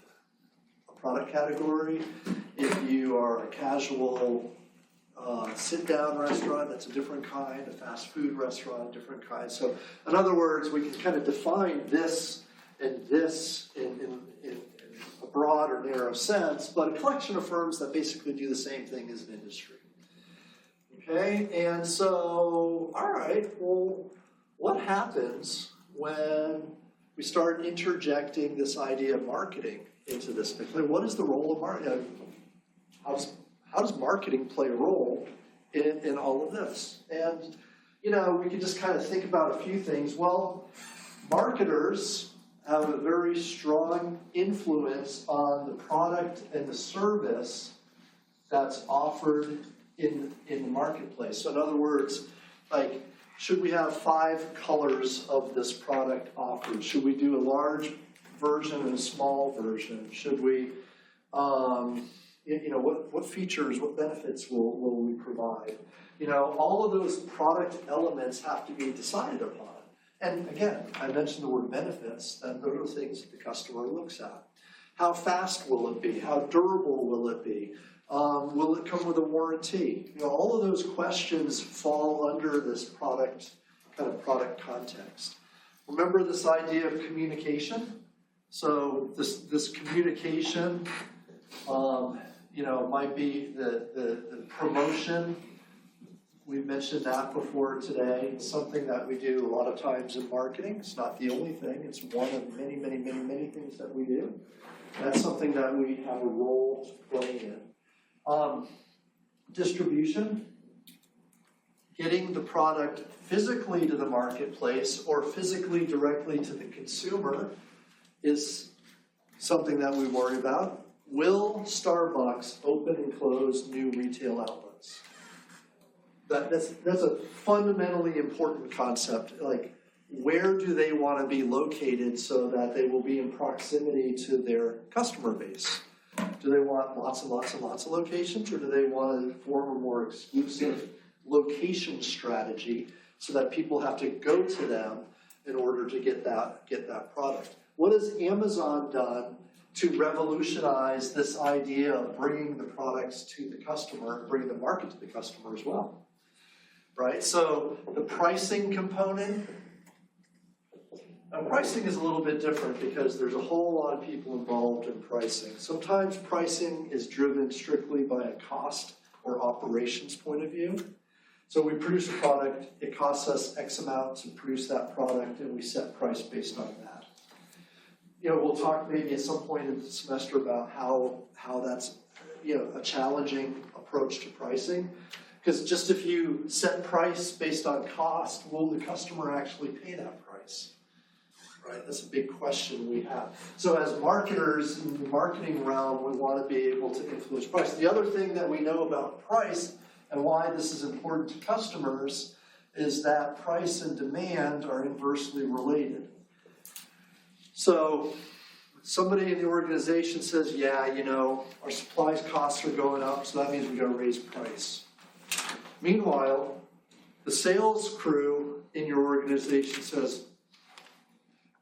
a product category. If you are a casual sit-down restaurant, that's a different kind. A fast food restaurant, a different kind. So, in other words, we can kind of define this and this in a broad or narrow sense, but a collection of firms that basically do the same thing as an industry. Okay, and so, all right, well, what happens when we start interjecting this idea of marketing into this? What is the role of marketing? How does marketing play a role in all of this? And, you know, we can just kind of think about a few things. Well, marketers have a very strong influence on the product and the service that's offered in the marketplace. So in other words, like, should we have 5 colors of this product offered? Should we do a large version and a small version? Should we, you know, what features, what benefits will we provide? You know, all of those product elements have to be decided upon. And again, I mentioned the word benefits, and those are things that the customer looks at. How fast will it be? How durable will it be? Will it come with a warranty? You know, all of those questions fall under this product context. Remember this idea of communication? So this communication, you know, might be the promotion. We've mentioned that before today. It's something that we do a lot of times in marketing. It's not the only thing. It's one of many, many, many, many things that we do. That's something that we have a role to play in. Distribution, getting the product physically to the marketplace or physically directly to the consumer is something that we worry about. Will Starbucks open and close new retail outlets? That's a fundamentally important concept. Like, where do they want to be located so that they will be in proximity to their customer base? Do they want lots and lots and lots of locations, or do they want to form a more exclusive location strategy so that people have to go to them in order to get that product? What has Amazon done to revolutionize this idea of bringing the products to the customer, bringing the market to the customer as well? Right? So the pricing component. Now, pricing is a little bit different because there's a whole lot of people involved in pricing. Sometimes pricing is driven strictly by a cost or operations point of view. So we produce a product, it costs us X amount to produce that product, and we set price based on that. You know, we'll talk maybe at some point in the semester about how that's, you know, a challenging approach to pricing. Because just if you set price based on cost, will the customer actually pay that price? Right? That's a big question we have. So as marketers in the marketing realm, we want to be able to influence price. The other thing that we know about price and why this is important to customers is that price and demand are inversely related. So somebody in the organization says, yeah, you know, our supplies costs are going up, so that means we've got to raise price. Meanwhile, the sales crew in your organization says,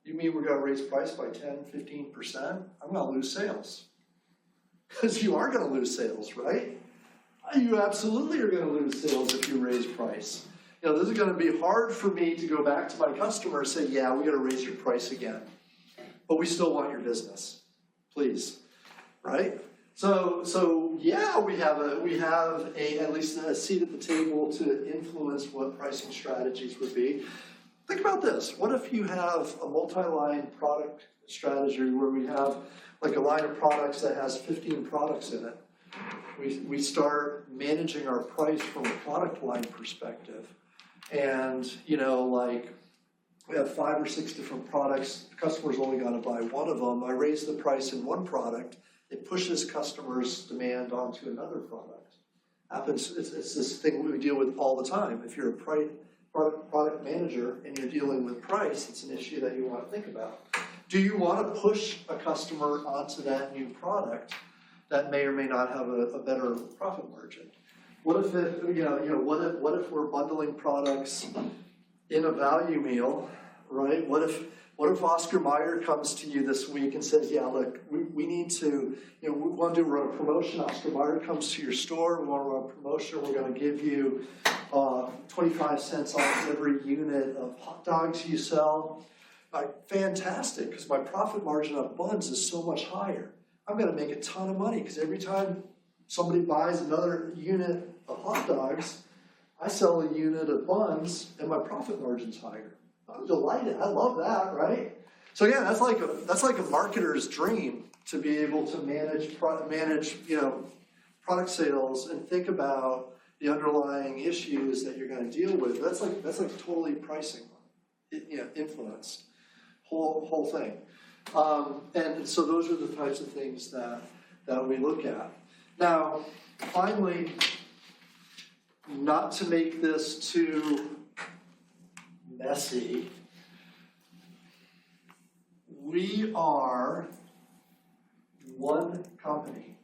you mean we're going to raise price by 10, 15%? I'm going to lose sales. Because you are going to lose sales, right? You absolutely are going to lose sales if you raise price. You know, this is going to be hard for me to go back to my customer and say, yeah, we got to raise your price again. But we still want your business. please, right? So yeah, we have at least a seat at the table to influence what pricing strategies would be. Think about this. What if you have a multi-line product strategy where we have like a line of products that has 15 products in it? We start managing our price from a product line perspective. And, like we have 5 or 6 different products. The customer's only got to buy one of them. I raise the price in one product. It pushes customers' demand onto another product. It's this thing we deal with all the time. If you're a product manager and you're dealing with price, it's an issue that you want to think about. Do you want to push a customer onto that new product that may or may not have a better profit margin? What if what if we're bundling products in a value meal, right? What if Oscar Mayer comes to you this week and says, yeah, look, we need to, we want to run a promotion. Oscar Mayer comes to your store, we want to run a promotion, we're going to give you 25 cents off every unit of hot dogs you sell. Fantastic, because my profit margin on buns is so much higher. I'm going to make a ton of money because every time somebody buys another unit of hot dogs, I sell a unit of buns and my profit margin's higher. I'm delighted. I love that, right? So again, that's like a marketer's dream to be able to manage product sales and think about the underlying issues that you're going to deal with. That's like totally pricing, influence, whole thing. And so those are the types of things that we look at. Now, finally, not to make this too messy, we are one company.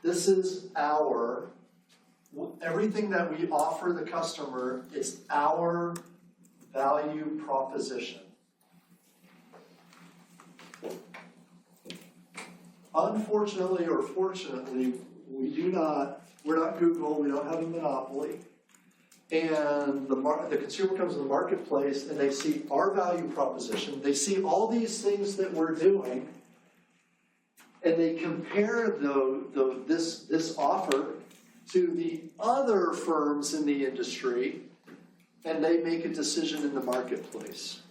This is everything that we offer the customer is our value proposition. Unfortunately or fortunately, we're not Google, we don't have a monopoly. And the consumer comes to the marketplace and they see our value proposition, they see all these things that we're doing, and they compare this offer to the other firms in the industry, and they make a decision in the marketplace.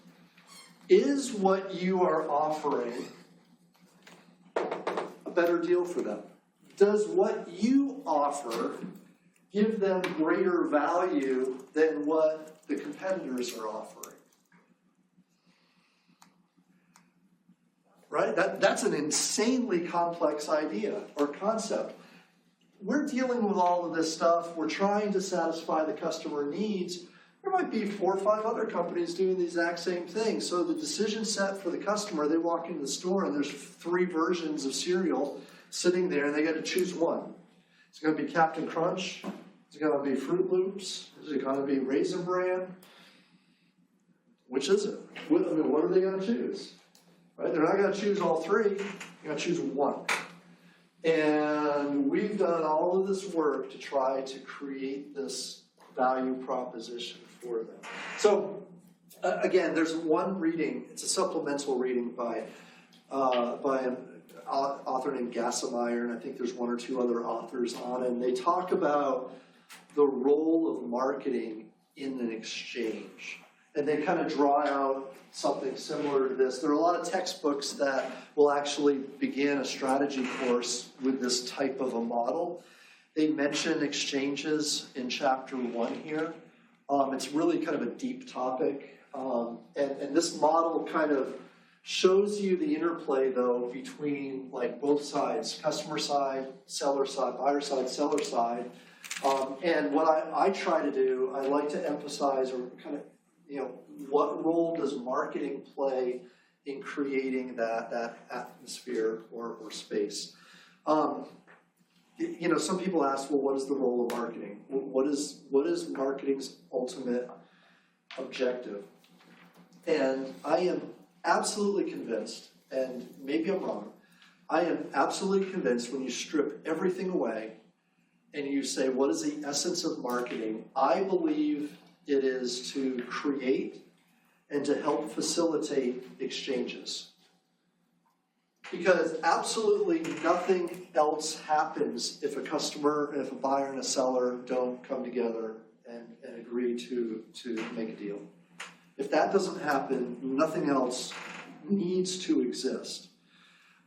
Is what you are offering a better deal for them? Does what you offer give them greater value than what the competitors are offering? Right? That's an insanely complex idea or concept. We're dealing with all of this stuff. We're trying to satisfy the customer needs. There might be 4 or 5 other companies doing the exact same thing. So the decision set for the customer, they walk into the store and there's 3 versions of cereal sitting there and they got to choose one. It's going to be Captain Crunch. It's going to be Fruit Loops. Is it going to be Raisin Bran? Which is it? What are they going to choose? Right? They're not going to choose all 3. They're going to choose one. And we've done all of this work to try to create this value proposition for them. So, again, there's one reading. It's a supplemental reading by an author named Gassemeyer, and I think there's 1 or 2 other authors on it. And they talk about the role of marketing in an exchange. And they kind of draw out something similar to this. There are a lot of textbooks that will actually begin a strategy course with this type of a model. They mention exchanges in chapter 1 here. It's really kind of a deep topic. And this model kind of shows you the interplay, though, between like both sides, customer side, seller side, buyer side, seller side. And what I try to do, I like to emphasize or kind of, what role does marketing play in creating that atmosphere or space? Some people ask, well, what is the role of marketing? What is marketing's ultimate objective? And I am absolutely convinced, and maybe I'm wrong, I am absolutely convinced when you strip everything away and you say, what is the essence of marketing? I believe it is to create and to help facilitate exchanges. Because absolutely nothing else happens if a customer, if a buyer and a seller don't come together and agree to make a deal. If that doesn't happen, nothing else needs to exist.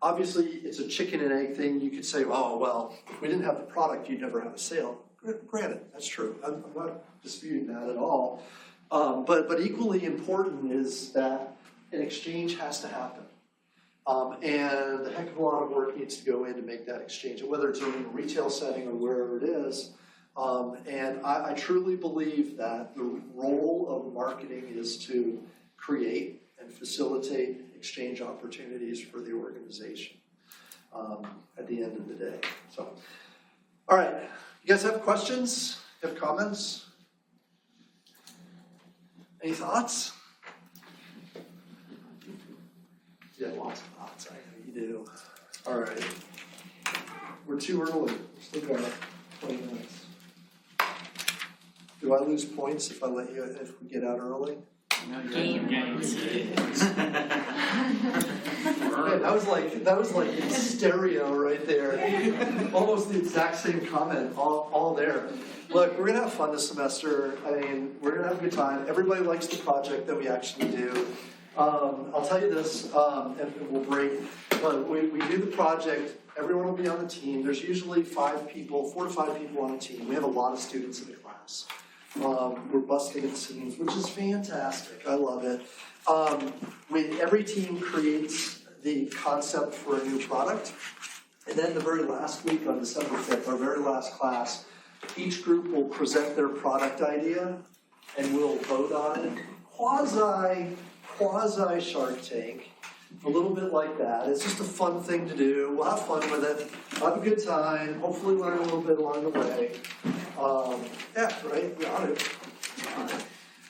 Obviously, it's a chicken and egg thing. You could say, oh, well, if we didn't have the product, you'd never have a sale. Granted, that's true. I'm not disputing that at all. But equally important is that an exchange has to happen. And a heck of a lot of work needs to go in to make that exchange, whether it's in a retail setting or wherever it is. And I truly believe that the role of marketing is to create and facilitate exchange opportunities for the organization at the end of the day. So, all right, you guys have questions? Have comments? Any thoughts? Yeah, lots of thoughts. I know you do. All right. We're too early. Still got 20 minutes. Do I lose points if we get out early? Games. Okay, that was like in stereo right there. Almost the exact same comment, all there. Look, we're gonna have fun this semester. I mean, we're gonna have a good time. Everybody likes the project that we actually do. I'll tell you this, and we'll break. We do the project. Everyone will be on the team. There's usually 4 to 5 people on the team. We have a lot of students in the class. We're busting at seams, which is fantastic. I love it. Every team creates the concept for a new product. And then the very last week on December 5th, our very last class, each group will present their product idea and we'll vote on it. Quasi Shark Tank, a little bit like that. It's just a fun thing to do. We'll have fun with it, have a good time, hopefully learn a little bit along the way. Yeah, right, we ought to.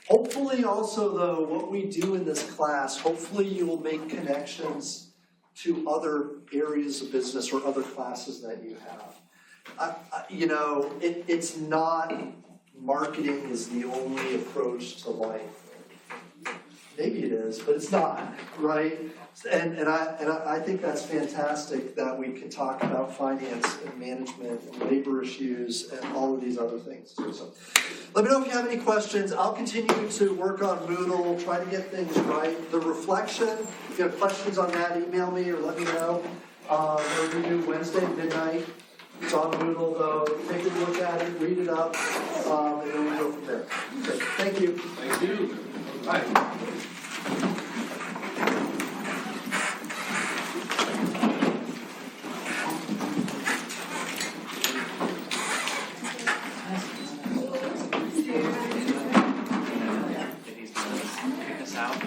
Hopefully also though, what we do in this class, hopefully you will make connections to other areas of business or other classes that you have. It's not marketing is the only approach to life. Maybe it is, but it's not, right? And I think that's fantastic that we can talk about finance and management and labor issues and all of these other things too. So let me know if you have any questions. I'll continue to work on Moodle, try to get things right. The reflection, if you have questions on that, email me or let me know. We're going to do Wednesday midnight. It's on Moodle though. Take a look at it, read it up, and then we'll go from there. Okay, thank you. Thank you. Bye. If he's gonna kick us out.